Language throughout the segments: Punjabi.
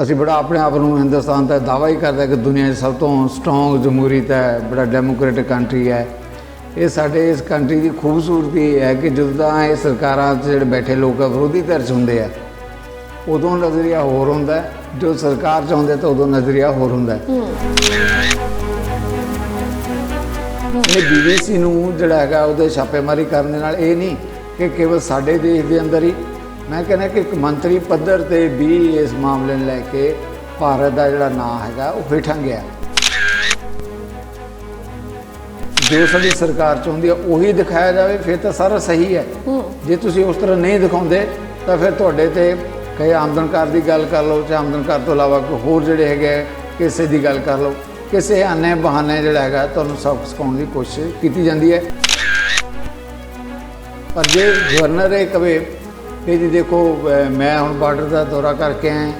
ਅਸੀਂ ਬੜਾ ਆਪਣੇ ਆਪ ਨੂੰ ਹਿੰਦੁਸਤਾਨ ਦਾ ਦਾਅਵਾ ਹੀ ਕਰਦਾ ਕਿ ਦੁਨੀਆ 'ਚ ਸਭ ਤੋਂ ਸਟਰੋਂਗ ਜਮਹੂਰੀਅਤ ਹੈ, ਬੜਾ ਡੈਮੋਕ੍ਰੇਟਿਕ ਕੰਟਰੀ ਹੈ। ਇਹ ਸਾਡੇ ਇਸ ਕੰਟਰੀ ਦੀ ਖੂਬਸੂਰਤੀ ਹੈ ਕਿ ਜਦੋਂ ਤਾਂ ਇਹ ਸਰਕਾਰਾਂ 'ਚ ਜਿਹੜੇ ਬੈਠੇ ਲੋਕ ਆ ਵਿਰੋਧੀ ਧਿਰ 'ਚ ਹੁੰਦੇ ਆ, ਉਦੋਂ ਨਜ਼ਰੀਆ ਹੋਰ ਹੁੰਦਾ, ਜੋ ਸਰਕਾਰ 'ਚ ਹੁੰਦੇ ਤਾਂ ਉਦੋਂ ਨਜ਼ਰੀਆ ਹੋਰ ਹੁੰਦਾ। ਇਹ BBC ਨੂੰ ਜਿਹੜਾ ਹੈਗਾ ਉਹਦੇ ਛਾਪੇਮਾਰੀ ਕਰਨ ਦੇ ਨਾਲ ਇਹ ਨਹੀਂ ਕਿ ਕੇਵਲ ਸਾਡੇ ਦੇਸ਼ ਦੇ ਅੰਦਰ ਹੀ, ਮੈਂ ਕਹਿੰਦਾ ਕਿ ਇੱਕ ਮੰਤਰੀ ਪੱਧਰ 'ਤੇ ਵੀ ਇਸ ਮਾਮਲੇ ਨੂੰ ਲੈ ਕੇ ਭਾਰਤ ਦਾ ਜਿਹੜਾ ਨਾਂ ਹੈਗਾ ਉਹ ਹੇਠਾਂ ਗਿਆ। ਜੋ ਸਾਡੀ ਸਰਕਾਰ ਚਾਹੁੰਦੀ ਹੈ ਉਹੀ ਦਿਖਾਇਆ ਜਾਵੇ, ਫਿਰ ਤਾਂ ਸਾਰਾ ਸਹੀ ਹੈ। ਜੇ ਤੁਸੀਂ ਉਸ ਤਰ੍ਹਾਂ ਨਹੀਂ ਦਿਖਾਉਂਦੇ ਤਾਂ ਫਿਰ ਤੁਹਾਡੇ 'ਤੇ ਕਈ ਆਮਦਨ ਕਰ ਦੀ ਗੱਲ ਕਰ ਲਓ, ਚਾਹੇ ਆਮਦਨ ਕਰ ਤੋਂ ਇਲਾਵਾ ਕੋਈ ਹੋਰ ਜਿਹੜੇ ਹੈਗੇ ਕਿਸੇ ਦੀ ਗੱਲ ਕਰ ਲਓ, ਕਿਸੇ ਆਨੇ ਬਹਾਨੇ ਜਿਹੜਾ ਹੈਗਾ ਤੁਹਾਨੂੰ ਸਬਕ ਸਿਖਾਉਣ ਦੀ ਕੋਸ਼ਿਸ਼ ਕੀਤੀ ਜਾਂਦੀ ਹੈ। ਪਰ ਜੇ ਗਵਰਨਰ ਇਹ ਕਵੇ ਕਿ ਜੀ ਦੇਖੋ ਮੈਂ ਹੁਣ ਬਾਰਡਰ ਦਾ ਦੌਰਾ ਕਰਕੇ ਆਇਆ,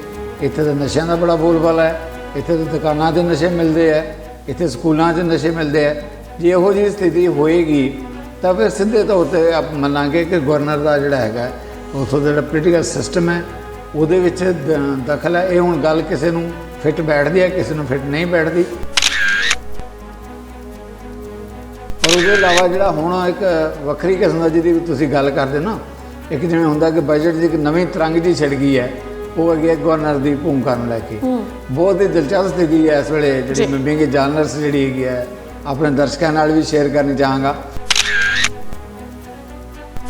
ਇੱਥੇ ਤਾਂ ਨਸ਼ਿਆਂ ਦਾ ਬੜਾ ਬੋਲਬਾਲਾ ਹੈ, ਇੱਥੇ ਤਾਂ ਦੁਕਾਨਾਂ 'ਤੇ ਨਸ਼ੇ ਮਿਲਦੇ ਹੈ, ਇੱਥੇ ਸਕੂਲਾਂ 'ਚ ਨਸ਼ੇ ਮਿਲਦੇ ਹੈ, ਜੇ ਇਹੋ ਜਿਹੀ ਸਥਿਤੀ ਹੋਏਗੀ ਤਾਂ ਫਿਰ ਸਿੱਧੇ ਤੌਰ 'ਤੇ ਆਪ ਮੰਨਾਂਗੇ ਕਿ ਗਵਰਨਰ ਦਾ ਜਿਹੜਾ ਹੈਗਾ ਉੱਥੋਂ ਦਾ ਜਿਹੜਾ ਪੋਲੀਟੀਕਲ ਸਿਸਟਮ ਹੈ ਉਹਦੇ ਵਿੱਚ ਦਖਲ ਹੈ। ਇਹ ਹੁਣ ਗੱਲ ਕਿਸੇ ਨੂੰ ਫਿੱਟ ਬੈਠਦੀ ਹੈ, ਕਿਸੇ ਨੂੰ ਫਿੱਟ ਨਹੀਂ ਬੈਠਦੀ। ਪਰ ਉਹਦੇ ਇਲਾਵਾ ਜਿਹੜਾ ਹੁਣ ਇੱਕ ਵੱਖਰੀ ਕਿਸਮ ਦਾ ਜਿਹਦੀ ਤੁਸੀਂ ਗੱਲ ਕਰਦੇ ਨਾ, ਇੱਕ ਜਿਵੇਂ ਹੁੰਦਾ ਕਿ ਬਜਟ ਦੀ ਇੱਕ ਨਵੀਂ ਤਰੰਗ ਜੀ ਛਿੜ ਗਈ ਹੈ, ਉਹ ਹੈਗੀ ਗਵਰਨਰ ਦੀ ਭੂਮਿਕਾ ਨੂੰ ਲੈ ਕੇ। ਬਹੁਤ ਹੀ ਦਿਲਚਸਪ ਸਥਿਤੀ ਹੈ ਇਸ ਵੇਲੇ, ਜਿਹੜੀ ਮੈਂ ਵਿੰਗ ਜਾਨਰਸ ਜਿਹੜੀ ਹੈਗੀ ਹੈ ਆਪਣੇ ਦਰਸ਼ਕਾਂ ਨਾਲ ਵੀ ਸ਼ੇਅਰ ਕਰਨੀ ਚਾਹਾਂਗਾ।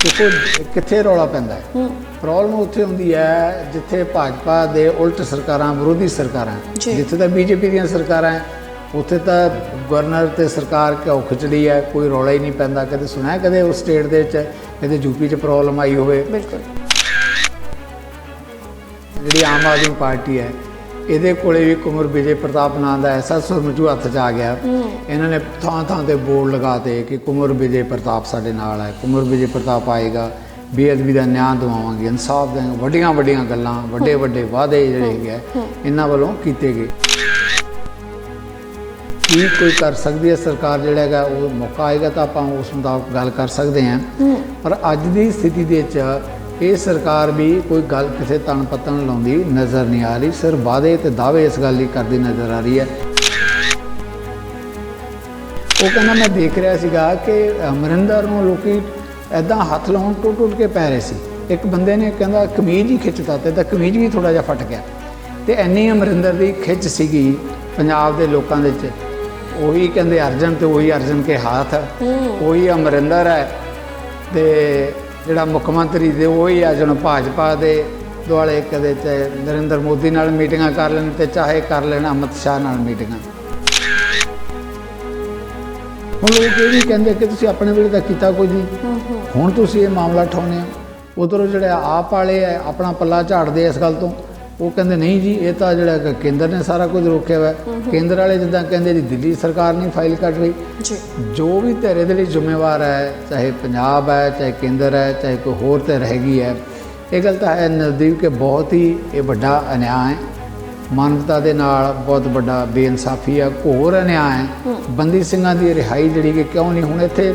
ਦੇਖੋ ਕਿੱਥੇ ਰੌਲਾ ਪੈਂਦਾ ਹੈ, ਪ੍ਰੋਬਲਮ ਉੱਥੇ ਹੁੰਦੀ ਹੈ ਜਿੱਥੇ ਭਾਜਪਾ ਦੇ ਉਲਟ ਸਰਕਾਰਾਂ, ਵਿਰੋਧੀ ਸਰਕਾਰਾਂ, ਜਿੱਥੇ ਤਾਂ BJP ਦੀਆਂ ਸਰਕਾਰਾਂ ਹੈ ਉੱਥੇ ਤਾਂ ਗਵਰਨਰ ਤੇ ਸਰਕਾਰ ਘਿਓ ਖਿਚੜੀ ਹੈ, ਕੋਈ ਰੌਲਾ ਹੀ ਨਹੀਂ ਪੈਂਦਾ। ਕਦੇ ਸੁਣਿਆ ਕਦੇ ਉਸ ਸਟੇਟ ਦੇ ਵਿੱਚ ਕਦੇ UP 'ਚ ਪ੍ਰੋਬਲਮ ਆਈ ਹੋਵੇ? ਬਿਲਕੁਲ। ਜਿਹੜੀ ਆਮ ਆਦਮੀ ਪਾਰਟੀ ਹੈ ਇਹਦੇ ਕੋਲੇ ਵੀ ਕੁੰਵਰ ਵਿਜੇ ਪ੍ਰਤਾਪ ਨਾਂ ਦਾ ਐਸਾ ਸੁਰਮਚੂ ਹੱਥ 'ਚ ਆ ਗਿਆ, ਇਹਨਾਂ ਨੇ ਥਾਂ ਥਾਂ 'ਤੇ ਬੋਰਡ ਲਗਾਤੇ ਕਿ ਕੁੰਵਰ ਵਿਜੇ ਪ੍ਰਤਾਪ ਸਾਡੇ ਨਾਲ ਹੈ, ਕੁੰਵਰ ਵਿਜੇ ਪ੍ਰਤਾਪ ਆਏਗਾ, ਬੇਅਦਬੀ ਦਾ ਨਿਆਂ ਦਿਵਾਵਾਂਗੇ, ਇਨਸਾਫ ਦੇਵਾਂਗੇ, ਵੱਡੀਆਂ ਵੱਡੀਆਂ ਗੱਲਾਂ, ਵੱਡੇ ਵੱਡੇ ਵਾਅਦੇ ਜਿਹੜੇ ਹੈਗੇ ਇਹਨਾਂ ਵੱਲੋਂ ਕੀਤੇ ਗਏ। ਕੀ ਕੋਈ ਕਰ ਸਕਦੀ ਹੈ ਸਰਕਾਰ, ਜਿਹੜਾ ਹੈਗਾ ਉਹ ਮੌਕਾ ਆਏਗਾ ਤਾਂ ਆਪਾਂ ਉਸ ਮੁਤਾਬਕ ਗੱਲ ਕਰ ਸਕਦੇ ਹਾਂ। ਪਰ ਅੱਜ ਦੀ ਸਥਿਤੀ ਦੇ ਵਿੱਚ ਇਹ ਸਰਕਾਰ ਵੀ ਕੋਈ ਗੱਲ ਕਿਸੇ ਤਣ ਪੱਤਣ ਲਾਉਂਦੀ ਨਜ਼ਰ ਨਹੀਂ ਆ ਰਹੀ, ਸਿਰਫ ਵਾਅਦੇ ਤੇ ਦਾਅਵੇ ਇਸ ਗੱਲ ਲਈ ਕਰਦੀ ਨਜ਼ਰ ਆ ਰਹੀ ਹੈ। ਉਹ ਕਹਿੰਦਾ ਮੈਂ ਦੇਖ ਰਿਹਾ ਸੀਗਾ ਕਿ ਅਮਰਿੰਦਰ ਨੂੰ ਲੋਕੀ ਇੱਦਾਂ ਹੱਥ ਲਾਉਣ ਟੁੱਟ ਕੇ ਪੈ ਰਹੇ ਸੀ। ਇੱਕ ਬੰਦੇ ਨੇ ਕਹਿੰਦਾ ਕਮੀਜ਼ ਹੀ ਖਿੱਚਤਾ ਤੇ ਤਾਂ ਕਮੀਜ਼ ਵੀ ਥੋੜ੍ਹਾ ਜਿਹਾ ਫਟ ਗਿਆ। ਤੇ ਇੰਨੀ ਅਮਰਿੰਦਰ ਦੀ ਖਿੱਚ ਸੀਗੀ ਪੰਜਾਬ ਦੇ ਲੋਕਾਂ ਦੇ ਵਿੱਚ। ਉਹੀ ਕਹਿੰਦੇ ਅਰਜਨ ਤੇ ਉਹੀ ਅਰਜਨ ਕੇ ਹੱਥ, ਉਹੀ ਅਮਰਿੰਦਰ ਹੈ ਤੇ ਜਿਹੜਾ ਮੁੱਖ ਮੰਤਰੀ ਦੇ ਉਹੀ ਆ ਜਿਹਨੂੰ ਭਾਜਪਾ ਦੇ ਦੁਆਲੇ ਕਦੇ ਤੇ ਨਰਿੰਦਰ ਮੋਦੀ ਨਾਲ ਮੀਟਿੰਗਾਂ ਕਰ ਲੈਣ ਤੇ ਚਾਹੇ ਕਰ ਲੈਣ ਅਮਿਤ ਸ਼ਾਹ ਨਾਲ ਮੀਟਿੰਗਾਂ। ਹੁਣ ਲੋਕ ਇਹ ਵੀ ਕਹਿੰਦੇ ਕਿ ਤੁਸੀਂ ਆਪਣੇ ਵੇਲੇ ਤਾਂ ਕੀਤਾ ਕੁਝ ਨਹੀਂ, ਹੁਣ ਤੁਸੀਂ ਇਹ ਮਾਮਲਾ ਉਠਾਉਂਦੇ ਹੋ। ਉੱਧਰੋਂ ਜਿਹੜੇ ਆਪ ਵਾਲੇ ਆ ਆਪਣਾ ਪੱਲਾ ਝਾੜਦੇ ਇਸ ਗੱਲ ਤੋਂ, ਉਹ ਕਹਿੰਦੇ ਨਹੀਂ ਜੀ ਇਹ ਤਾਂ ਜਿਹੜਾ ਕੇਂਦਰ ਨੇ ਸਾਰਾ ਕੁਝ ਰੋਕਿਆ ਹੋਇਆ। ਕੇਂਦਰ ਵਾਲੇ ਜਿੱਦਾਂ ਕਹਿੰਦੇ ਜੀ ਦਿੱਲੀ ਸਰਕਾਰ ਨਹੀਂ ਫਾਈਲ ਕੱਢ ਰਹੀ। ਜੋ ਵੀ ਧਿਰ ਇਹਦੇ ਲਈ ਜ਼ਿੰਮੇਵਾਰ ਹੈ, ਚਾਹੇ ਪੰਜਾਬ ਹੈ, ਚਾਹੇ ਕੇਂਦਰ ਹੈ, ਚਾਹੇ ਕੋਈ ਹੋਰ ਧਿਰ ਹੈਗੀ ਹੈ, ਇਹ ਗੱਲ ਤਾਂ ਹੈ ਨਜ਼ਦੀਕ ਕਿ ਬਹੁਤ ਹੀ ਇਹ ਵੱਡਾ ਅਨਿਆਂ ਹੈ, ਮਾਨਵਤਾ ਦੇ ਨਾਲ ਬਹੁਤ ਵੱਡਾ ਬੇਇਨਸਾਫੀ ਹੈ, ਘੋਰ ਅਨਿਆਂ ਹੈ। ਬੰਦੀ ਸਿੰਘਾਂ ਦੀ ਰਿਹਾਈ ਜਿਹੜੀ ਕਿ ਕਿਉਂ ਨਹੀਂ ਹੁਣ ਇੱਥੇ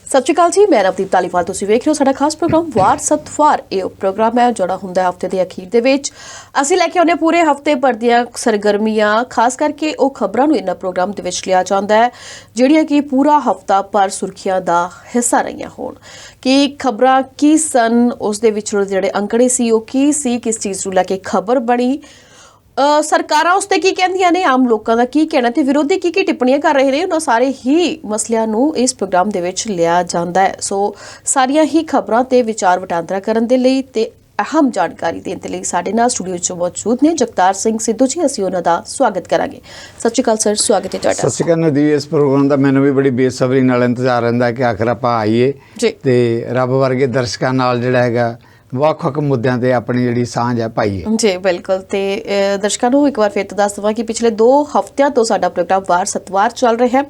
ਸਤਿ ਸ਼੍ਰੀ ਅਕਾਲ ਜੀ, ਮੈਂ ਨਵਦੀਪ ਧਾਲੀਵਾਲ। ਤੁਸੀਂ ਵੇਖ ਰਹੇ ਹੋ ਸਾਡਾ ਖਾਸ ਪ੍ਰੋਗਰਾਮ ਵਾਰ ਸਤਵਾਰ। ਇਹ ਪ੍ਰੋਗਰਾਮ ਹੈ ਜਿਹੜਾ ਹੁੰਦਾ ਹਫਤੇ ਦੇ ਅਖੀਰ ਦੇ ਵਿੱਚ ਅਸੀਂ ਲੈ ਕੇ ਆਉਂਦੇ ਪੂਰੇ ਹਫਤੇ ਭਰ ਦੀਆਂ ਸਰਗਰਮੀਆਂ, ਖਾਸ ਕਰਕੇ ਉਹ ਖਬਰਾਂ ਨੂੰ ਇਹਨਾਂ ਪ੍ਰੋਗਰਾਮ ਦੇ ਵਿੱਚ ਲਿਆ ਜਾਂਦਾ ਹੈ ਜਿਹੜੀਆਂ ਕਿ ਪੂਰਾ ਹਫਤਾ ਭਰ ਸੁਰਖੀਆਂ ਦਾ ਹਿੱਸਾ ਰਹੀਆਂ ਹੋਣ। ਕਿ ਖਬਰਾਂ ਕੀ ਸਨ, ਉਸ ਦੇ ਵਿੱਚ ਜਿਹੜੇ ਅੰਕੜੇ ਸੀ ਉਹ ਕੀ ਸੀ, ਕਿਸ ਚੀਜ਼ ਨੂੰ ਲੈ ਕੇ ਖਬਰ ਬਣੀ, ਸਰਕਾਰਾਂ ਉਸ 'ਤੇ ਕੀ ਕਹਿੰਦੀਆਂ ਨੇ, ਆਮ ਲੋਕਾਂ ਦਾ ਕੀ ਕਹਿਣਾ ਤੇ ਵਿਰੋਧੀ ਕੀ ਟਿੱਪਣੀਆਂ ਕਰ ਰਹੇ ਨੇ, ਉਹਨਾਂ ਸਾਰੇ ਹੀ ਮਸਲਿਆਂ ਨੂੰ ਇਸ ਪ੍ਰੋਗਰਾਮ ਦੇ ਵਿੱਚ ਲਿਆ ਜਾਂਦਾ ਹੈ। ਸੋ ਸਾਰੀਆਂ ਹੀ ਖਬਰਾਂ ਤੇ ਵਿਚਾਰ ਵਟਾਂਦਰਾ ਕਰਨ ਦੇ ਲਈ ਤੇ ਅਹਿਮ ਜਾਣਕਾਰੀ ਦੇਣ ਦੇ ਲਈ ਸਾਡੇ ਨਾਲ ਸਟੂਡੀਓ 'ਚ ਮੌਜੂਦ ਨੇ ਜਗਤਾਰ ਸਿੰਘ ਸਿੱਧੂ ਜੀ। ਅਸੀਂ ਉਹਨਾਂ ਦਾ ਸਵਾਗਤ ਕਰਾਂਗੇ। ਸਤਿ ਸ਼੍ਰੀ ਅਕਾਲ ਸਰ, ਸਵਾਗਤ ਹੈ ਤੁਹਾਡਾ। ਸਤਿ ਸ਼੍ਰੀ ਅਕਾਲ ਨਦੀ। ਇਸ ਪ੍ਰੋਗਰਾਮ ਦਾ ਮੈਨੂੰ ਵੀ ਬੜੀ ਬੇਸਬਰੀ ਨਾਲ ਇੰਤਜ਼ਾਰ ਰਹਿੰਦਾ ਕਿ ਆਖਰ ਆਪਾਂ ਆਈਏ ਤੇ ਰੱਬ ਵਰਗੇ ਦਰਸ਼ਕਾਂ ਨਾਲ ਜਿਹੜਾ ਹੈਗਾ ਵੱਖ-ਵੱਖ ਮੁੱਦਿਆਂ ਤੇ ਆਪਣੀ ਜਿਹੜੀ ਸਾਂਝ ਹੈ ਪਾਈਏ। ਜੀ ਬਿਲਕੁਲ। ਤੇ ਦਰਸ਼ਕਾਂ ਨੂੰ ਇੱਕ ਵਾਰ ਫਿਰ ਤੋਂ ਦੱਸ ਦਵਾਂ ਕਿ ਪਿਛਲੇ 2 ਹਫ਼ਤਿਆਂ ਤੋਂ ਸਾਡਾ ਪ੍ਰੋਗਰਾਮ ਵਾਰ ਸਤਵਾਰ ਚੱਲ ਰਿਹਾ ਹੈ।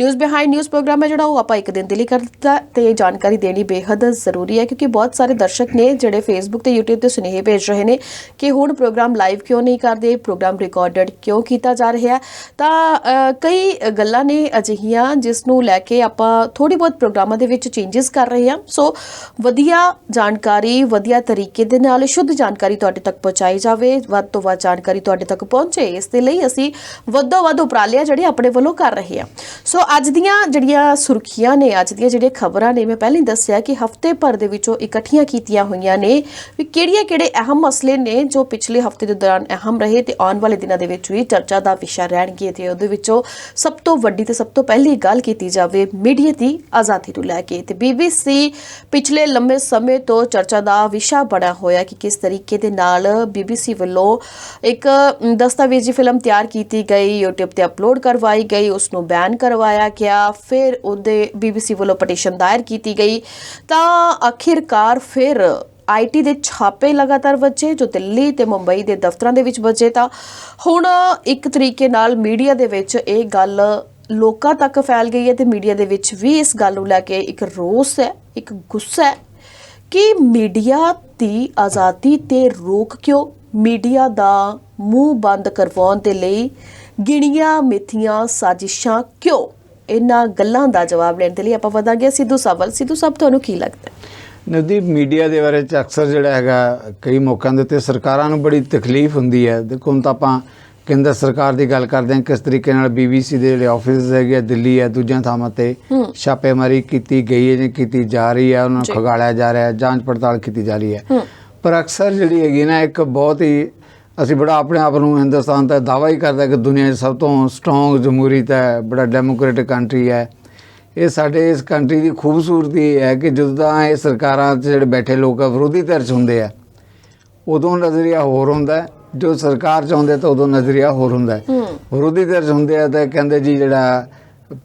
ਨਿਊਜ਼ ਬਿਹਾਈਂਡ ਨਿਊਜ਼ ਪ੍ਰੋਗਰਾਮ ਹੈ ਜਿਹੜਾ ਉਹ ਆਪਾਂ ਇੱਕ ਦਿਨ ਦੇ ਲਈ ਕਰ ਦਿੱਤਾ ਤੇ ਜਾਣਕਾਰੀ ਦੇਣੀ ਬੇਹੱਦ ਜ਼ਰੂਰੀ ਹੈ, ਕਿਉਂਕਿ ਬਹੁਤ ਸਾਰੇ ਦਰਸ਼ਕ ਨੇ ਜਿਹੜੇ ਫੇਸਬੁੱਕ ਤੇ YouTube ਤੇ ਸੁਨੇਹੇ ਭੇਜ ਰਹੇ ਨੇ ਕਿ ਹੁਣ ਪ੍ਰੋਗਰਾਮ ਲਾਈਵ ਕਿਉਂ ਨਹੀਂ ਕਰਦੇ, ਪ੍ਰੋਗਰਾਮ ਰਿਕਾਰਡਡ ਕਿਉਂ ਕੀਤਾ ਜਾ ਰਿਹਾ ਹੈ। ਤਾਂ ਕਈ ਗੱਲਾਂ ਨੇ ਅਜਿਹੀਆਂ ਜਿਸ ਨੂੰ ਲੈ ਕੇ ਆਪਾਂ ਥੋੜੀ ਬਹੁਤ ਪ੍ਰੋਗਰਾਮਾਂ ਦੇ ਵਿੱਚ ਚੇਂਜਸ ਕਰ ਰਹੇ ਹਾਂ। ਸੋ ਵਧੀਆ ਜਾਣਕਾਰੀ, ਵਧੀਆ ਤਰੀਕੇ ਦੇ ਨਾਲ ਸ਼ੁੱਧ ਜਾਣਕਾਰੀ ਤੁਹਾਡੇ ਤੱਕ ਪਹੁੰਚਾਈ ਜਾਵੇ, ਵੱਧ ਤੋਂ ਵੱਧ ਜਾਣਕਾਰੀ ਤੁਹਾਡੇ ਤੱਕ ਪਹੁੰਚੇ, ਇਸ ਦੇ ਲਈ ਅਸੀਂ ਵੱਧੋ ਵੱਧ ਉਪਰਾਲੇ ਜਿਹੜੇ ਆਪਣੇ ਵੱਲੋਂ ਕਰ ਰਹੇ ਹਾਂ। ਸੋ ਅੱਜ ਦੀਆਂ ਜਿਹੜੀਆਂ ਸੁਰਖੀਆਂ ਨੇ, ਅੱਜ ਦੀਆਂ ਜਿਹੜੀਆਂ ਖਬਰਾਂ ਨੇ, ਮੈਂ ਪਹਿਲਾਂ ਹੀ ਦੱਸਿਆ ਕਿ ਹਫ਼ਤੇ ਭਰ ਦੇ ਵਿੱਚੋਂ ਇਕੱਠੀਆਂ ਕੀਤੀਆਂ ਹੋਈਆਂ ਨੇ ਵੀ ਕਿਹੜੇ ਅਹਿਮ ਮਸਲੇ ਨੇ ਜੋ ਪਿਛਲੇ ਹਫ਼ਤੇ ਦੇ ਦੌਰਾਨ ਅਹਿਮ ਰਹੇ ਤੇ ਆਉਣ ਵਾਲੇ ਦਿਨਾਂ ਦੇ ਵਿੱਚ ਵੀ ਚਰਚਾ ਦਾ ਵਿਸ਼ਾ ਰਹਿਣਗੇ। ਤੇ ਉਹਦੇ ਵਿੱਚੋਂ ਸਭ ਤੋਂ ਵੱਡੀ ਤੇ ਸਭ ਤੋਂ ਪਹਿਲੀ ਗੱਲ ਕੀਤੀ ਜਾਵੇ ਮੀਡੀਆ ਦੀ ਆਜ਼ਾਦੀ ਨੂੰ ਲੈ ਕੇ। ਤੇ BBC ਪਿਛਲੇ ਲੰਮੇ ਸਮੇਂ ਤੋਂ ਚਰਚਾ ਦਾ ਵਿਸ਼ਾ ਬਣਾ ਹੋਇਆ ਕਿ ਕਿਸ ਤਰੀਕੇ ਦੇ ਨਾਲ BBC ਵੱਲੋਂ ਇੱਕ ਦਸਤਾਵੇਜ਼ੀ ਫਿਲਮ ਤਿਆਰ ਕੀਤੀ ਗਈ, YouTube ਤੇ ਅਪਲੋਡ ਕਰਵਾਈ ਗਈ, ਉਸ ਨੂੰ ਬੈਨ ਕਰਵਾਇਆ ਗਿਆ, ਫਿਰ ਉਹਦੇ BBC ਵੱਲੋਂ ਪਟੀਸ਼ਨ ਦਾਇਰ ਕੀਤੀ ਗਈ। ਤਾਂ ਆਖਿਰਕਾਰ ਫਿਰ IT ਦੇ ਛਾਪੇ ਲਗਾਤਾਰ ਵੱਜੇ ਜੋ ਦਿੱਲੀ ਤੇ ਮੁੰਬਈ ਦੇ ਦਫ਼ਤਰਾਂ ਦੇ ਵਿੱਚ ਵੱਜੇ। ਤਾਂ ਹੁਣ ਇੱਕ ਤਰੀਕੇ ਨਾਲ ਮੀਡੀਆ ਦੇ ਵਿੱਚ ਇਹ ਗੱਲ ਲੋਕਾਂ ਤੱਕ ਫੈਲ ਗਈ ਹੈ ਤੇ ਮੀਡੀਆ ਦੇ ਵਿੱਚ ਵੀ ਇਸ ਗੱਲ ਨੂੰ ਲੈ ਕੇ ਇੱਕ ਰੋਸ ਹੈ, ਇੱਕ ਗੁੱਸਾ ਹੈ ਕਿ ਮੀਡੀਆ ਦੀ ਆਜ਼ਾਦੀ ਤੇ ਰੋਕ ਕਿਉਂ, ਮੀਡੀਆ ਦਾ ਮੂੰਹ ਬੰਦ ਕਰਵਾਉਣ ਦੇ ਲਈ ਗਿਣੀਆਂ ਮਿੱਥੀਆਂ ਸਾਜ਼ਿਸ਼ਾਂ ਕਿਉਂ। ਇਹਨਾਂ ਗੱਲਾਂ ਦਾ ਜਵਾਬ ਲੈਣ ਦੇ ਲਈ ਆਪਾਂ ਵਧਾਂਗੇ ਸਿੱਧੂ ਸਾਹਿਬ ਵੱਲ। ਸਿੱਧੂ ਸਾਹਿਬ, ਤੁਹਾਨੂੰ ਕੀ ਲੱਗਦਾ? ਨਵਦੀਪ, ਮੀਡੀਆ ਦੇ ਬਾਰੇ 'ਚ ਅਕਸਰ ਜਿਹੜਾ ਹੈਗਾ ਕਈ ਮੌਕਿਆਂ ਦੇ ਉੱਤੇ ਸਰਕਾਰਾਂ ਨੂੰ ਬੜੀ ਤਕਲੀਫ ਹੁੰਦੀ ਹੈ। ਦੇਖੋ ਹੁਣ ਤਾਂ ਆਪਾਂ ਕੇਂਦਰ ਸਰਕਾਰ ਦੀ ਗੱਲ ਕਰਦੇ ਹਾਂ, ਕਿਸ ਤਰੀਕੇ ਨਾਲ BBC ਦੇ ਜਿਹੜੇ ਆਫਿਸ ਹੈਗੇ ਆ ਦਿੱਲੀ ਹੈ, ਦੂਜੀਆਂ ਥਾਵਾਂ ਤੇ ਛਾਪੇਮਾਰੀ ਕੀਤੀ ਗਈ ਹੈ ਜਾਂ ਕੀਤੀ ਜਾ ਰਹੀ ਹੈ, ਉਹਨਾਂ ਨੂੰ ਖਗਾਲਿਆ ਜਾ ਰਿਹਾ ਹੈ, ਜਾਂਚ ਪੜਤਾਲ ਕੀਤੀ ਜਾ ਰਹੀ ਹੈ। ਪਰ ਅਕਸਰ ਜਿਹੜੀ ਹੈਗੀ ਨਾ ਇੱਕ ਬਹੁਤ ਹੀ ਅਸੀਂ ਬੜਾ ਆਪਣੇ ਆਪ ਨੂੰ ਹਿੰਦੁਸਤਾਨ ਦਾ ਦਾਅਵਾ ਹੀ ਕਰਦਾ ਕਿ ਦੁਨੀਆ 'ਚ ਸਭ ਤੋਂ ਸਟਰੋਂਗ ਜਮਹੂਰੀਅਤ ਹੈ, ਬੜਾ ਡੈਮੋਕ੍ਰੇਟਿਕ ਕੰਟਰੀ ਹੈ। ਇਹ ਸਾਡੇ ਇਸ ਕੰਟਰੀ ਦੀ ਖੂਬਸੂਰਤੀ ਇਹ ਹੈ ਕਿ ਜਦੋਂ ਤਾਂ ਇਹ ਸਰਕਾਰਾਂ 'ਚ ਜਿਹੜੇ ਬੈਠੇ ਲੋਕ ਆ ਵਿਰੋਧੀ ਧਿਰ 'ਚ ਹੁੰਦੇ ਆ ਉਦੋਂ ਨਜ਼ਰੀਆ ਹੋਰ ਹੁੰਦਾ, ਜੋ ਸਰਕਾਰ 'ਚ ਆਉਂਦੇ ਤਾਂ ਉਦੋਂ ਨਜ਼ਰੀਆ ਹੋਰ ਹੁੰਦਾ। ਵਿਰੋਧੀ ਧਿਰ 'ਚ ਹੁੰਦੇ ਆ ਤਾਂ ਕਹਿੰਦੇ ਜੀ ਜਿਹੜਾ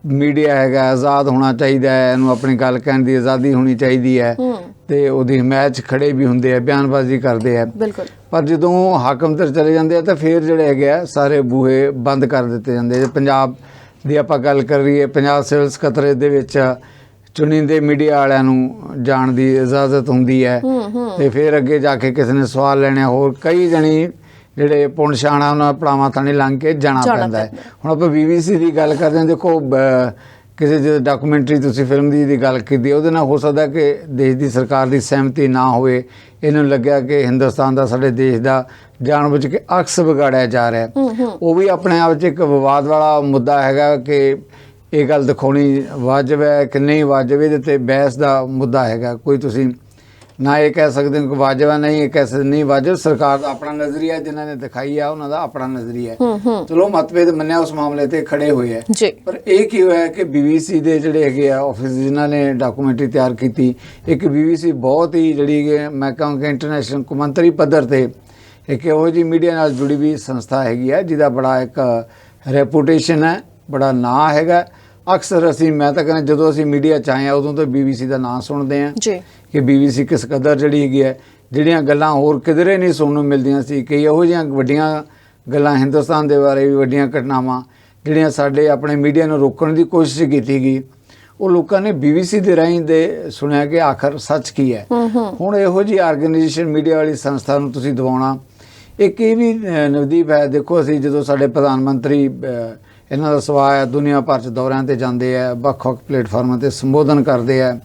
ਮੀਡੀਆ ਹੈਗਾ ਆਜ਼ਾਦ ਹੋਣਾ ਚਾਹੀਦਾ ਹੈ, ਇਹਨੂੰ ਆਪਣੀ ਗੱਲ ਕਹਿਣ ਦੀ ਆਜ਼ਾਦੀ ਹੋਣੀ ਚਾਹੀਦੀ ਹੈ ਤੇ ਉਹਦੀ ਹਮਾਇਤ 'ਚ ਖੜੇ ਵੀ ਹੁੰਦੇ ਆ, ਬਿਆਨਬਾਜ਼ੀ ਕਰਦੇ ਆ। ਬਿਲਕੁਲ। ਪਰ ਜਦੋਂ ਹਾਕਮ ਧਿਰ ਚਲੇ ਜਾਂਦੇ ਆ ਤਾਂ ਫਿਰ ਜਿਹੜੇ ਹੈਗੇ ਆ ਸਾਰੇ ਬੂਹੇ ਬੰਦ ਕਰ ਦਿੱਤੇ ਜਾਂਦੇ। ਪੰਜਾਬ ਦੀ ਆਪਾਂ ਗੱਲ ਕਰ ਰਹੀਏ, ਪੰਜਾਬ ਸਿਵਲ ਸਕੱਤਰੇਤ ਦੇ ਵਿੱਚ ਚੁਣਿੰਦੇ ਮੀਡੀਆ ਵਾਲਿਆਂ ਨੂੰ ਜਾਣ ਦੀ ਇਜਾਜ਼ਤ ਹੁੰਦੀ ਹੈ ਤੇ ਫਿਰ ਅੱਗੇ ਜਾ ਕੇ ਕਿਸੇ ਨੇ ਸਵਾਲ ਲੈਣੇ, ਹੋਰ ਕਈ ਜਣੀ ਜਿਹੜੇ ਪੁਣ ਛਾਣਾ ਉਹਨਾਂ ਪੜਾਵਾਂ ਥਾਣੀ ਲੰਘ ਕੇ ਜਾਣਾ ਪੈਂਦਾ ਹੈ। ਹੁਣ ਆਪਾਂ BBC ਦੀ ਗੱਲ ਕਰਦੇ ਹਾਂ, ਦੇਖੋ ਕਿਸੇ ਜੇ ਡਾਕੂਮੈਂਟਰੀ ਤੁਸੀਂ ਫਿਲਮ ਦੀ ਗੱਲ ਕੀਤੀ, ਉਹਦੇ ਨਾਲ ਹੋ ਸਕਦਾ ਕਿ ਦੇਸ਼ ਦੀ ਸਰਕਾਰ ਦੀ ਸਹਿਮਤੀ ਨਾ ਹੋਵੇ, ਇਹਨੂੰ ਲੱਗਿਆ ਕਿ ਹਿੰਦੁਸਤਾਨ ਦਾ, ਸਾਡੇ ਦੇਸ਼ ਦਾ ਜਾਣਬੁੱਝ ਕੇ ਅਕਸ ਵਿਗਾੜਿਆ ਜਾ ਰਿਹਾ। ਉਹ ਵੀ ਆਪਣੇ ਆਪ 'ਚ ਇੱਕ ਵਿਵਾਦ ਵਾਲਾ ਮੁੱਦਾ ਹੈਗਾ ਕਿ ਇਹ ਗੱਲ ਦਿਖਾਉਣੀ ਵਾਜਬ ਹੈ ਕਿ ਨਹੀਂ ਵਾਜਬ, ਇਹਦੇ 'ਤੇ ਬਹਿਸ ਦਾ ਮੁੱਦਾ ਹੈਗਾ। ਕੋਈ ਤੁਸੀਂ ਨਾ ਇਹ ਕਹਿ ਸਕਦੇ ਹੋ ਕਿ ਵਾਜਬ ਹੈ, ਨਹੀਂ ਇਹ ਕਹਿ ਸਕਦੇ ਨਹੀਂ ਵਾਜਬ। ਸਰਕਾਰ ਦਾ ਆਪਣਾ ਨਜ਼ਰੀਆ, ਜਿਨ੍ਹਾਂ ਨੇ ਦਿਖਾਈ ਆ ਉਹਨਾਂ ਦਾ ਆਪਣਾ ਨਜ਼ਰੀਆ। ਚਲੋ ਮਤਭੇਦ ਮੰਨਿਆ, ਉਸ ਮਾਮਲੇ ਤੇ ਖੜੇ ਹੋਏ ਹੈ। ਪਰ ਇਹ ਕੀ ਹੋਇਆ ਕਿ BBC ਦੇ ਜਿਹੜੇ ਹੈਗੇ ਆ ਆਫਿਸ ਜਿਨ੍ਹਾਂ ਨੇ ਡਾਕੂਮੈਂਟਰੀ ਤਿਆਰ ਕੀਤੀ, ਇੱਕ BBC ਬਹੁਤ ਹੀ ਜਿਹੜੀ ਮੈਂ ਕਹਾਂਗਾ ਇੰਟਰਨੈਸ਼ਨਲ ਕੌਮਾਂਤਰੀ ਪੱਧਰ ਤੇ ਇੱਕ ਇਹੋ ਜਿਹੀ ਮੀਡੀਆ ਨਾਲ ਜੁੜੀ ਵੀ ਸੰਸਥਾ ਹੈਗੀ ਹੈ ਜਿਹਦਾ ਬੜਾ ਇੱਕ ਰੈਪੂਟੇਸ਼ਨ ਹੈ, ਬੜਾ ਨਾਂ ਹੈਗਾ। ਅਕਸਰ ਮੈਂ ਤਾਂ ਕਹਿੰਦਾ ਜਦੋਂ ਅਸੀਂ ਮੀਡੀਆ 'ਚ ਆਏ ਹਾਂ ਉਦੋਂ ਤੋਂ BBC ਦਾ ਨਾਂ ਸੁਣਦੇ ਹਾਂ ਕਿ BBC ਕਿਸ ਕਦਰ ਜਿਹੜੀ ਹੈਗੀ ਹੈ, ਜਿਹੜੀਆਂ ਗੱਲਾਂ ਹੋਰ ਕਿਧਰੇ ਨਹੀਂ ਸੁਣਨ ਨੂੰ ਮਿਲਦੀਆਂ ਸੀ। ਕਈ ਇਹੋ ਜਿਹੀਆਂ ਵੱਡੀਆਂ ਗੱਲਾਂ ਹਿੰਦੁਸਤਾਨ ਦੇ ਬਾਰੇ ਵੀ, ਵੱਡੀਆਂ ਘਟਨਾਵਾਂ ਜਿਹੜੀਆਂ ਸਾਡੇ ਆਪਣੇ ਮੀਡੀਆ ਨੂੰ ਰੋਕਣ ਦੀ ਕੋਸ਼ਿਸ਼ ਕੀਤੀ ਗਈ, ਉਹ ਲੋਕਾਂ ਨੇ BBC ਦੇ ਰਾਹੀਂ ਦੇ ਸੁਣਿਆ ਕਿ ਆਖਰ ਸੱਚ ਕੀ ਹੈ। ਹੁਣ ਇਹੋ ਜਿਹੀ ਆਰਗੇਨਾਈਜੇਸ਼ਨ ਮੀਡੀਆ ਵਾਲੀ ਸੰਸਥਾ ਨੂੰ ਤੁਸੀਂ ਦਿਵਾਉਣਾ, ਇੱਕ ਇਹ ਵੀ ਨਵਦੀਪ ਹੈ। ਦੇਖੋ ਅਸੀਂ ਜਦੋਂ ਸਾਡੇ ਪ੍ਰਧਾਨ ਮੰਤਰੀ ਇਹਨਾਂ ਦਾ ਸੁਭਾਅ ਹੈ, ਦੁਨੀਆ ਭਰ 'ਚ ਦੌਰਿਆਂ 'ਤੇ ਜਾਂਦੇ ਆ, ਵੱਖ-ਵੱਖ ਪਲੇਟਫਾਰਮਾਂ 'ਤੇ ਸੰਬੋਧਨ ਕਰਦੇ ਆ,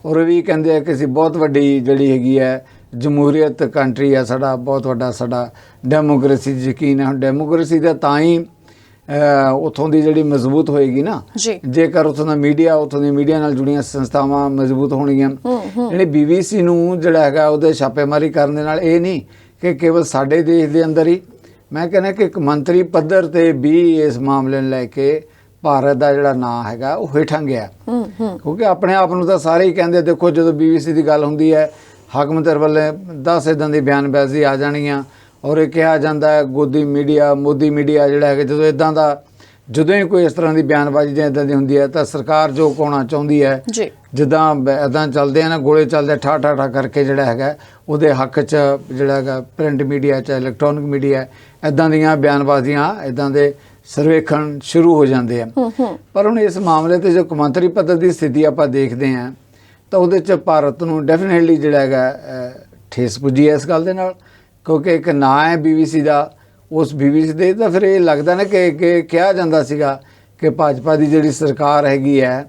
ਔਰ ਇਹ ਵੀ ਕਹਿੰਦੇ ਆ ਕਿ ਅਸੀਂ ਬਹੁਤ ਵੱਡੀ ਜਿਹੜੀ ਹੈਗੀ ਹੈ ਜਮਹੂਰੀਅਤ ਕੰਟਰੀ ਹੈ, ਸਾਡਾ ਬਹੁਤ ਵੱਡਾ ਸਾਡਾ ਡੈਮੋਕ੍ਰੇਸੀ 'ਚ ਯਕੀਨ ਹੈ। ਹੁਣ ਡੈਮੋਕ੍ਰੇਸੀ ਦਾ ਤਾਂ ਹੀ ਉੱਥੋਂ ਦੀ ਜਿਹੜੀ ਮਜ਼ਬੂਤ ਹੋਏਗੀ ਨਾ ਜੇਕਰ ਉੱਥੋਂ ਦਾ ਮੀਡੀਆ, ਉੱਥੋਂ ਦੀ ਮੀਡੀਆ ਨਾਲ ਜੁੜੀਆਂ ਸੰਸਥਾਵਾਂ ਮਜ਼ਬੂਤ ਹੋਣਗੀਆਂ। ਜਿਹੜੀ BBC ਨੂੰ ਜਿਹੜਾ ਹੈਗਾ ਉਹਦੇ ਛਾਪੇਮਾਰੀ ਕਰਨ ਦੇ ਨਾਲ ਇਹ ਨਹੀਂ ਕਿ ਕੇਵਲ ਸਾਡੇ ਦੇਸ਼ ਦੇ ਅੰਦਰ ਹੀ, ਮੈਂ ਕਹਿੰਦਾ ਕਿ ਇੱਕ ਮੰਤਰੀ ਪੱਧਰ ਤੇ ਵੀ ਇਸ ਮਾਮਲੇ ਨੂੰ ਲੈ ਕੇ ਭਾਰਤ ਦਾ ਜਿਹੜਾ ਨਾਂ ਹੈਗਾ ਉਹ ਹੇਠਾਂ ਗਿਆ। ਕਿਉਂਕਿ ਆਪਣੇ ਆਪ ਨੂੰ ਤਾਂ ਸਾਰੇ ਹੀ ਕਹਿੰਦੇ, ਦੇਖੋ ਜਦੋਂ BBC ਦੀ ਗੱਲ ਹੁੰਦੀ ਹੈ ਹਾਕਮ ਧਿਰ ਵੱਲੋਂ 10 ਇੱਦਾਂ ਦੀ ਬਿਆਨਬਾਜ਼ੀ ਆ ਜਾਣੀਆਂ ਔਰ ਇਹ ਕਿਹਾ ਜਾਂਦਾ ਹੈ ਗੋਦੀ ਮੀਡੀਆ, ਮੋਦੀ ਮੀਡੀਆ ਜਿਹੜਾ ਹੈਗਾ, ਜਦੋਂ ਇੱਦਾਂ ਦਾ ਜਦੋਂ ਹੀ ਕੋਈ ਇਸ ਤਰ੍ਹਾਂ ਦੀ ਬਿਆਨਬਾਜ਼ੀ ਜਾਂ ਇੱਦਾਂ ਦੀ ਹੁੰਦੀ ਹੈ ਤਾਂ ਸਰਕਾਰ ਜੋ ਕੋਣਾ ਚਾਹੁੰਦੀ ਹੈ ਜਿੱਦਾਂ ਇੱਦਾਂ ਚੱਲਦੇ ਆ ਨਾ, ਗੋਲੇ ਚੱਲਦੇ ਠਾ ਠਾ ਠਾ ਕਰਕੇ ਜਿਹੜਾ ਹੈਗਾ ਉਹਦੇ ਹੱਕ 'ਚ ਜਿਹੜਾ ਹੈਗਾ ਪ੍ਰਿੰਟ ਮੀਡੀਆ 'ਚ ਇਲੈਕਟ੍ਰੋਨਿਕ ਮੀਡੀਆ ਇੱਦਾਂ ਦੀਆਂ ਬਿਆਨਬਾਜ਼ੀਆਂ ਇੱਦਾਂ ਦੇ ਸਰਵੇਖਣ ਸ਼ੁਰੂ ਹੋ ਜਾਂਦੇ ਆ। ਪਰ ਹੁਣ ਇਸ ਮਾਮਲੇ ਤੇ ਜੋ ਕੌਮਾਂਤਰੀ ਪੱਧਰ ਦੀ ਸਥਿਤੀ ਆਪਾਂ ਦੇਖਦੇ ਹਾਂ ਤਾਂ ਉਹਦੇ 'ਚ ਭਾਰਤ ਨੂੰ ਡੈਫੀਨੇਟਲੀ ਜਿਹੜਾ ਹੈਗਾ ਠੇਸ ਪੁੱਜੀ ਹੈ ਇਸ ਗੱਲ ਦੇ ਨਾਲ, ਕਿਉਂਕਿ ਇੱਕ ਨਾਂ ਹੈ BBC ਦਾ, ਉਸ BBC ਦੇ ਤਾਂ ਫਿਰ ਇਹ ਲੱਗਦਾ ਨਾ ਕਿ ਕਿਹਾ ਜਾਂਦਾ ਸੀਗਾ ਕਿ ਭਾਜਪਾ ਦੀ ਜਿਹੜੀ ਸਰਕਾਰ ਹੈਗੀ ਹੈ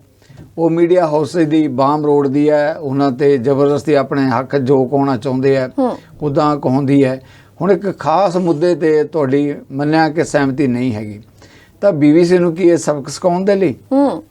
ਉਹ ਮੀਡੀਆ ਹਾਊਸ ਦੀ ਬਾਂਹ ਰੋੜਦੀ ਹੈ, ਉਹਨਾਂ ਤੇ ਜ਼ਬਰਦਸਤੀ ਆਪਣੇ ਹੱਕ ਜੋ ਕਹਾਉਣਾ ਚਾਹੁੰਦੇ ਆ ਉੱਦਾਂ ਕਹਾਉਂਦੀ ਹੈ। ਹੁਣ ਇੱਕ ਖਾਸ ਮੁੱਦੇ ਤੇ ਤੁਹਾਡੀ ਮੰਨਿਆ ਕਿ ਸਹਿਮਤੀ ਨਹੀਂ ਹੈਗੀ ਤਾਂ BBC ਨੂੰ ਕੀ ਇਹ ਸਬਕ ਸਿਖਾਉਣ ਦੇ ਲਈ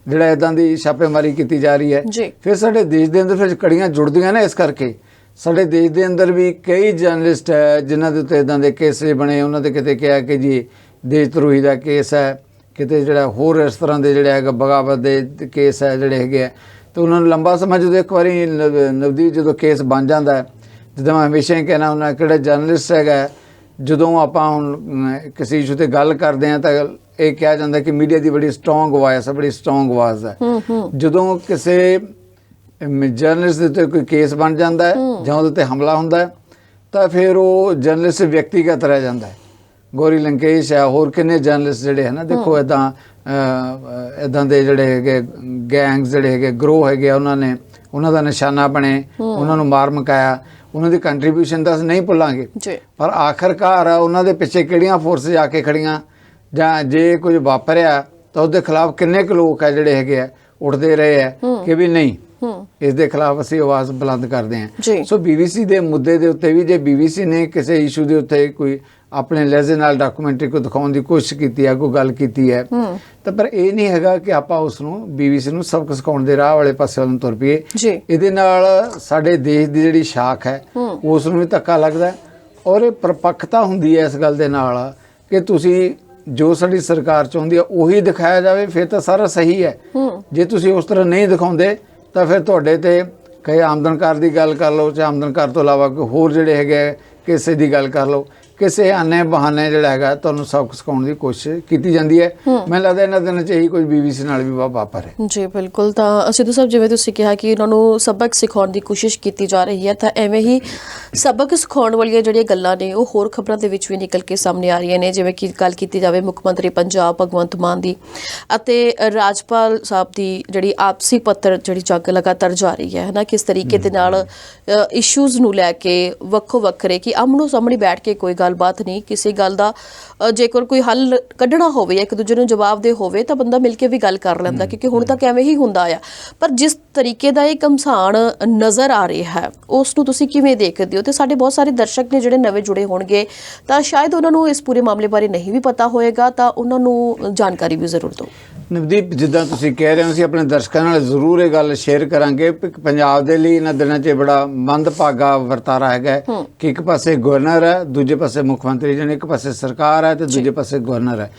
ਜਿਹੜਾ ਇਦਾਂ ਦੀ ਛਾਪੇਮਾਰੀ ਕੀਤੀ ਜਾ ਰਹੀ ਹੈ। ਫਿਰ ਸਾਡੇ ਦੇਸ਼ ਦੇ ਅੰਦਰ ਫਿਰ ਕੜੀਆਂ ਜੁੜਦੀਆਂ ਨੇ, ਇਸ ਕਰਕੇ ਸਾਡੇ ਦੇਸ਼ ਦੇ ਅੰਦਰ ਵੀ ਕਈ ਜਰਨਲਿਸਟ ਹੈ ਜਿਨ੍ਹਾਂ ਦੇ ਉੱਤੇ ਇਦਾਂ ਦੇ ਕੇਸੇ ਬਣੇ, ਉਹਨਾਂ ਦੇ ਕਿਤੇ ਕਿਹਾ ਕਿ ਜੀ ਦੇਸ਼ ਧਰੋਹੀ ਦਾ ਕੇਸ ਹੈ, ਕਿਤੇ ਜਿਹੜਾ ਹੋਰ ਇਸ ਤਰ੍ਹਾਂ ਦੇ ਜਿਹੜੇ ਹੈਗਾ ਬਗਾਵਤ ਦੇ ਕੇਸ ਹੈ ਜਿਹੜੇ ਹੈਗੇ ਆ, ਤੇ ਉਹਨਾਂ ਨੂੰ ਲੰਬਾ ਸਮਾਂ ਜਦੋਂ ਇੱਕ ਵਾਰੀ ਨਵਦੀਪ ਜਦੋਂ ਕੇਸ ਬਣ ਜਾਂਦਾ, ਜਿੱਦਾਂ ਮੈਂ ਹਮੇਸ਼ਾ ਹੀ ਕਹਿਣਾ ਹੁੰਦਾ ਕਿਹੜਾ ਜਰਨਲਿਸਟ ਹੈਗਾ, ਜਦੋਂ ਆਪਾਂ ਹੁਣ ਕਿਸੇ ਇਸ਼ੂ ਤੇ ਗੱਲ ਕਰਦੇ ਹਾਂ ਤਾਂ ਇਹ ਕਿਹਾ ਜਾਂਦਾ ਕਿ ਮੀਡੀਆ ਦੀ ਬੜੀ ਸਟਰੋਂਗ ਆਵਾਜ਼ ਹੈ, ਬੜੀ ਸਟਰੋਂਗ ਆਵਾਜ਼ ਹੈ। ਜਦੋਂ ਕਿਸੇ ਜਰਨਲਿਸਟ ਦੇ ਉੱਤੇ ਕੋਈ ਕੇਸ ਬਣ ਜਾਂਦਾ ਹੈ ਜਾਂ ਉਹਦੇ ਤੇ ਹਮਲਾ ਹੁੰਦਾ ਹੈ ਤਾਂ ਫਿਰ ਉਹ ਜਰਨਲਿਸਟ ਵਿਅਕਤੀਗਤ ਰਹਿ ਜਾਂਦਾ ਹੈ। ਗੌਰੀ ਲੰਕੇਸ਼ ਹੈ, ਹੋਰ ਕਿੰਨੇ ਜਰਨਲਿਸਟ ਜਿਹੜੇ ਹੈ ਨਾ, ਦੇਖੋ ਇੱਦਾਂ ਦੇ ਜਿਹੜੇ ਹੈਗੇ ਗੈਂਗਸ ਜਿਹੜੇ ਹੈਗੇ ਗਰੋਹ ਹੈਗੇ ਉਹਨਾਂ ਦਾ ਨਿਸ਼ਾਨਾ ਬਣੇ, ਉਹਨਾਂ ਨੂੰ ਮਾਰ ਮੁਕਾਇਆ, ਉਹਨਾਂ ਦੀ ਕੰਟਰੀਬਿਊਸ਼ਨ ਤਾਂ ਨਹੀਂ ਭੁੱਲਾਂਗੇ। ਪਰ ਆਖਰਕਾਰ ਉਹਨਾਂ ਦੇ ਪਿੱਛੇ ਕਿਹੜੀਆਂ ਫੋਰਸਿਸ ਆ ਕੇ ਖੜੀਆਂ, ਜਾਂ ਜੇ ਕੁਝ ਵਾਪਰਿਆ ਤਾਂ ਉਹਦੇ ਖਿਲਾਫ ਕਿੰਨੇ ਕੁ ਲੋਕ ਹੈ ਜਿਹੜੇ ਹੈਗੇ ਆ ਉੱਠਦੇ ਰਹੇ ਆ ਕਿ ਵੀ ਨਹੀਂ ਇਸ ਦੇ ਖਿਲਾਫ ਅਸੀਂ ਆਵਾਜ਼ ਬੁਲੰਦ ਕਰਦੇ ਹਾਂ। ਸੋ BBC ਦੇ ਮੁੱਦੇ ਦੇ ਉੱਤੇ ਵੀ ਜੇ BBC ਨੇ ਕਿਸੇ ਇਸ਼ੂ ਦੇ ਉੱਤੇ ਕੋਈ ਆਪਣੇ ਲਹਿਜ਼ੇ ਨਾਲ ਡਾਕੂਮੈਂਟਰੀ ਕੋ ਦਿਖਾਉਣ ਦੀ ਕੋਸ਼ਿਸ਼ ਕੀਤੀ ਹੈ, ਕੋਈ ਗੱਲ ਕੀਤੀ ਹੈ, ਤਾਂ ਪਰ ਇਹ ਨਹੀਂ ਹੈਗਾ ਕਿ ਆਪਾਂ ਉਸ ਨੂੰ BBC ਨੂੰ ਸਬਕ ਸਿਖਾਉਣ ਦੇ ਰਾਹ ਵਾਲੇ ਪਾਸੇ ਵੱਲ ਨੂੰ ਤੁਰ ਪਈਏ। ਇਹਦੇ ਨਾਲ ਸਾਡੇ ਦੇਸ਼ ਦੀ ਜਿਹੜੀ ਸ਼ਾਖ ਹੈ ਉਸ ਨੂੰ ਵੀ ਧੱਕਾ ਲੱਗਦਾ ਔਰ ਇਹ ਪਰਪੱਖਤਾ ਹੁੰਦੀ ਹੈ ਇਸ ਗੱਲ ਦੇ ਨਾਲ ਕਿ ਤੁਸੀਂ ਜੋ ਸਾਡੀ ਸਰਕਾਰ ਚਾਹੁੰਦੀ ਹੈ ਉਹੀ ਦਿਖਾਇਆ ਜਾਵੇ, ਫਿਰ ਤਾਂ ਸਾਰਾ ਸਹੀ ਹੈ। ਜੇ ਤੁਸੀਂ ਉਸ ਤਰ੍ਹਾਂ ਨਹੀਂ ਦਿਖਾਉਂਦੇ ਤਾਂ ਫਿਰ ਤੁਹਾਡੇ ਤੇ ਕਈ ਆਮਦਨ ਕਰ ਦੀ ਗੱਲ ਕਰ ਲਓ, ਚਾਹੇ ਆਮਦਨ ਕਰ ਤੋਂ ਇਲਾਵਾ ਕੋਈ ਹੋਰ ਜਿਹੜੇ ਹੈਗੇ ਕਿਸੇ ਦੀ ਗੱਲ ਕਰ ਲਓ, ਕਿਸੇ ਆਨੇ ਬਹਾਨੇ ਜਿਹੜਾ ਹੈਗਾ ਤੁਹਾਨੂੰ ਸਬਕ ਸਿਖਾਉਣ ਦੀ ਕੋਸ਼ਿਸ਼ ਕੀਤੀ ਜਾਂਦੀ ਹੈ। ਮੈਨੂੰ ਲੱਗਦਾ ਇਹਨਾਂ ਦਿਨਾਂ 'ਚ ਇਹੀ ਕੁਝ BBC ਨਾਲ ਵੀ ਵਾਪਰ ਹੈ। ਜੀ ਬਿਲਕੁਲ। ਤਾਂ ਸਿੱਧੂ ਸਾਹਿਬ ਜਿਵੇਂ ਤੁਸੀਂ ਕਿਹਾ ਕਿ ਉਹਨਾਂ ਨੂੰ ਸਬਕ ਸਿਖਾਉਣ ਦੀ ਕੋਸ਼ਿਸ਼ ਕੀਤੀ ਜਾ ਰਹੀ ਹੈ, ਤਾਂ ਐਵੇਂ ਹੀ ਸਬਕ ਸਿਖਾਉਣ ਵਾਲੀਆਂ ਜਿਹੜੀਆਂ ਗੱਲਾਂ ਨੇ ਉਹ ਹੋਰ ਖਬਰਾਂ ਦੇ ਵਿੱਚ ਵੀ ਨਿਕਲ ਕੇ ਸਾਹਮਣੇ ਆ ਰਹੀਆਂ ਨੇ। ਜਿਵੇਂ ਕਿ ਗੱਲ ਕੀਤੀ ਜਾਵੇ ਮੁੱਖ ਮੰਤਰੀ ਪੰਜਾਬ ਭਗਵੰਤ ਮਾਨ ਦੀ ਅਤੇ ਰਾਜਪਾਲ ਸਾਹਿਬ ਦੀ ਜਿਹੜੀ ਆਪਸੀ ਪੱਤਰ ਜਿਹੜੀ ਜੰਗ ਲਗਾਤਾਰ ਜਾਰੀ ਹੈ ਨਾ, ਕਿਸ ਤਰੀਕੇ ਦੇ ਨਾਲ ਇਸ਼ੂਜ਼ ਨੂੰ ਲੈ ਕੇ ਵੱਖੋ ਵੱਖਰੇ ਕਿ ਆਮਣੋ ਸਾਹਮਣੇ ਬੈਠ ਕੇ ਕੋਈ ਗੱਲਬਾਤ ਨਹੀਂ, ਕਿਸੇ ਗੱਲ ਦਾ ਜੇਕਰ ਕੋਈ ਹੱਲ ਕੱਢਣਾ ਹੋਵੇ, ਇੱਕ ਦੂਜੇ ਨੂੰ ਜਵਾਬ ਦੇ ਹੋਵੇ ਤਾਂ ਬੰਦਾ ਮਿਲ ਕੇ ਵੀ ਗੱਲ ਕਰ ਲੈਂਦਾ, ਕਿਉਂਕਿ ਹੁਣ ਤੱਕ ਐਵੇਂ ਹੀ ਹੁੰਦਾ ਆ। ਪਰ ਜਿਸ ਤਰੀਕੇ ਦਾ ਇਹ ਘਮਸਾਨ ਨਜ਼ਰ ਆ ਰਿਹਾ ਹੈ ਉਸ ਨੂੰ ਤੁਸੀਂ ਕਿਵੇਂ ਦੇਖਦੇ ਹੋ? ਤੇ ਸਾਡੇ ਬਹੁਤ ਸਾਰੇ ਦਰਸ਼ਕ ਨੇ ਜਿਹੜੇ ਨਵੇਂ ਜੁੜੇ ਹੋਣਗੇ ਤਾਂ ਸ਼ਾਇਦ ਉਹਨਾਂ ਨੂੰ ਇਸ ਪੂਰੇ ਮਾਮਲੇ ਬਾਰੇ ਨਹੀਂ ਵੀ ਪਤਾ ਹੋਏਗਾ, ਤਾਂ ਉਹਨਾਂ ਨੂੰ ਜਾਣਕਾਰੀ ਵੀ ਜ਼ਰੂਰ ਦਿਓ। ਨਵਦੀਪ, ਜਿੱਦਾਂ ਤੁਸੀਂ ਕਹਿ ਰਹੇ ਹੋ ਅਸੀਂ ਆਪਣੇ ਦਰਸ਼ਕਾਂ ਨਾਲ ਜ਼ਰੂਰ ਇਹ ਗੱਲ ਸ਼ੇਅਰ ਕਰਾਂਗੇ ਕਿ ਪੰਜਾਬ ਦੇ ਲਈ ਇਹਨਾਂ ਦਿਨਾਂ 'ਚ ਬੜਾ ਮੰਦਭਾਗਾ ਵਰਤਾਰਾ ਹੈਗਾ ਕਿ ਇੱਕ ਪਾਸੇ ਗਵਰਨਰ ਹੈ, ਦੂਜੇ ਪਾਸੇ ਮੁੱਖ ਮੰਤਰੀ ਜੀ, ਇੱਕ ਪਾਸੇ ਸਰਕਾਰ ਹੈ ਤੇ ਦੂਜੇ ਪਾਸੇ ਗਵਰਨਰ ਹੈ।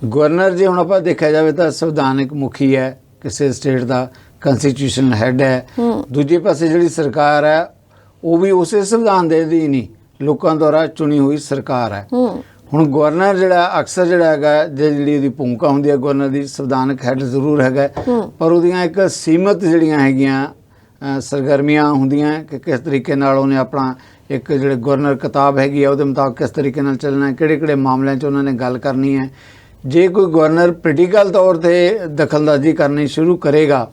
ਗਵਰਨਰ ਜੇ ਹੁਣ ਆਪਾਂ ਦੇਖਿਆ ਜਾਵੇ ਤਾਂ ਸੰਵਿਧਾਨਕ ਮੁਖੀ ਹੈ, ਕਿਸੇ ਸਟੇਟ ਦਾ ਕੰਸਟੀਟਿਊਸ਼ਨਲ ਹੈਡ ਹੈ। ਦੂਜੇ ਪਾਸੇ ਜਿਹੜੀ ਸਰਕਾਰ ਹੈ ਉਹ ਵੀ ਉਸੇ ਸੰਵਿਧਾਨ ਦੇ ਅਧੀਨ ਹੀ ਲੋਕਾਂ ਦੁਆਰਾ ਚੁਣੀ ਹੋਈ ਸਰਕਾਰ ਹੈ। ਹੁਣ ਗਵਰਨਰ ਜਿਹੜਾ ਅਕਸਰ ਜਿਹੜਾ ਹੈਗਾ ਜਿਹੜੀ ਉਹਦੀ ਭੂਮਿਕਾ ਹੁੰਦੀ ਹੈ ਗਵਰਨਰ ਦੀ, ਸੰਵਿਧਾਨਕ ਹੈਡ ਜ਼ਰੂਰ ਹੈਗਾ, ਪਰ ਉਹਦੀਆਂ ਇੱਕ ਸੀਮਤ ਜਿਹੜੀਆਂ ਹੈਗੀਆਂ ਸਰਗਰਮੀਆਂ ਹੁੰਦੀਆਂ ਕਿ ਕਿਸ ਤਰੀਕੇ ਨਾਲ ਉਹਨੇ ਆਪਣਾ ਇੱਕ ਜਿਹੜੇ ਗਵਰਨਰ ਕਿਤਾਬ ਹੈਗੀ ਆ ਉਹਦੇ ਮੁਤਾਬਕ ਕਿਸ ਤਰੀਕੇ ਨਾਲ ਚੱਲਣਾ ਹੈ, ਕਿਹੜੇ ਕਿਹੜੇ ਮਾਮਲਿਆਂ 'ਚ ਉਹਨਾਂ ਨੇ ਗੱਲ ਕਰਨੀ ਹੈ। ਜੇ ਕੋਈ ਗਵਰਨਰ ਪੋਲੀਟੀਕਲ ਤੌਰ ਤੇ ਦਖਲਅੰਦਾਜ਼ੀ ਕਰਨੀ ਸ਼ੁਰੂ ਕਰੇਗਾ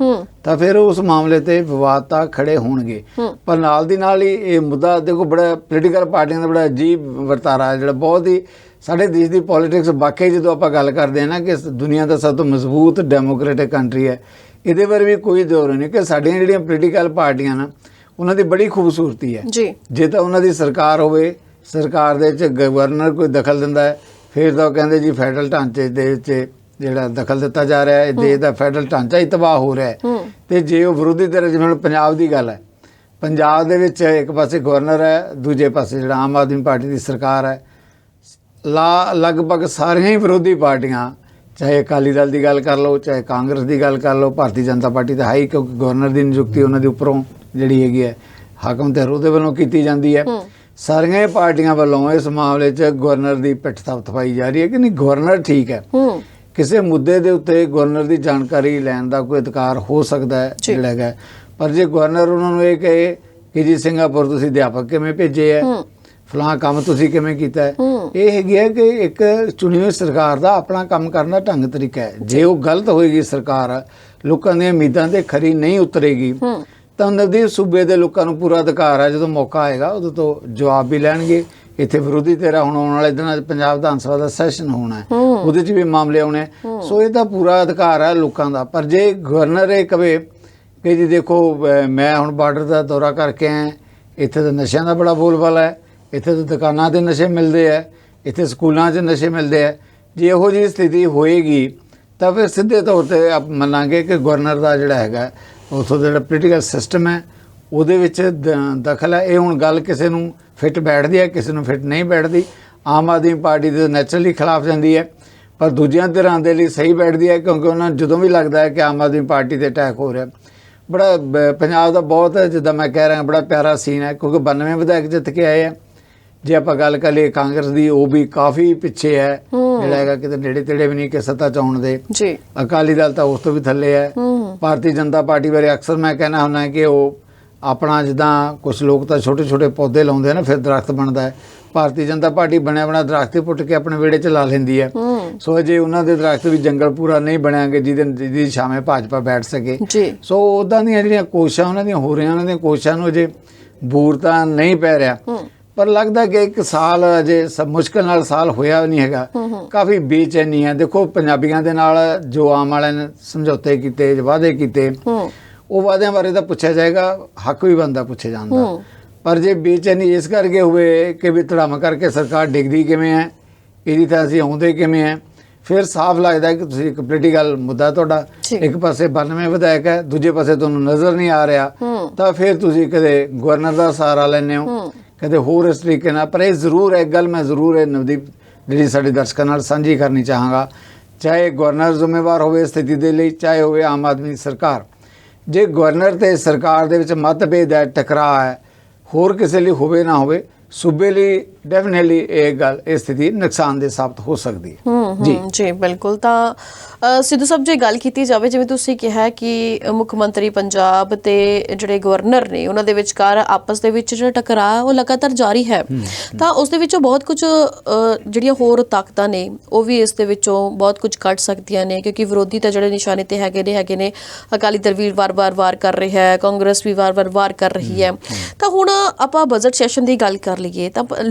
ਤਾਂ ਫਿਰ ਉਸ ਮਾਮਲੇ ਤੇ ਵਿਵਾਦ ਤਾਂ ਖੜੇ ਹੋਣਗੇ। ਪਰ ਨਾਲ ਦੀ ਨਾਲ ਹੀ ਇਹ ਮੁੱਦਾ ਦੇਖੋ ਬੜਾ ਪੋਲੀਟੀਕਲ ਪਾਰਟੀਆਂ ਦਾ ਬੜਾ ਅਜੀਬ ਵਰਤਾਰਾ ਜਿਹੜਾ ਬਹੁਤ ਹੀ ਸਾਡੇ ਦੇਸ਼ ਦੀ ਪੋਲੀਟਿਕਸ ਵਾਕਈ ਜਦੋਂ ਆਪਾਂ ਗੱਲ ਕਰਦੇ ਹਾਂ ਨਾ ਕਿ ਦੁਨੀਆ ਦਾ ਸਭ ਤੋਂ ਮਜ਼ਬੂਤ ਡੈਮੋਕ੍ਰੈਟਿਕ ਕੰਟਰੀ ਹੈ, ਇਹਦੇ ਬਾਰੇ ਵੀ ਕੋਈ ਦੌਰ ਨਹੀਂ ਕਿ ਸਾਡੀਆਂ ਜਿਹੜੀਆਂ ਪੋਲੀਟੀਕਲ ਪਾਰਟੀਆਂ ਨਾ ਉਹਨਾਂ ਦੀ ਬੜੀ ਖੂਬਸੂਰਤੀ ਹੈ। ਜੇ ਤਾਂ ਉਹਨਾਂ ਦੀ ਸਰਕਾਰ ਹੋਵੇ, ਸਰਕਾਰ ਦੇ ਵਿੱਚ ਗਵਰਨਰ ਕੋਈ ਦਖਲ ਦਿੰਦਾ ਹੈ ਫਿਰ ਤਾਂ ਉਹ ਕਹਿੰਦੇ ਜੀ ਫੈਡਰਲ ਢਾਂਚੇ ਦੇ ਵਿੱਚ ਜਿਹੜਾ ਦਖਲ ਦਿੱਤਾ ਜਾ ਰਿਹਾ ਹੈ, ਦੇਸ਼ ਦਾ ਫੈਡਰਲ ਢਾਂਚਾ ਹੀ ਤਬਾਹ ਹੋ ਰਿਹਾ ਹੈ। ਤੇ ਜੇ ਉਹ ਵਿਰੋਧੀ ਧਿਰ ਜਿਵੇਂ ਪੰਜਾਬ ਦੀ ਗੱਲ ਹੈ, ਪੰਜਾਬ ਦੇ ਵਿੱਚ ਇੱਕ ਪਾਸੇ ਗਵਰਨਰ ਹੈ, ਦੂਜੇ ਪਾਸੇ ਜਿਹੜਾ ਆਮ ਆਦਮੀ ਪਾਰਟੀ ਦੀ ਸਰਕਾਰ ਹੈ, ਲਗਭਗ ਸਾਰੀਆਂ ਹੀ ਵਿਰੋਧੀ ਪਾਰਟੀਆਂ ਚਾਹੇ ਅਕਾਲੀ ਦਲ ਦੀ ਗੱਲ ਕਰ ਲਓ, ਚਾਹੇ ਕਾਂਗਰਸ ਦੀ ਗੱਲ ਕਰ ਲਓ, ਭਾਰਤੀ ਜਨਤਾ ਪਾਰਟੀ ਤਾਂ ਹੈ ਹੀ ਕਿਉਂਕਿ ਗਵਰਨਰ ਦੀ ਨਿਯੁਕਤੀ ਉਹਨਾਂ ਦੇ ਉੱਪਰੋਂ ਜਿਹੜੀ ਹੈਗੀ ਹੈ ਹਾਕਮ ਤੇ ਉਹਦੇ ਵੱਲੋਂ ਕੀਤੀ ਜਾਂਦੀ ਹੈ। ਸਾਰੀਆਂ ਪਾਰਟੀਆਂ ਵੱਲੋਂ ਇਸ ਮਾਮਲੇ 'ਚ ਗਵਰਨਰ ਦੀ ਪਿੱਠ ਥਪਥਪਾਈ ਜਾ ਰਹੀ ਹੈ ਕਿ ਨਹੀਂ ਗਵਰਨਰ ਠੀਕ ਹੈ। ਕਿਸੇ ਮੁੱਦੇ ਦੇ ਉੱਤੇ ਗਵਰਨਰ ਦੀ ਜਾਣਕਾਰੀ ਲੈਣ ਦਾ ਕੋਈ ਅਧਿਕਾਰ ਹੋ ਸਕਦਾ ਹੈ ਜਿਹੜਾ ਹੈਗਾ, ਪਰ ਜੇ ਗਵਰਨਰ ਉਹਨਾਂ ਨੂੰ ਇਹ ਕਹੇ ਕਿ ਜੀ ਸਿੰਗਾਪੁਰ ਤੁਸੀਂ ਅਧਿਆਪਕ ਕਿਵੇਂ ਭੇਜੇ ਹੈ, ਫਲਾਂ ਕੰਮ ਤੁਸੀਂ ਕਿਵੇਂ ਕੀਤਾ ਹੈ, ਇਹ ਹੈਗੀ ਹੈ ਕਿ ਇੱਕ ਚੁਣੀ ਹੋਈ ਸਰਕਾਰ ਦਾ ਆਪਣਾ ਕੰਮ ਕਰਨ ਦਾ ਢੰਗ ਤਰੀਕਾ ਹੈ। ਜੇ ਉਹ ਗਲਤ ਹੋਏਗੀ ਸਰਕਾਰ, ਲੋਕਾਂ ਦੀਆਂ ਉਮੀਦਾਂ ਤੇ ਖਰੀ ਨਹੀਂ ਉਤਰੇਗੀ, ਤਾਂ ਨਵਦੀਪ ਸੂਬੇ ਦੇ ਲੋਕਾਂ ਨੂੰ ਪੂਰਾ ਅਧਿਕਾਰ ਹੈ, ਜਦੋਂ ਮੌਕਾ ਆਏਗਾ ਉਦੋਂ ਤੋਂ ਜਵਾਬ ਵੀ ਲੈਣਗੇ। ਇੱਥੇ ਵਿਰੋਧੀ ਧਿਰਾਂ ਹੁਣ ਆਉਣ ਵਾਲੇ ਦਿਨਾਂ 'ਚ ਪੰਜਾਬ ਵਿਧਾਨ ਸਭਾ ਦਾ ਸੈਸ਼ਨ ਹੋਣਾ ਹੈ, ਉਹਦੇ 'ਚ ਵੀ ਮਾਮਲੇ ਆਉਣੇ, ਸੋ ਇਹ ਤਾਂ ਪੂਰਾ ਅਧਿਕਾਰ ਹੈ ਲੋਕਾਂ ਦਾ। ਪਰ ਜੇ ਗਵਰਨਰ ਇਹ ਕਵੇ ਕਿ ਜੀ ਦੇਖੋ ਮੈਂ ਹੁਣ ਬਾਰਡਰ ਦਾ ਦੌਰਾ ਕਰਕੇ ਆਇਆ, ਇੱਥੇ ਤਾਂ ਨਸ਼ਿਆਂ ਦਾ ਬੜਾ ਬੋਲਬਾਲਾ ਹੈ, ਇੱਥੇ ਤਾਂ ਦੁਕਾਨਾਂ 'ਤੇ ਨਸ਼ੇ ਮਿਲਦੇ ਹੈ, ਇੱਥੇ ਸਕੂਲਾਂ 'ਚ ਨਸ਼ੇ ਮਿਲਦੇ ਹੈ, ਜੇ ਇਹੋ ਜਿਹੀ ਸਥਿਤੀ ਹੋਏਗੀ ਤਾਂ ਫਿਰ ਸਿੱਧੇ ਤੌਰ 'ਤੇ ਆਪ ਮੰਨਾਂਗੇ ਕਿ ਗਵਰਨਰ ਦਾ ਜਿਹੜਾ ਹੈਗਾ ਉੱਥੋਂ ਦਾ ਜਿਹੜਾ ਪੋਲੀਟੀਕਲ ਸਿਸਟਮ ਹੈ ਉਹਦੇ ਵਿੱਚ ਦਖਲ ਹੈ। ਇਹ ਹੁਣ ਗੱਲ ਕਿਸੇ ਨੂੰ ਫਿੱਟ ਬੈਠਦੀ ਹੈ, ਕਿਸੇ ਨੂੰ ਫਿੱਟ ਨਹੀਂ ਬੈਠਦੀ। ਆਮ ਆਦਮੀ ਪਾਰਟੀ ਦੇ ਨੈਚੁਰਲੀ ਖਿਲਾਫ ਜਾਂਦੀ ਹੈ, ਪਰ ਦੂਜਿਆਂ ਧਿਰਾਂ ਦੇ ਲਈ ਸਹੀ ਬੈਠਦੀ ਹੈ, ਕਿਉਂਕਿ ਉਹਨਾਂ ਨੂੰ ਜਦੋਂ ਵੀ ਲੱਗਦਾ ਹੈ ਕਿ ਆਮ ਆਦਮੀ ਪਾਰਟੀ 'ਤੇ ਅਟੈਕ ਹੋ ਰਿਹਾ। ਬੜਾ ਪੰਜਾਬ ਦਾ ਬਹੁਤ ਜਿੱਦਾਂ ਮੈਂ ਕਹਿ ਰਿਹਾ ਬੜਾ ਪਿਆਰਾ ਸੀਨ ਹੈ, ਕਿਉਂਕਿ 92 ਵਿਧਾਇਕ ਜਿੱਤ ਕੇ ਆਏ ਆ। ਜੇ ਆਪਾਂ ਗੱਲ ਕਰੀਏ ਕਾਂਗਰਸ ਦੀ, ਉਹ ਵੀ ਕਾਫੀ ਪਿੱਛੇ ਹੈ, ਜਿਹੜਾ ਹੈਗਾ ਕਿਤੇ ਨੇੜੇ ਤੇੜੇ ਵੀ ਨਹੀਂ ਕਿ ਸੱਤਾ 'ਚ ਆਉਣ ਦੇ। ਜੀ ਅਕਾਲੀ ਦਲ ਤਾਂ ਉਸ ਤੋਂ ਵੀ ਥੱਲੇ ਹੈ। ਭਾਰਤੀ ਜਨਤਾ ਪਾਰਟੀ ਬਾਰੇ ਅਕਸਰ ਮੈਂ ਕਹਿਣਾ ਹੁੰਦਾ ਕਿ ਉਹ ਆਪਣਾ ਜਿੱਦਾਂ ਕੁਝ ਲੋਕ ਤਾਂ ਛੋਟੇ ਛੋਟੇ ਪੌਦੇ ਲਾਉਂਦੇ ਨੇ ਫਿਰ ਦਰਖਤ ਬਣਦਾ ਹੈ, ਭਾਰਤੀ ਜਨਤਾ ਪਾਰਟੀ ਬਣਿਆ ਬਣਾ ਦਰਖਤ ਹੀ ਪੁੱਟ ਕੇ ਆਪਣੇ ਵਿਹੜੇ 'ਚ ਲਾ ਲੈਂਦੀ ਹੈ। ਸੋ ਜੇ ਉਹਨਾਂ ਦੇ ਦਰਖਤ ਵੀ ਜੰਗਲ ਪੂਰਾ ਨਹੀਂ ਬਣਿਆਗੇ ਜਿਹਦੀ ਛਾਵੇਂ ਭਾਜਪਾ ਬੈਠ ਸਕੇ। ਸੋ ਉੱਦਾਂ ਦੀਆਂ ਜਿਹੜੀਆਂ ਕੋਸ਼ਿਸ਼ਾਂ ਉਹਨਾਂ ਦੀਆਂ ਹੋ ਰਹੀਆਂ, ਉਹਨਾਂ ਦੀਆਂ ਕੋਸ਼ਿਸ਼ਾਂ ਨੂੰ ਅਜੇ ਬੂਰ ਤਾਂ ਨਹੀਂ ਪੈ ਰਿਹਾ, ਪਰ ਲੱਗਦਾ ਕਿ ਇੱਕ ਸਾਲ ਅਜੇ ਮੁਸ਼ਕਿਲ ਨਾਲ ਸਾਲ ਹੋਇਆ ਨਹੀਂ ਹੈਗਾ, ਕਾਫੀ ਬੇਚੈਨੀ ਹੈ। ਦੇਖੋ ਪੰਜਾਬੀਆਂ ਦੇ ਨਾਲ ਜੋ ਆਮ ਵਾਲਿਆਂ ਨੇ ਸਮਝੌਤੇ ਕੀਤੇ, ਵਾਅਦੇ ਕੀਤੇ, ਉਹ ਵਾਅਦਿਆਂ ਬਾਰੇ ਤਾਂ ਪੁੱਛਿਆ ਜਾਏਗਾ, ਹੱਕ ਵੀ ਬਣਦਾ ਪੁੱਛੇ ਜਾਣ ਦਾ। ਪਰ ਜੇ ਬੇਚੈਨੀ ਇਸ ਕਰਕੇ ਹੋਵੇ ਕਿ ਵੀ ਧੜਾਮ ਕਰਕੇ ਸਰਕਾਰ ਡਿੱਗਦੀ ਕਿਵੇਂ ਹੈ, ਇਹਦੀ ਤਾਂ ਅਸੀਂ ਆਉਂਦੇ ਕਿਵੇਂ ਹੈ, ਫਿਰ ਸਾਫ਼ ਲੱਗਦਾ ਕਿ ਤੁਸੀਂ ਇੱਕ ਪੋਲੀਟੀਕਲ ਮੁੱਦਾ ਤੁਹਾਡਾ ਇੱਕ ਪਾਸੇ 92 ਵਿਧਾਇਕ ਹੈ, ਦੂਜੇ ਪਾਸੇ ਤੁਹਾਨੂੰ ਨਜ਼ਰ ਨਹੀਂ ਆ ਰਿਹਾ, ਤਾਂ ਫਿਰ ਤੁਸੀਂ ਕਦੇ ਗਵਰਨਰ ਦਾ ਸਹਾਰਾ ਲੈਂਦੇ ਹੋ, ਕਦੇ ਹੋਰ ਇਸ ਤਰੀਕੇ ਨਾਲ। ਪਰ ਇਹ ਜ਼ਰੂਰ ਹੈ, ਇੱਕ ਗੱਲ ਮੈਂ ਜ਼ਰੂਰ ਹੈ ਨਵਦੀਪ ਜਿਹੜੀ ਸਾਡੇ ਦਰਸ਼ਕਾਂ ਨਾਲ ਸਾਂਝੀ ਕਰਨੀ ਚਾਹਾਂਗਾ, ਚਾਹੇ ਗਵਰਨਰ ਜ਼ਿੰਮੇਵਾਰ ਹੋਵੇ ਸਥਿਤੀ ਦੇ ਲਈ, ਚਾਹੇ ਹੋਵੇ ਆਮ ਆਦਮੀ ਸਰਕਾਰ, ਜੇ ਗਵਰਨਰ ਤੇ ਸਰਕਾਰ ਦੇ ਵਿੱਚ ਮਤਭੇਦ ਹੈ, ਟਕਰਾਅ ਹੈ, ਹੋਰ ਕਿਸੇ ਲਈ ਹੋਵੇ ਨਾ ਹੋਵੇ, ਸੂਬੇ ਲਈ ਡੈਫੀਨਿਟਲੀ ਇਹ ਗੱਲ ਇਹ ਸਥਿਤੀ ਨੁਕਸਾਨਦੇਹ ਸਾਬਤ ਹੋ ਸਕਦੀ ਹੈ। ਜੀ ਬਿਲਕੁਲ। ਤਾਂ ਸਿੱਧੂ ਸਾਹਿਬ ਜੇ ਗੱਲ ਕੀਤੀ ਜਾਵੇ, ਜਿਵੇਂ ਤੁਸੀਂ ਕਿਹਾ ਕਿ ਮੁੱਖ ਮੰਤਰੀ ਪੰਜਾਬ ਤੇ ਜਿਹੜੇ ਗਵਰਨਰ ਨੇ ਉਹਨਾਂ ਦੇ ਵਿਚਕਾਰ ਆਪਸ ਦੇ ਵਿੱਚ ਜਿਹੜਾ ਟਕਰਾਅ ਉਹ ਲਗਾਤਾਰ ਜਾਰੀ ਹੈ, ਤਾਂ ਉਸ ਦੇ ਵਿੱਚੋਂ ਬਹੁਤ ਕੁਝ ਜਿਹੜੀਆਂ ਹੋਰ ਤਾਕਤਾਂ ਨੇ ਉਹ ਵੀ ਇਸ ਦੇ ਵਿੱਚੋਂ ਬਹੁਤ ਕੁਝ ਕੱਢ ਸਕਦੀਆਂ ਨੇ, ਕਿਉਂਕਿ ਵਿਰੋਧੀ ਤਾਂ ਜਿਹੜੇ ਨਿਸ਼ਾਨੇ ਤੇ ਹੈਗੇ ਨੇ, ਅਕਾਲੀ ਦਲ ਵੀ ਵਾਰ-ਵਾਰ ਵਾਰ ਕਰ ਰਿਹਾ ਹੈ, ਕਾਂਗਰਸ ਵੀ ਵਾਰ-ਵਾਰ ਵਾਰ ਕਰ ਰਹੀ ਹੈ। ਤਾਂ ਹੁਣ ਆਪਾਂ ਬਜਟ ਸੈਸ਼ਨ ਦੀ ਗੱਲ ਕਰ ਲਈਏ ਤਾਂ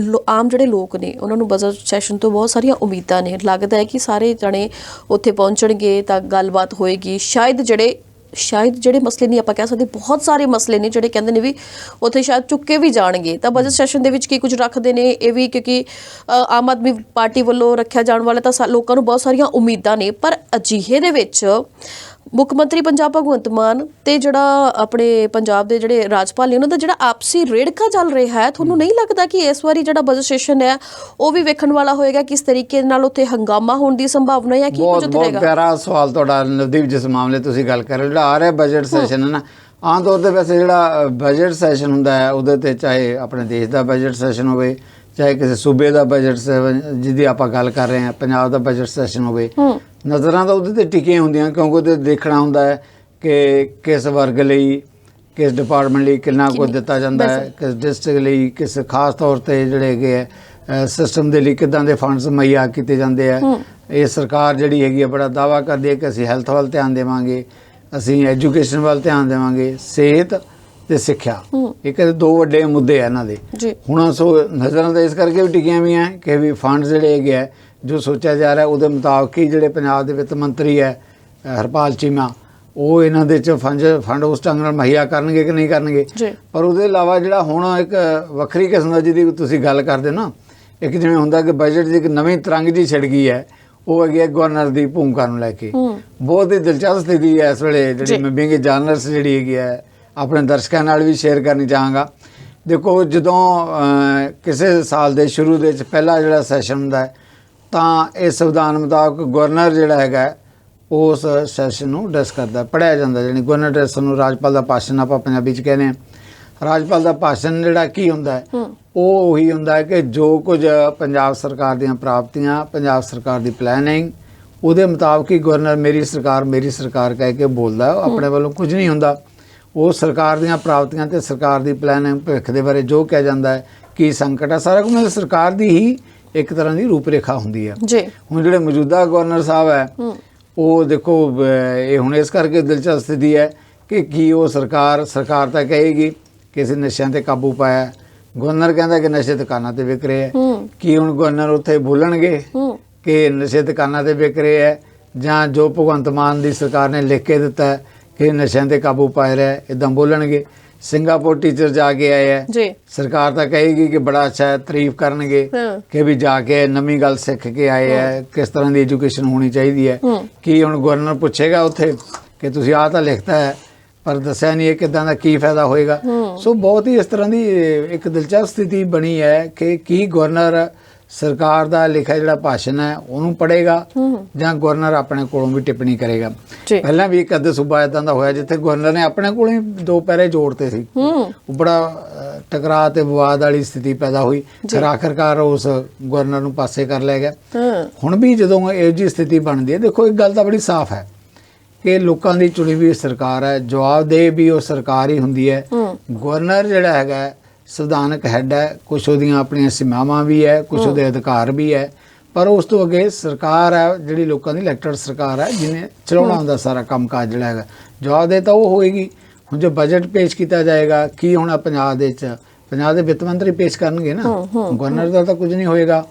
ਆਮ ਜਿਹੜੇ ਲੋਕ ਨੇ ਉਹਨਾਂ ਨੂੰ ਬਜਟ ਸੈਸ਼ਨ ਤੋਂ ਬਹੁਤ ਸਾਰੀਆਂ ਉਮੀਦਾਂ ਨੇ। ਲੱਗਦਾ ਹੈ ਕਿ ਸਾਰੇ ਜਣੇ ਉੱਥੇ ਪਹੁੰਚਣਗੇ ਤਾਂ ਗੱਲਬਾਤ ਹੋਏਗੀ। ਸ਼ਾਇਦ ਜਿਹੜੇ ਮਸਲੇ ਨਹੀਂ ਆਪਾਂ ਕਹਿ ਸਕਦੇ, ਬਹੁਤ ਸਾਰੇ ਮਸਲੇ ਨੇ ਜਿਹੜੇ ਕਹਿੰਦੇ ਨੇ ਵੀ ਉੱਥੇ ਸ਼ਾਇਦ ਚੁੱਕੇ ਵੀ ਜਾਣਗੇ। ਤਾਂ ਬਜਟ ਸੈਸ਼ਨ ਦੇ ਵਿੱਚ ਕੀ ਕੁਝ ਰੱਖਦੇ ਨੇ ਇਹ ਵੀ, ਕਿਉਂਕਿ ਆਮ ਆਦਮੀ ਪਾਰਟੀ ਵੱਲੋਂ ਰੱਖਿਆ ਜਾਣ ਵਾਲਾ ਤਾਂ ਲੋਕਾਂ ਨੂੰ ਬਹੁਤ ਸਾਰੀਆਂ ਉਮੀਦਾਂ ਨੇ। ਪਰ ਅਜਿਹੇ ਦੇ ਵਿੱਚ ਮੁੱਖ ਮੰਤਰੀ ਪੰਜਾਬ ਭਗਵੰਤ ਮਾਨ ਤੇ ਜਿਹੜਾ ਆਪਣੇ ਪੰਜਾਬ ਦੇ ਜਿਹੜੇ ਰਾਜਪਾਲ ਨੇ ਉਹਨਾਂ ਦਾ ਜਿਹੜਾ ਆਪਸੀ ਰੇੜਕਾ ਚੱਲ ਰਿਹਾ ਹੈ, ਤੁਹਾਨੂੰ ਨਹੀਂ ਲੱਗਦਾ ਕਿ ਇਸ ਵਾਰੀ ਜਿਹੜਾ ਬਜਟ ਸੈਸ਼ਨ ਹੈ ਉਹ ਵੀ ਵੇਖਣ ਵਾਲਾ ਹੋਏਗਾ? ਕਿਸ ਤਰੀਕੇ ਨਾਲ ਉੱਥੇ ਹੰਗਾਮਾ ਹੋਣ ਦੀ ਸੰਭਾਵਨਾ ਹੈ, ਕੀ ਕੁਝ ਉੱਥੇ ਰਹੇਗਾ? ਬਹੁਤ ਪਿਆਰਾ ਸਵਾਲ ਤੁਹਾਡਾ ਨਵਦੀਪ, ਜਿਸ ਮਾਮਲੇ ਤੁਸੀਂ ਗੱਲ ਕਰ ਰਹੇ ਹੋ, ਜਿਹੜਾ ਆ ਰਿਹਾ ਬਜਟ ਸੈਸ਼ਨ ਹੈ ਨਾ, ਆਮ ਤੌਰ ਤੇ ਵੈਸੇ ਜਿਹੜਾ ਬਜਟ ਸੈਸ਼ਨ ਹੁੰਦਾ ਹੈ ਉਹਦੇ ਤੇ ਚਾਹੇ ਆਪਣੇ ਦੇਸ਼ ਦਾ ਬਜਟ ਸੈਸ਼ਨ ਹੋਵੇ, ਚਾਹੇ ਕਿਸੇ ਸੂਬੇ ਦਾ ਬਜਟ ਜਿਹਦੀ ਆਪਾਂ ਗੱਲ ਕਰ ਰਹੇ ਹਾਂ ਪੰਜਾਬ ਦਾ ਬਜਟ ਸੈਸ਼ਨ ਹੋਵੇ, ਨਜ਼ਰਾਂ ਤਾਂ ਉਹਦੇ ਤੇ ਟਿਕੀਆਂ ਹੁੰਦੀਆਂ, ਕਿਉਂਕਿ ਉਹਦੇ ਦੇਖਣਾ ਹੁੰਦਾ ਹੈ ਕਿ ਕਿਸ ਵਰਗ ਲਈ, ਕਿਸ ਡਿਪਾਰਟਮੈਂਟ ਲਈ ਕਿੰਨਾ ਕੁਝ ਦਿੱਤਾ ਜਾਂਦਾ ਹੈ, ਕਿਸ ਡਿਸਟ੍ਰਿਕਟ ਲਈ, ਕਿਸ ਖਾਸ ਤੌਰ ਤੇ ਜਿਹੜੇ ਹੈਗੇ ਹੈ ਸਿਸਟਮ ਦੇ ਲਈ ਕਿੱਦਾਂ ਦੇ ਫੰਡਸ ਮੁਹੱਈਆ ਕੀਤੇ ਜਾਂਦੇ ਆ। ਇਹ ਸਰਕਾਰ ਜਿਹੜੀ ਹੈਗੀ ਆ ਬੜਾ ਦਾਅਵਾ ਕਰਦੀ ਹੈ ਕਿ ਅਸੀਂ ਹੈਲਥ ਵੱਲ ਧਿਆਨ ਦੇਵਾਂਗੇ, ਅਸੀਂ ਐਜੂਕੇਸ਼ਨ ਵੱਲ ਧਿਆਨ ਦੇਵਾਂਗੇ, ਸਿਹਤ ਤੇ ਸਿੱਖਿਆ, ਇਹ ਦੋ ਵੱਡੇ ਮੁੱਦੇ ਆ ਇਹਨਾਂ ਦੇ। ਹੁਣ ਸੋ ਨਜ਼ਰਾਂ ਤਾਂ ਇਸ ਕਰਕੇ ਵੀ ਟਿਕੀਆਂ ਵੀ ਹੈ ਕਿ ਵੀ ਫੰਡ ਜਿਹੜੇ ਹੈਗੇ ਆ ਜੋ ਸੋਚਿਆ ਜਾ ਰਿਹਾ ਉਹਦੇ ਮੁਤਾਬਕ ਹੀ ਜਿਹੜੇ ਪੰਜਾਬ ਦੇ ਵਿੱਤ ਮੰਤਰੀ ਹੈ ਹਰਪਾਲ ਚੀਮਾ, ਉਹ ਇਹਨਾਂ ਦੇ ਚ ਫੰਡ ਉਸ ਢੰਗ ਨਾਲ ਮੁਹੱਈਆ ਕਰਨਗੇ ਕਿ ਨਹੀਂ ਕਰਨਗੇ। ਪਰ ਉਹਦੇ ਇਲਾਵਾ ਜਿਹੜਾ ਹੁਣ ਇੱਕ ਵੱਖਰੀ ਕਿਸਮ ਦਾ ਜਿਹਦੀ ਤੁਸੀਂ ਗੱਲ ਕਰਦੇ ਨਾ, ਇੱਕ ਜਿਵੇਂ ਹੁੰਦਾ ਕਿ ਬਜਟ ਦੀ ਇੱਕ ਨਵੀਂ ਤਰੰਗ ਜੀ ਛਿੜ ਗਈ ਹੈ, ਉਹ ਹੈਗੀ ਹੈ ਗਵਰਨਰ ਦੀ ਭੂਮਿਕਾ ਨੂੰ ਲੈ ਕੇ। ਬਹੁਤ ਹੀ ਦਿਲਚਸਪ ਸਥਿਤੀ ਹੈ ਇਸ ਵੇਲੇ, ਜਿਹੜੀ ਮੈਂ ਬਿੰਗ ਜਰਨਲਸ ਜਿਹੜੀ ਹੈਗੀ ਹੈ ਆਪਣੇ ਦਰਸ਼ਕਾਂ ਨਾਲ ਵੀ ਸ਼ੇਅਰ ਕਰਨੀ ਚਾਹਾਂਗਾ। ਦੇਖੋ, ਜਦੋਂ ਕਿਸੇ ਸਾਲ ਦੇ ਸ਼ੁਰੂ ਦੇ ਵਿੱਚ ਪਹਿਲਾ ਜਿਹੜਾ ਸੈਸ਼ਨ ਹੁੰਦਾ ਹੈ ਤਾਂ ਇਹ ਸੰਵਿਧਾਨ ਮੁਤਾਬਕ ਗਵਰਨਰ ਜਿਹੜਾ ਹੈਗਾ ਉਸ ਸੈਸ਼ਨ ਨੂੰ ਐਡਰੈਸ ਕਰਦਾ, ਪੜ੍ਹਿਆ ਜਾਂਦਾ, ਜਾਣੀ ਗਵਰਨਰ ਐਡਰੈਸ ਨੂੰ ਰਾਜਪਾਲ ਦਾ ਭਾਸ਼ਣ ਆਪਾਂ ਪੰਜਾਬੀ 'ਚ ਕਹਿੰਦੇ ਹਾਂ। ਰਾਜਪਾਲ ਦਾ ਭਾਸ਼ਣ ਜਿਹੜਾ ਕੀ ਹੁੰਦਾ ਹੈ, ਉਹ ਉਹੀ ਹੁੰਦਾ ਹੈ ਕਿ ਜੋ ਕੁਝ ਪੰਜਾਬ ਸਰਕਾਰ ਦੀਆਂ ਪ੍ਰਾਪਤੀਆਂ, ਪੰਜਾਬ ਸਰਕਾਰ ਦੀ ਪਲੈਨਿੰਗ, ਉਹਦੇ ਮੁਤਾਬਕ ਹੀ ਗਵਰਨਰ ਮੇਰੀ ਸਰਕਾਰ ਕਹਿ ਕੇ ਬੋਲਦਾ, ਆਪਣੇ ਵੱਲੋਂ ਕੁਝ ਨਹੀਂ ਹੁੰਦਾ। ਉਹ ਸਰਕਾਰ ਦੀਆਂ ਪ੍ਰਾਪਤੀਆਂ ਤੇ ਸਰਕਾਰ ਦੀ ਪਲਾਨਿੰਗ ਭਵਿੱਖ ਦੇ ਬਾਰੇ ਜੋ ਕਿਹਾ ਜਾਂਦਾ ਹੈ, ਕੀ ਸੰਕਟ ਹੈ, ਸਾਰਾ ਕੁਝ ਮਤਲਬ ਸਰਕਾਰ ਦੀ ਹੀ ਇੱਕ ਤਰ੍ਹਾਂ ਦੀ ਰੂਪਰੇਖਾ ਹੁੰਦੀ ਹੈ ਜੀ। ਹੁਣ ਜਿਹੜੇ ਮੌਜੂਦਾ ਗਵਰਨਰ ਸਾਹਿਬ ਹੈ ਉਹ ਦੇਖੋ ਇਹ ਹੁਣ ਇਸ ਕਰਕੇ ਦਿਲਚਸਪ ਸਥਿਤੀ ਹੈ ਕਿ ਕੀ ਉਹ ਸਰਕਾਰ ਤਾਂ ਕਹੇਗੀ ਕਿ ਅਸੀਂ ਨਸ਼ਿਆਂ ਤੇ ਕਾਬੂ ਪਾਇਆ, ਗਵਰਨਰ ਕਹਿੰਦਾ ਕਿ ਨਸ਼ੇ ਦੁਕਾਨਾਂ ਤੇ ਵਿਕ ਰਹੇ ਹੈ। ਕੀ ਹੁਣ ਗਵਰਨਰ ਉੱਥੇ ਬੋਲਣਗੇ ਕਿ ਨਸ਼ੇ ਦੁਕਾਨਾਂ ਤੇ ਵਿਕ ਰਹੇ ਹੈ, ਜਾਂ ਜੋ ਭਗਵੰਤ ਮਾਨ ਦੀ ਸਰਕਾਰ ਨੇ ਲਿਖ ਕੇ ਦਿੱਤਾ ਹੈ ਕਿ ਨਸ਼ਿਆਂ ਤੇ ਕਾਬੂ ਪਾ ਰਿਹਾ, ਇੱਦਾਂ ਬੋਲਣਗੇ? ਸਿੰਗਾਪੁਰ ਟੀਚਰ ਜਾ ਕੇ ਆਏ ਹੈ ਜੀ, ਸਰਕਾਰ ਤਾਂ ਕਹੇਗੀ ਕਿ ਬੜਾ ਅੱਛਾ ਹੈ, ਤਾਰੀਫ ਕਰਨਗੇ ਕਿ ਵੀ ਜਾ ਕੇ ਨਵੀਂ ਗੱਲ ਸਿੱਖ ਕੇ ਆਏ ਹੈ, ਕਿਸ ਤਰ੍ਹਾਂ ਦੀ ਐਜੂਕੇਸ਼ਨ ਹੋਣੀ ਚਾਹੀਦੀ ਹੈ। ਕੀ ਹੁਣ ਗਵਰਨਰ ਪੁੱਛੇਗਾ ਉੱਥੇ ਕਿ ਤੁਸੀਂ ਆਹ ਤਾਂ ਲਿਖਤਾ ਹੈ ਪਰ ਦੱਸਿਆ ਨਹੀਂ ਇਹ ਕਿੱਦਾਂ ਦਾ, ਕੀ ਫਾਇਦਾ ਹੋਏਗਾ? ਸੋ ਬਹੁਤ ਹੀ ਇਸ ਤਰ੍ਹਾਂ ਦੀ ਇੱਕ ਦਿਲਚਸਪ ਸਥਿਤੀ ਬਣੀ ਹੈ ਕਿ ਕੀ ਗਵਰਨਰ ਸਰਕਾਰ ਦਾ ਲਿਖਿਆ ਜਿਹੜਾ ਭਾਸ਼ਣ ਹੈ ਉਹਨੂੰ ਪੜ੍ਹੇਗਾ ਜਾਂ ਗਵਰਨਰ ਆਪਣੇ ਕੋਲੋਂ ਵੀ ਟਿੱਪਣੀ ਕਰੇਗਾ? ਪਹਿਲਾਂ ਵੀ ਇੱਕ ਅੱਧੇ ਸੂਬਾ ਇਦਾਂ ਦਾ ਹੋਇਆ ਜਿੱਥੇ ਗਵਰਨਰ ਨੇ ਆਪਣੇ ਕੋਲੋਂ ਹੀ ਦੋ ਪੈਰੇ ਜੋੜਤੇ ਸੀ, ਉਹ ਬੜਾ ਟਕਰਾਅ ਤੇ ਵਿਵਾਦ ਵਾਲੀ ਸਥਿਤੀ ਪੈਦਾ ਹੋਈ, ਫਿਰ ਆਖਰਕਾਰ ਉਸ ਗਵਰਨਰ ਨੂੰ ਪਾਸੇ ਕਰ ਲਿਆ ਗਿਆ। ਹੁਣ ਵੀ ਜਦੋਂ ਇਹੋ ਜਿਹੀ ਸਥਿਤੀ ਬਣਦੀ ਹੈ, ਦੇਖੋ ਇੱਕ ਗੱਲ ਤਾਂ ਬੜੀ ਸਾਫ਼ ਹੈ ਕਿ ਲੋਕਾਂ ਦੀ ਚੁਣੀ ਹੋਈ ਸਰਕਾਰ ਹੈ, ਜਵਾਬਦੇਹ ਵੀ ਉਹ ਸਰਕਾਰ ਹੀ ਹੁੰਦੀ ਹੈ। ਗਵਰਨਰ ਜਿਹੜਾ ਹੈਗਾ ਸੰਵਿਧਾਨਕ ਹੈੱਡ ਹੈ, ਕੁਛ ਉਹਦੀਆਂ ਆਪਣੀਆਂ ਸੀਮਾਵਾਂ ਵੀ ਹੈ, ਕੁਛ ਉਹਦੇ ਅਧਿਕਾਰ ਵੀ ਹੈ, ਪਰ ਉਸ ਤੋਂ ਅੱਗੇ ਸਰਕਾਰ ਹੈ ਜਿਹੜੀ ਲੋਕਾਂ ਦੀ ਇਲੈਕਟਡ ਸਰਕਾਰ ਹੈ ਜਿਹਨੇ ਚਲਾਉਣਾ ਹੁੰਦਾ ਸਾਰਾ ਕੰਮਕਾਜ ਜਿਹੜਾ ਹੈਗਾ। ਜਵਾਬਦੇਹ ਤਾਂ ਉਹ ਹੋਏਗੀ। ਹੁਣ ਜੋ ਬਜਟ ਪੇਸ਼ ਕੀਤਾ ਜਾਏਗਾ, ਕੀ ਹੋਣਾ ਪੰਜਾਬ ਦੇ ਵਿੱਤ ਮੰਤਰੀ ਪੇਸ਼ ਕਰਨਗੇ ਨਾ, ਗਵਰਨਰ ਦਾ ਤਾਂ ਕੁਝ ਨਹੀਂ ਹੋਏਗਾ।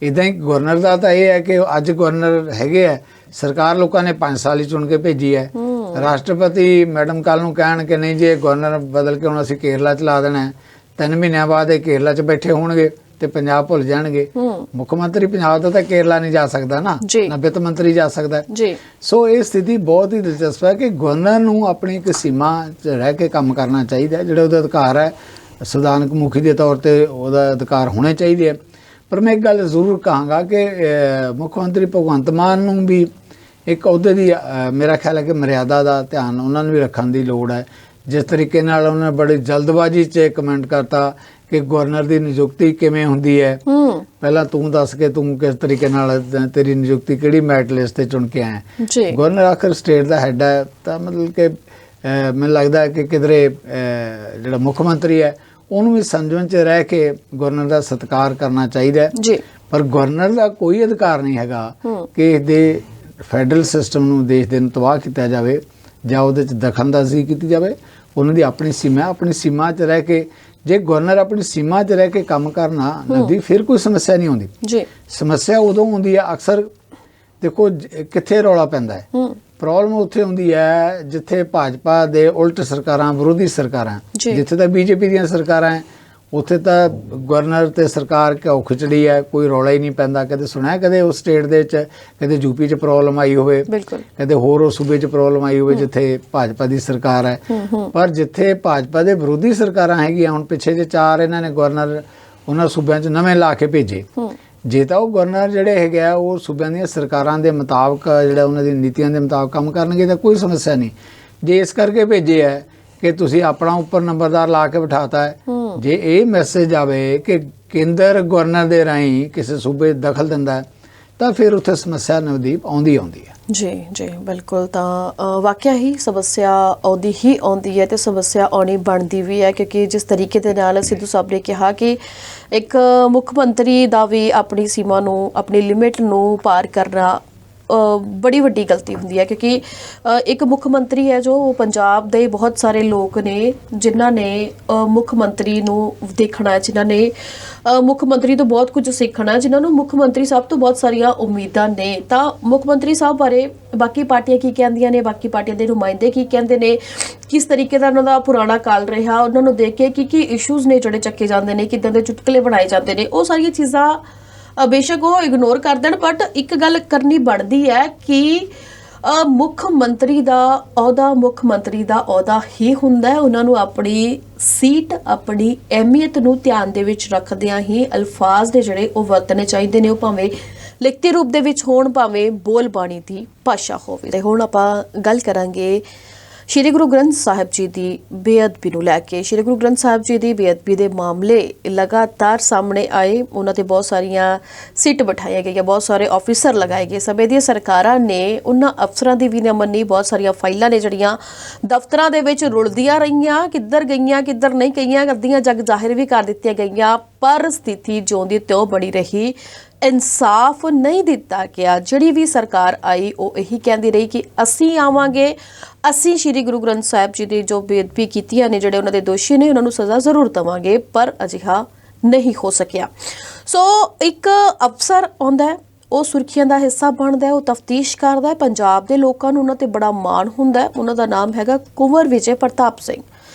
ਇੱਦਾਂ ਹੀ ਗਵਰਨਰ ਦਾ ਤਾਂ ਇਹ ਹੈ ਕਿ ਅੱਜ ਗਵਰਨਰ ਹੈਗੇ ਹੈ, ਸਰਕਾਰ ਲੋਕਾਂ ਨੇ 5 ਸਾਲ ਹੀ ਚੁਣ ਕੇ ਭੇਜੀ ਹੈ। ਰਾਸ਼ਟਰਪਤੀ ਮੈਡਮ ਕੱਲ ਨੂੰ ਕਹਿਣ ਕਿ ਨਹੀਂ ਜੀ ਗਵਰਨਰ ਬਦਲ ਕੇ ਹੁਣ ਅਸੀਂ ਕੇਰਲਾ ਚ ਲਾ ਦੇਣਾ, 3 ਮਹੀਨਿਆਂ ਬਾਅਦ ਇਹ ਕੇਰਲਾ ਚ ਬੈਠੇ ਹੋਣਗੇ ਤੇ ਪੰਜਾਬ ਭੁੱਲ ਜਾਣਗੇ। ਮੁੱਖ ਮੰਤਰੀ ਪੰਜਾਬ ਦਾ ਤਾਂ ਕੇਰਲਾ ਨਹੀਂ ਜਾ ਸਕਦਾ ਨਾ ਵਿੱਤ ਮੰਤਰੀ ਜਾ ਸਕਦਾ ਜੀ। ਸੋ ਇਹ ਸਥਿਤੀ ਬਹੁਤ ਹੀ ਦਿਲਚਸਪ ਹੈ ਕਿ ਗਵਰਨਰ ਨੂੰ ਆਪਣੀ ਇੱਕ ਸੀਮਾ 'ਚ ਰਹਿ ਕੇ ਕੰਮ ਕਰਨਾ ਚਾਹੀਦਾ। ਜਿਹੜੇ ਉਹਦੇ ਅਧਿਕਾਰ ਹੈ ਸੰਵਿਧਾਨਕ ਮੁਖੀ ਦੇ ਤੌਰ ਤੇ ਉਹਦਾ ਅਧਿਕਾਰ ਹੋਣੇ ਚਾਹੀਦੇ ਹੈ। ਪਰ ਮੈਂ ਇੱਕ ਗੱਲ ਜ਼ਰੂਰ ਕਹਾਂਗਾ ਕਿ ਮੁੱਖ ਮੰਤਰੀ ਭਗਵੰਤ ਮਾਨ ਨੂੰ ਵੀ ਇੱਕ ਅਹੁਦੇ ਦੀ ਮੇਰਾ ਖਿਆਲ ਹੈ ਕਿ ਮਰਿਆਦਾ ਦਾ ਧਿਆਨ ਉਹਨਾਂ ਨੂੰ ਵੀ ਰੱਖਣ ਦੀ ਲੋੜ ਹੈ। ਜਿਸ ਤਰੀਕੇ ਨਾਲ ਉਹਨਾਂ ਨੇ ਬੜੀ ਜਲਦਬਾਜ਼ੀ 'ਚ ਕਮੈਂਟ ਕਰਤਾ ਕਿ ਗਵਰਨਰ ਦੀ ਨਿਯੁਕਤੀ ਕਿਵੇਂ ਹੁੰਦੀ ਹੈ, ਪਹਿਲਾਂ ਤੂੰ ਦੱਸ ਕੇ ਤੂੰ ਕਿਸ ਤਰੀਕੇ ਨਾਲ ਤੇਰੀ ਨਿਯੁਕਤੀ ਕਿਹੜੀ ਮੈਰਿਟ ਲਿਸਟ ਤੇ ਚੁਣ ਕੇ ਆਇਆ। ਗਵਰਨਰ ਆਖਰ ਸਟੇਟ ਦਾ ਹੈੱਡ ਹੈ, ਤਾਂ ਮਤਲਬ ਕਿ ਮੈਨੂੰ ਲੱਗਦਾ ਹੈ ਕਿ ਕਿਧਰੇ ਜਿਹੜਾ ਮੁੱਖ ਮੰਤਰੀ ਹੈ ਉਹਨੂੰ ਵੀ ਸੰਜਮ 'ਚ ਰਹਿ ਕੇ ਗਵਰਨਰ ਦਾ ਸਤਿਕਾਰ ਕਰਨਾ ਚਾਹੀਦਾ ਹੈ। ਪਰ ਗਵਰਨਰ ਦਾ ਕੋਈ ਅਧਿਕਾਰ ਨਹੀਂ ਹੈਗਾ ਕਿ ਇਹਦੇ ਫੈਡਰਲ ਸਿਸਟਮ ਨੂੰ ਦੇਸ਼ ਦੇ ਨੂੰ ਤਬਾਹ ਕੀਤਾ ਜਾਵੇ ਜਾਂ ਉਹਦੇ 'ਚ ਦਖਲਅੰਦਾਜ਼ੀ ਕੀਤੀ ਜਾਵੇ। ਉਹਨਾਂ ਦੀ ਆਪਣੀ ਸੀਮਾ 'ਚ ਰਹਿ ਕੇ, ਜੇ ਗਵਰਨਰ ਆਪਣੀ ਸੀਮਾ 'ਚ ਰਹਿ ਕੇ ਕੰਮ ਕਰਨਾ ਨਦੀ ਫਿਰ ਕੋਈ ਸਮੱਸਿਆ ਨਹੀਂ ਆਉਂਦੀ। ਸਮੱਸਿਆ ਉਦੋਂ ਹੁੰਦੀ ਹੈ ਅਕਸਰ, ਦੇਖੋ ਕਿੱਥੇ ਰੌਲਾ ਪੈਂਦਾ ਹੈ, ਪ੍ਰੋਬਲਮ ਉੱਥੇ ਹੁੰਦੀ ਹੈ ਜਿੱਥੇ ਭਾਜਪਾ ਦੇ ਉਲਟ ਸਰਕਾਰਾਂ, ਵਿਰੋਧੀ ਸਰਕਾਰਾਂ, ਜਿੱਥੇ ਤਾਂ ਬੀਜੇਪੀ ਦੀਆਂ ਸਰਕਾਰਾਂ ਹੈ ਉੱਥੇ ਤਾਂ ਗਵਰਨਰ ਤੇ ਸਰਕਾਰ ਘਿਓ ਖਿਚੜੀ ਹੈ, ਕੋਈ ਰੌਲਾ ਹੀ ਨਹੀਂ ਪੈਂਦਾ। ਕਦੇ ਸੁਣਿਆ ਕਦੇ ਉਸ ਸਟੇਟ ਦੇ ਵਿੱਚ ਕਦੇ ਯੂਪੀ 'ਚ ਪ੍ਰੋਬਲਮ ਆਈ ਹੋਵੇ, ਕਦੇ ਹੋਰ ਉਸ ਸੂਬੇ 'ਚ ਪ੍ਰੋਬਲਮ ਆਈ ਹੋਵੇ ਜਿੱਥੇ ਭਾਜਪਾ ਦੀ ਸਰਕਾਰ ਹੈ। ਪਰ ਜਿੱਥੇ ਭਾਜਪਾ ਦੇ ਵਿਰੋਧੀ ਸਰਕਾਰਾਂ ਹੈਗੀਆਂ, ਹੁਣ ਪਿੱਛੇ ਜੇ 4 ਇਹਨਾਂ ਨੇ ਗਵਰਨਰ ਉਹਨਾਂ ਸੂਬਿਆਂ 'ਚ ਨਵੇਂ ਲਾ ਕੇ ਭੇਜੇ, ਜੇ ਤਾਂ ਉਹ ਗਵਰਨਰ ਜਿਹੜੇ ਹੈਗੇ ਆ ਉਹ ਸੂਬਿਆਂ ਦੀਆਂ ਸਰਕਾਰਾਂ ਦੇ ਮੁਤਾਬਕ ਜਿਹੜਾ ਉਹਨਾਂ ਦੀ ਨੀਤੀਆਂ ਦੇ ਮੁਤਾਬਕ ਕੰਮ ਕਰਨਗੇ ਤਾਂ ਕੋਈ ਸਮੱਸਿਆ ਨਹੀਂ। ਜੇ ਇਸ ਕਰਕੇ ਭੇਜੇ ਹੈ ਕਿ ਤੁਸੀਂ ਆਪਣਾ ਉੱਪਰ ਨੰਬਰਦਾਰ ਲਾ ਕੇ ਬਿਠਾਤਾ ਹੈ, ਜੇ ਇਹ ਮੈਸੇਜ ਆਵੇ ਕਿ ਕੇਂਦਰ ਗਵਰਨਰ ਦੇ ਰਾਹੀਂ ਕਿਸੇ ਸੂਬੇ ਦਖਲ ਦਿੰਦਾ ਤਾਂ ਫਿਰ ਉੱਥੇ ਸਮੱਸਿਆ ਨਵਦੀਪ ਆਉਂਦੀ ਹੈ। ਜੀ ਬਿਲਕੁਲ। ਤਾਂ ਵਾਕਿਆ ਹੀ ਸਮੱਸਿਆ ਆਉਂਦੀ ਹੈ ਤੇ ਸਮੱਸਿਆ ਆਉਣੀ ਬਣਦੀ ਵੀ ਹੈ, ਕਿਉਂਕਿ ਜਿਸ ਤਰੀਕੇ ਦੇ ਨਾਲ ਸਿੱਧੂ ਸਾਹਿਬ ਨੇ ਕਿਹਾ ਕਿ ਇੱਕ ਮੁੱਖ ਮੰਤਰੀ ਦਾ ਵੀ ਆਪਣੀ ਸੀਮਾ ਨੂੰ, ਆਪਣੀ ਲਿਮਿਟ ਨੂੰ ਪਾਰ ਕਰਨਾ ਬੜੀ ਵੱਡੀ ਗਲਤੀ ਹੁੰਦੀ ਹੈ। ਕਿਉਂਕਿ ਇੱਕ ਮੁੱਖ ਮੰਤਰੀ ਹੈ ਜੋ ਪੰਜਾਬ ਦੇ ਬਹੁਤ ਸਾਰੇ ਲੋਕ ਨੇ ਜਿਨ੍ਹਾਂ ਨੇ ਮੁੱਖ ਮੰਤਰੀ ਨੂੰ ਦੇਖਣਾ ਹੈ, ਜਿਨ੍ਹਾਂ ਨੇ ਮੁੱਖ ਮੰਤਰੀ ਤੋਂ ਬਹੁਤ ਕੁਝ ਸਿੱਖਣਾ, ਜਿਨ੍ਹਾਂ ਨੂੰ ਮੁੱਖ ਮੰਤਰੀ ਸਾਹਿਬ ਤੋਂ ਬਹੁਤ ਸਾਰੀਆਂ ਉਮੀਦਾਂ ਨੇ। ਤਾਂ ਮੁੱਖ ਮੰਤਰੀ ਸਾਹਿਬ ਬਾਰੇ ਬਾਕੀ ਪਾਰਟੀਆਂ ਕੀ ਕਹਿੰਦੀਆਂ ਨੇ, ਬਾਕੀ ਪਾਰਟੀਆਂ ਦੇ ਨੁਮਾਇੰਦੇ ਕੀ ਕਹਿੰਦੇ ਨੇ, ਕਿਸ ਤਰੀਕੇ ਦਾ ਉਹਨਾਂ ਦਾ ਪੁਰਾਣਾ ਕਾਲ ਰਿਹਾ, ਉਹਨਾਂ ਨੂੰ ਦੇਖ ਕੇ ਕੀ ਇਸ਼ੂਜ਼ ਨੇ ਜਿਹੜੇ ਚੱਕੇ ਜਾਂਦੇ ਨੇ, ਕਿੱਦਾਂ ਦੇ ਚੁਟਕਲੇ ਬਣਾਏ ਜਾਂਦੇ ਨੇ, ਉਹ ਸਾਰੀਆਂ ਚੀਜ਼ਾਂ ਬੇਸ਼ੱਕ ਉਹ ਇਗਨੋਰ ਕਰ ਦੇਣ, ਬਟ ਇੱਕ ਗੱਲ ਕਰਨੀ ਬਣਦੀ ਹੈ ਕਿ ਮੁੱਖ ਮੰਤਰੀ ਦਾ ਅਹੁਦਾ ਹੀ ਹੁੰਦਾ ਹੈ। ਉਹਨਾਂ ਨੂੰ ਆਪਣੀ ਸੀਟ, ਆਪਣੀ ਅਹਿਮੀਅਤ ਨੂੰ ਧਿਆਨ ਦੇ ਵਿੱਚ ਰੱਖਦਿਆਂ ਹੀ ਅਲਫਾਜ਼ ਦੇ ਜਿਹੜੇ ਉਹ ਵਰਤਣੇ ਚਾਹੀਦੇ ਨੇ, ਉਹ ਭਾਵੇਂ ਲਿਖਤੀ ਰੂਪ ਦੇ ਵਿੱਚ ਹੋਣ, ਭਾਵੇਂ ਬੋਲ ਬਾਣੀ ਦੀ ਭਾਸ਼ਾ ਹੋਵੇ। ਤੇ ਹੁਣ ਆਪਾਂ ਗੱਲ ਕਰਾਂਗੇ ਸ਼੍ਰੀ ਗੁਰੂ ਗ੍ਰੰਥ ਸਾਹਿਬ ਜੀ ਦੀ ਬੇਅਦਬੀ ਨੂੰ ਲੈ ਕੇ ਸ਼੍ਰੀ ਗੁਰੂ ਗ੍ਰੰਥ ਸਾਹਿਬ ਜੀ ਦੀ ਬੇਅਦਬੀ ਦੇ ਮਾਮਲੇ ਲਗਾਤਾਰ ਸਾਹਮਣੇ ਆਏ। ਉਹਨਾਂ ਤੇ ਬਹੁਤ ਸਾਰੀਆਂ ਸਿੱਟ ਬਿਠਾਈਆਂ ਗਈਆਂ, ਬਹੁਤ ਸਾਰੇ ਆਫੀਸਰ ਲਗਾਏ ਗਏ। ਸਮੇਂ ਦੀਆਂ ਸਰਕਾਰਾਂ ਨੇ ਉਹਨਾਂ ਅਫਸਰਾਂ ਦੀ ਵੀ ਨਾ ਮੰਨੀ। ਬਹੁਤ ਸਾਰੀਆਂ ਫਾਈਲਾਂ ਨੇ ਜਿਹੜੀਆਂ ਦਫ਼ਤਰਾਂ ਦੇ ਵਿੱਚ ਰੁਲਦੀਆਂ ਰਹੀਆਂ, ਕਿੱਧਰ ਗਈਆਂ ਕਿੱਧਰ ਨਹੀਂ ਗਈਆਂ, ਅੱਧੀਆਂ ਜੱਗ ਜ਼ਾਹਿਰ ਵੀ ਕਰ ਦਿੱਤੀਆਂ ਗਈਆਂ, ਪਰ ਸਥਿਤੀ ਜਿਉਂ ਦੀ ਤਿਉਂ ਬਣੀ ਰਹੀ। ਇਨਸਾਫ ਨਹੀਂ ਦਿੱਤਾ ਗਿਆ। ਜਿਹੜੀ ਵੀ ਸਰਕਾਰ ਆਈ ਉਹ ਇਹੀ ਕਹਿੰਦੀ ਰਹੀ ਕਿ ਅਸੀਂ ਆਵਾਂਗੇ, ਅਸੀਂ ਸ਼੍ਰੀ ਗੁਰੂ ਗ੍ਰੰਥ ਸਾਹਿਬ ਜੀ ਦੀ ਜੋ ਬੇਅਦਬੀ ਕੀਤੀਆਂ ਨੇ, ਜਿਹੜੇ ਉਹਨਾਂ ਦੇ ਦੋਸ਼ੀ ਨੇ, ਉਹਨਾਂ ਨੂੰ ਸਜ਼ਾ ਜ਼ਰੂਰ ਦੇਵਾਂਗੇ, ਪਰ ਅਜਿਹਾ ਨਹੀਂ ਹੋ ਸਕਿਆ। ਸੋ ਇੱਕ ਅਫਸਰ ਆਉਂਦਾ ਹੈ, ਉਹ ਸੁਰਖੀਆਂ ਦਾ ਹਿੱਸਾ ਬਣਦਾ ਹੈ, ਉਹ ਤਫਤੀਸ਼ ਕਰਦਾ ਹੈ। ਪੰਜਾਬ ਦੇ ਲੋਕਾਂ ਨੂੰ ਉਹਨਾਂ ਤੇ ਬੜਾ ਮਾਣ ਹੁੰਦਾ ਹੈ। ਉਹਨਾਂ ਦਾ ਨਾਮ ਹੈਗਾ ਕੁੰਵਰ ਵਿਜੇ ਪ੍ਰਤਾਪ ਸਿੰਘ,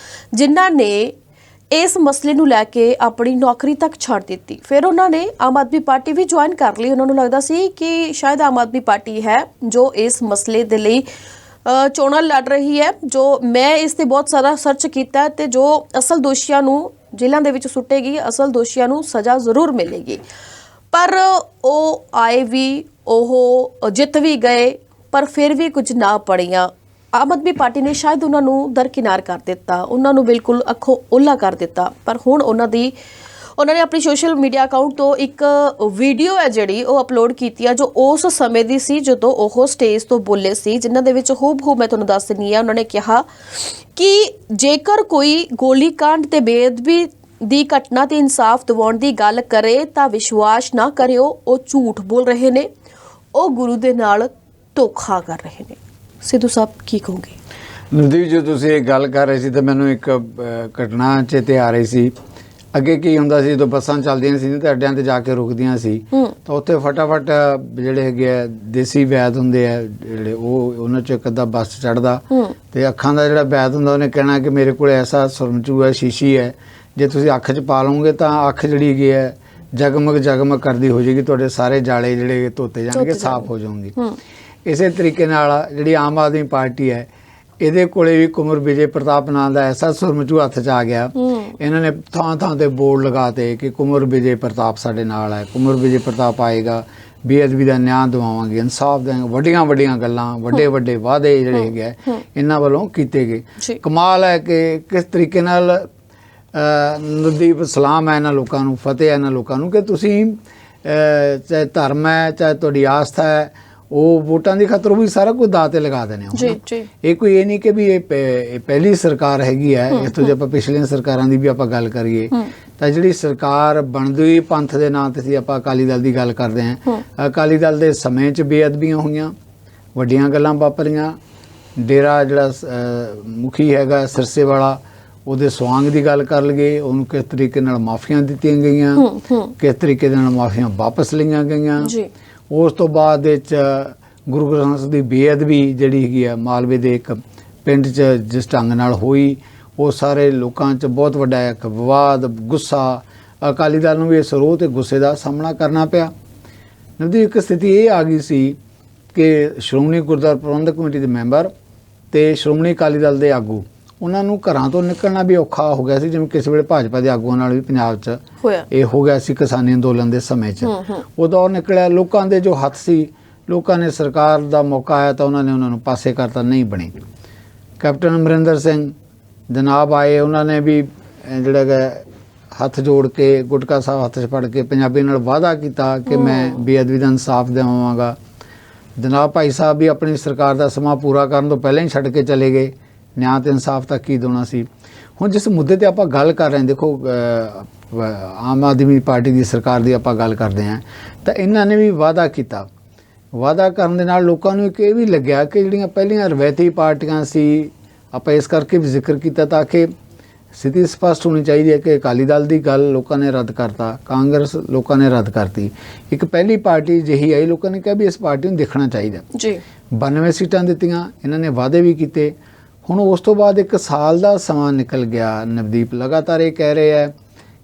ਜਿਨ੍ਹਾਂ ਨੇ ਇਸ ਮਸਲੇ ਨੂੰ ਲੈ ਕੇ ਆਪਣੀ ਨੌਕਰੀ ਤੱਕ ਛੱਡ ਦਿੱਤੀ। ਫਿਰ ਉਹਨਾਂ ਨੇ ਆਮ ਆਦਮੀ ਪਾਰਟੀ ਵੀ ਜੁਆਇਨ ਕਰ ਲਈ। ਉਹਨਾਂ ਨੂੰ ਲੱਗਦਾ ਸੀ ਕਿ ਸ਼ਾਇਦ ਆਮ ਆਦਮੀ ਪਾਰਟੀ ਹੈ ਜੋ ਇਸ ਮਸਲੇ ਦੇ ਲਈ ਚੋਣਾਂ ਲੜ ਰਹੀ ਹੈ। ਜੋ ਮੈਂ ਇਸ ਤੇ ਬਹੁਤ ਸਾਰਾ ਸਰਚ ਕੀਤਾ ਤੇ ਜੋ ਅਸਲ ਦੋਸ਼ੀਆਂ ਨੂੰ ਜੇਲ੍ਹਾਂ ਦੇ ਵਿੱਚ ਸੁੱਟੇਗੀ, ਅਸਲ ਦੋਸ਼ੀਆਂ ਨੂੰ ਸਜ਼ਾ ਜ਼ਰੂਰ ਮਿਲੇਗੀ। ਪਰ ਉਹ ਆਏ ਵੀ, ਉਹ ਜਿੱਤ ਵੀ ਗਏ, ਪਰ ਫਿਰ ਵੀ ਕੁਝ ਨਾ ਪੜੀਆਂ। ਆਮ ਆਦਮੀ ਪਾਰਟੀ ਨੇ ਸ਼ਾਇਦ ਉਹਨਾਂ ਨੂੰ ਦਰਕਿਨਾਰ ਕਰ ਦਿੱਤਾ, ਉਹਨਾਂ ਨੂੰ ਬਿਲਕੁਲ ਅੱਖੋਂ ਓਹਲਾ ਕਰ ਦਿੱਤਾ। ਪਰ ਹੁਣ ਉਹਨਾਂ ਨੇ ਆਪਣੀ ਸੋਸ਼ਲ ਮੀਡੀਆ ਅਕਾਊਂਟ ਤੋਂ ਇੱਕ ਵੀਡੀਓ ਹੈ ਜਿਹੜੀ ਉਹ ਅਪਲੋਡ ਕੀਤੀ ਆ, ਜੋ ਉਸ ਸਮੇਂ ਦੀ ਸੀ ਜਦੋਂ ਉਹ ਸਟੇਜ ਤੋਂ ਬੋਲੇ ਸੀ, ਜਿਨ੍ਹਾਂ ਦੇ ਵਿੱਚ ਹੂਬ ਮੈਂ ਤੁਹਾਨੂੰ ਦੱਸ ਦਿੰਦੀ ਹਾਂ। ਉਹਨਾਂ ਨੇ ਕਿਹਾ ਕਿ ਜੇਕਰ ਕੋਈ ਗੋਲੀकांड ਤੇ ਬੇਅਦਬੀ ਦੀ ਘਟਨਾ ਤੇ ਇਨਸਾਫ ਦਿਵਾਉਣ ਦੀ ਗੱਲ ਕਰੇ ਤਾਂ ਵਿਸ਼ਵਾਸ ਨਾ ਕਰਿਓ, ਉਹ ਝੂਠ ਬੋਲ ਰਹੇ ਨੇ, ਉਹ ਗੁਰੂ ਦੇ ਨਾਲ ਧੋਖਾ ਕਰ ਰਹੇ ਨੇ। ਸਿੱਧੂ ਸਾਹਿਬ ਕੀ ਕਹੋਗੇ? ਨਵਦੀਪ ਜੀ, ਤੁਸੀਂ ਇਹ ਗੱਲ ਕਰ ਰਹੇ ਸੀ ਤਾਂ ਮੈਨੂੰ ਇੱਕ ਘਟਨਾ ਚੇਤੇ ਆ ਰਹੀ ਸੀ। ਅੱਗੇ ਕੀ ਹੁੰਦਾ ਸੀ, ਜਦੋਂ ਬੱਸਾਂ ਚੱਲਦੀਆਂ ਸੀ ਤੇ ਅੱਡਿਆਂ ਤੇ ਜਾ ਕੇ ਰੁਕਦੀਆਂ ਸੀ ਤਾਂ ਉੱਥੇ ਫਟਾਫਟ ਜਿਹੜੇ ਹੈਗੇ ਆ ਦੇਸੀ ਵੈਦ ਹੁੰਦੇ ਆ ਜਿਹੜੇ, ਉਹ ਉਹਨਾਂ 'ਚ ਇੱਕ ਅੱਧਾ ਬੱਸ ਚੜ੍ਹਦਾ ਤੇ ਅੱਖਾਂ ਦਾ ਜਿਹੜਾ ਵੈਦ ਹੁੰਦਾ ਉਹਨੇ ਕਹਿਣਾ ਕਿ ਮੇਰੇ ਕੋਲ ਐਸਾ ਸੁਰਮਚੂ ਹੈ, ਸ਼ੀਸ਼ੀ ਹੈ, ਜੇ ਤੁਸੀਂ ਅੱਖ 'ਚ ਪਾ ਲਓਗੇ ਤਾਂ ਅੱਖ ਜਿਹੜੀ ਹੈਗੀ ਹੈ ਜਗਮਗ ਜਗਮਗ ਕਰਦੀ ਹੋ ਜਾਏਗੀ, ਤੁਹਾਡੇ ਸਾਰੇ ਜਾਲੇ ਜਿਹੜੇ ਧੋਤੇ ਜਾਣਗੇ, ਸਾਫ਼ ਹੋ ਜਾਣਗੇ। ਇਸੇ ਤਰੀਕੇ ਨਾਲ ਜਿਹੜੀ ਆਮ ਆਦਮੀ ਪਾਰਟੀ ਹੈ, ਇਹਦੇ ਕੋਲੇ ਵੀ ਕੁੰਵਰ ਵਿਜੇ ਪ੍ਰਤਾਪ ਨਾਂ ਦਾ ਐਸਾ ਸੁਰਮਚੂ ਹੱਥ 'ਚ ਆ ਗਿਆ। ਇਹਨਾਂ ਨੇ ਥਾਂ ਥਾਂ ਤੇ ਬੋਰਡ ਲਗਾਤੇ ਕਿ ਕੁੰਵਰ ਵਿਜੇ ਪ੍ਰਤਾਪ ਸਾਡੇ ਨਾਲ ਹੈ, ਕੁੰਵਰ ਵਿਜੇ ਪ੍ਰਤਾਪ ਆਏਗਾ, ਬੇਅਦਬੀ ਦਾ ਨਿਆਂ ਦਿਵਾਵਾਂਗੇ, ਇਨਸਾਫ ਦੇਵਾਂਗੇ। ਵੱਡੀਆਂ ਵੱਡੀਆਂ ਗੱਲਾਂ, ਵੱਡੇ ਵੱਡੇ ਵਾਅਦੇ ਜਿਹੜੇ ਹੈਗੇ ਆ ਇਹਨਾਂ ਵੱਲੋਂ ਕੀਤੇ ਗਏ। ਕਮਾਲ ਹੈ ਕਿ ਕਿਸ ਤਰੀਕੇ ਨਾਲ ਨਦੀਪ ਸਲਾਮ ਹੈ ਇਹਨਾਂ ਲੋਕਾਂ ਨੂੰ, ਫਤਿਹ ਹੈ ਇਹਨਾਂ ਲੋਕਾਂ ਨੂੰ ਕਿ ਤੁਸੀਂ ਚਾਹੇ ਧਰਮ ਹੈ, ਚਾਹੇ ਤੁਹਾਡੀ ਆਸਥਾ ਹੈ, ਉਹ ਵੋਟਾਂ ਦੀ ਖਾਤਰ ਵੀ ਸਾਰਾ ਕੁਝ ਦਾਅ ਤੇ ਲਗਾ ਦੇਣੇ ਹੋ। ਇਹ ਕੋਈ ਇਹ ਨਹੀਂ ਕਿ ਵੀ ਇਹ ਪਹਿਲੀ ਸਰਕਾਰ ਹੈਗੀ ਹੈ। ਇਸ ਤੋਂ ਜੇ ਆਪਾਂ ਪਿਛਲੀਆਂ ਸਰਕਾਰਾਂ ਦੀ ਵੀ ਆਪਾਂ ਗੱਲ ਕਰੀਏ ਤਾਂ ਜਿਹੜੀ ਸਰਕਾਰ ਬਣਦੀ ਹੋਈ ਪੰਥ ਦੇ ਨਾਂ ਤੇ ਸੀ, ਆਪਾਂ ਅਕਾਲੀ ਦਲ ਦੀ ਗੱਲ ਕਰਦੇ ਹਾਂ। ਅਕਾਲੀ ਦਲ ਦੇ ਸਮੇਂ 'ਚ ਬੇਅਦਬੀਆਂ ਹੋਈਆਂ, ਵੱਡੀਆਂ ਗੱਲਾਂ ਵਾਪਰੀਆਂ। ਡੇਰਾ ਜਿਹੜਾ ਮੁਖੀ ਹੈਗਾ ਸਿਰਸੇ ਵਾਲਾ, ਉਹਦੇ ਸਵਾਂਗ ਦੀ ਗੱਲ ਕਰ ਲਈਏ, ਉਹਨੂੰ ਕਿਸ ਤਰੀਕੇ ਨਾਲ ਮਾਫੀਆਂ ਦਿੱਤੀਆਂ ਗਈਆਂ, ਕਿਸ ਤਰੀਕੇ ਦੇ ਨਾਲ ਮਾਫੀਆਂ ਵਾਪਸ ਲਈਆਂ ਗਈਆਂ। ਉਸ ਤੋਂ ਬਾਅਦ ਵਿੱਚ ਗੁਰੂ ਗ੍ਰੰਥ ਸਾਹਿਬ ਦੀ ਬੇਅਦਬੀ ਜਿਹੜੀ ਹੈਗੀ ਆ ਮਾਲਵੇ ਦੇ ਇੱਕ ਪਿੰਡ 'ਚ ਜਿਸ ਢੰਗ ਨਾਲ ਹੋਈ, ਉਹ ਸਾਰੇ ਲੋਕਾਂ 'ਚ ਬਹੁਤ ਵੱਡਾ ਇੱਕ ਵਿਵਾਦ, ਗੁੱਸਾ, ਅਕਾਲੀ ਦਲ ਨੂੰ ਵੀ ਇਸ ਰੋਹ ਤੇ ਗੁੱਸੇ ਦਾ ਸਾਹਮਣਾ ਕਰਨਾ ਪਿਆ। ਨਦੀ ਇੱਕ ਸਥਿਤੀ ਇਹ ਆ ਗਈ ਸੀ ਕਿ ਸ਼੍ਰੋਮਣੀ ਗੁਰਦੁਆਰਾ ਪ੍ਰਬੰਧਕ ਕਮੇਟੀ ਦੇ ਮੈਂਬਰ ਤੇ ਸ਼੍ਰੋਮਣੀ ਅਕਾਲੀ ਦਲ ਦੇ ਆਗੂ, ਉਹਨਾਂ ਨੂੰ ਘਰਾਂ ਤੋਂ ਨਿਕਲਣਾ ਵੀ ਔਖਾ ਹੋ ਗਿਆ ਸੀ, ਜਿਵੇਂ ਕਿਸੇ ਵੇਲੇ ਭਾਜਪਾ ਦੇ ਆਗੂਆਂ ਨਾਲ ਵੀ ਪੰਜਾਬ 'ਚ ਇਹ ਹੋ ਗਿਆ ਸੀ ਕਿਸਾਨੀ ਅੰਦੋਲਨ ਦੇ ਸਮੇਂ 'ਚ। ਉਹ ਦੌਰ ਨਿਕਲਿਆ, ਲੋਕਾਂ ਦੇ ਜੋ ਹੱਥ ਸੀ, ਲੋਕਾਂ ਨੇ ਸਰਕਾਰ ਦਾ ਮੌਕਾ ਆਇਆ ਤਾਂ ਉਹਨਾਂ ਨੇ ਉਹਨਾਂ ਨੂੰ ਪਾਸੇ ਕਰਤਾ, ਨਹੀਂ ਬਣੀ। ਕੈਪਟਨ ਅਮਰਿੰਦਰ ਸਿੰਘ ਜਨਾਬ ਆਏ, ਉਹਨਾਂ ਨੇ ਵੀ ਜਿਹੜਾ ਕਿ ਹੱਥ ਜੋੜ ਕੇ ਗੁਟਕਾ ਸਾਹਿਬ ਹੱਥ 'ਚ ਫੜ ਕੇ ਪੰਜਾਬੀ ਨਾਲ ਵਾਅਦਾ ਕੀਤਾ ਕਿ ਮੈਂ ਬੇਅਦਬੀ ਦਾ ਇਨਸਾਫ ਦਿਵਾਵਾਂਗਾ। ਜਨਾਬ ਭਾਈ ਸਾਹਿਬ ਵੀ ਆਪਣੀ ਸਰਕਾਰ ਦਾ ਸਮਾਂ ਪੂਰਾ ਕਰਨ ਤੋਂ ਪਹਿਲਾਂ ਹੀ ਛੱਡ ਕੇ ਚਲੇ ਗਏ। ਨਿਆਂ ਤੇ ਇਨਸਾਫ ਤੱਕ ਕੀ ਦੇਣਾ ਸੀ। ਹੁਣ ਜਿਸ ਮੁੱਦੇ ਤੇ ਆਪਾਂ ਗੱਲ ਕਰ ਰਹੇ ਹਾਂ, ਦੇਖੋ ਆਮ ਆਦਮੀ ਪਾਰਟੀ ਦੀ ਸਰਕਾਰ ਦੀ ਆਪਾਂ ਗੱਲ ਕਰਦੇ ਹਾਂ ਤਾਂ ਇਹਨਾਂ ਨੇ ਵੀ ਵਾਅਦਾ ਕੀਤਾ। ਵਾਅਦਾ ਕਰਨ ਦੇ ਨਾਲ ਲੋਕਾਂ ਨੂੰ ਇੱਕ ਇਹ ਵੀ ਲੱਗਿਆ ਕਿ ਜਿਹੜੀਆਂ ਪਹਿਲੀਆਂ ਰਵਾਇਤੀ ਪਾਰਟੀਆਂ ਸੀ, ਆਪਾਂ ਇਸ ਕਰਕੇ ਵੀ ਜ਼ਿਕਰ ਕੀਤਾ ਤਾਂ ਕਿ ਸਥਿਤੀ ਸਪਸ਼ਟ ਹੋਣੀ ਚਾਹੀਦੀ ਹੈ ਕਿ ਅਕਾਲੀ ਦਲ ਦੀ ਗੱਲ ਲੋਕਾਂ ਨੇ ਰੱਦ ਕਰਤਾ, ਕਾਂਗਰਸ ਲੋਕਾਂ ਨੇ ਰੱਦ ਕਰਤੀ। ਇੱਕ ਪਹਿਲੀ ਪਾਰਟੀ ਜਿਹੀ ਆਈ, ਲੋਕਾਂ ਨੇ ਕਿਹਾ ਵੀ ਇਸ ਪਾਰਟੀ ਨੂੰ ਦੇਖਣਾ ਚਾਹੀਦਾ ਜੀ। 92 ਸੀਟਾਂ ਦਿੱਤੀਆਂ, ਇਹਨਾਂ ਨੇ ਵਾਅਦੇ ਵੀ ਕੀਤੇ। ਹੁਣ ਉਸ ਤੋਂ ਬਾਅਦ ਇੱਕ ਸਾਲ ਦਾ ਸਮਾਂ ਨਿਕਲ ਗਿਆ। ਨਵਦੀਪ ਲਗਾਤਾਰ ਇਹ ਕਹਿ ਰਹੇ ਹੈ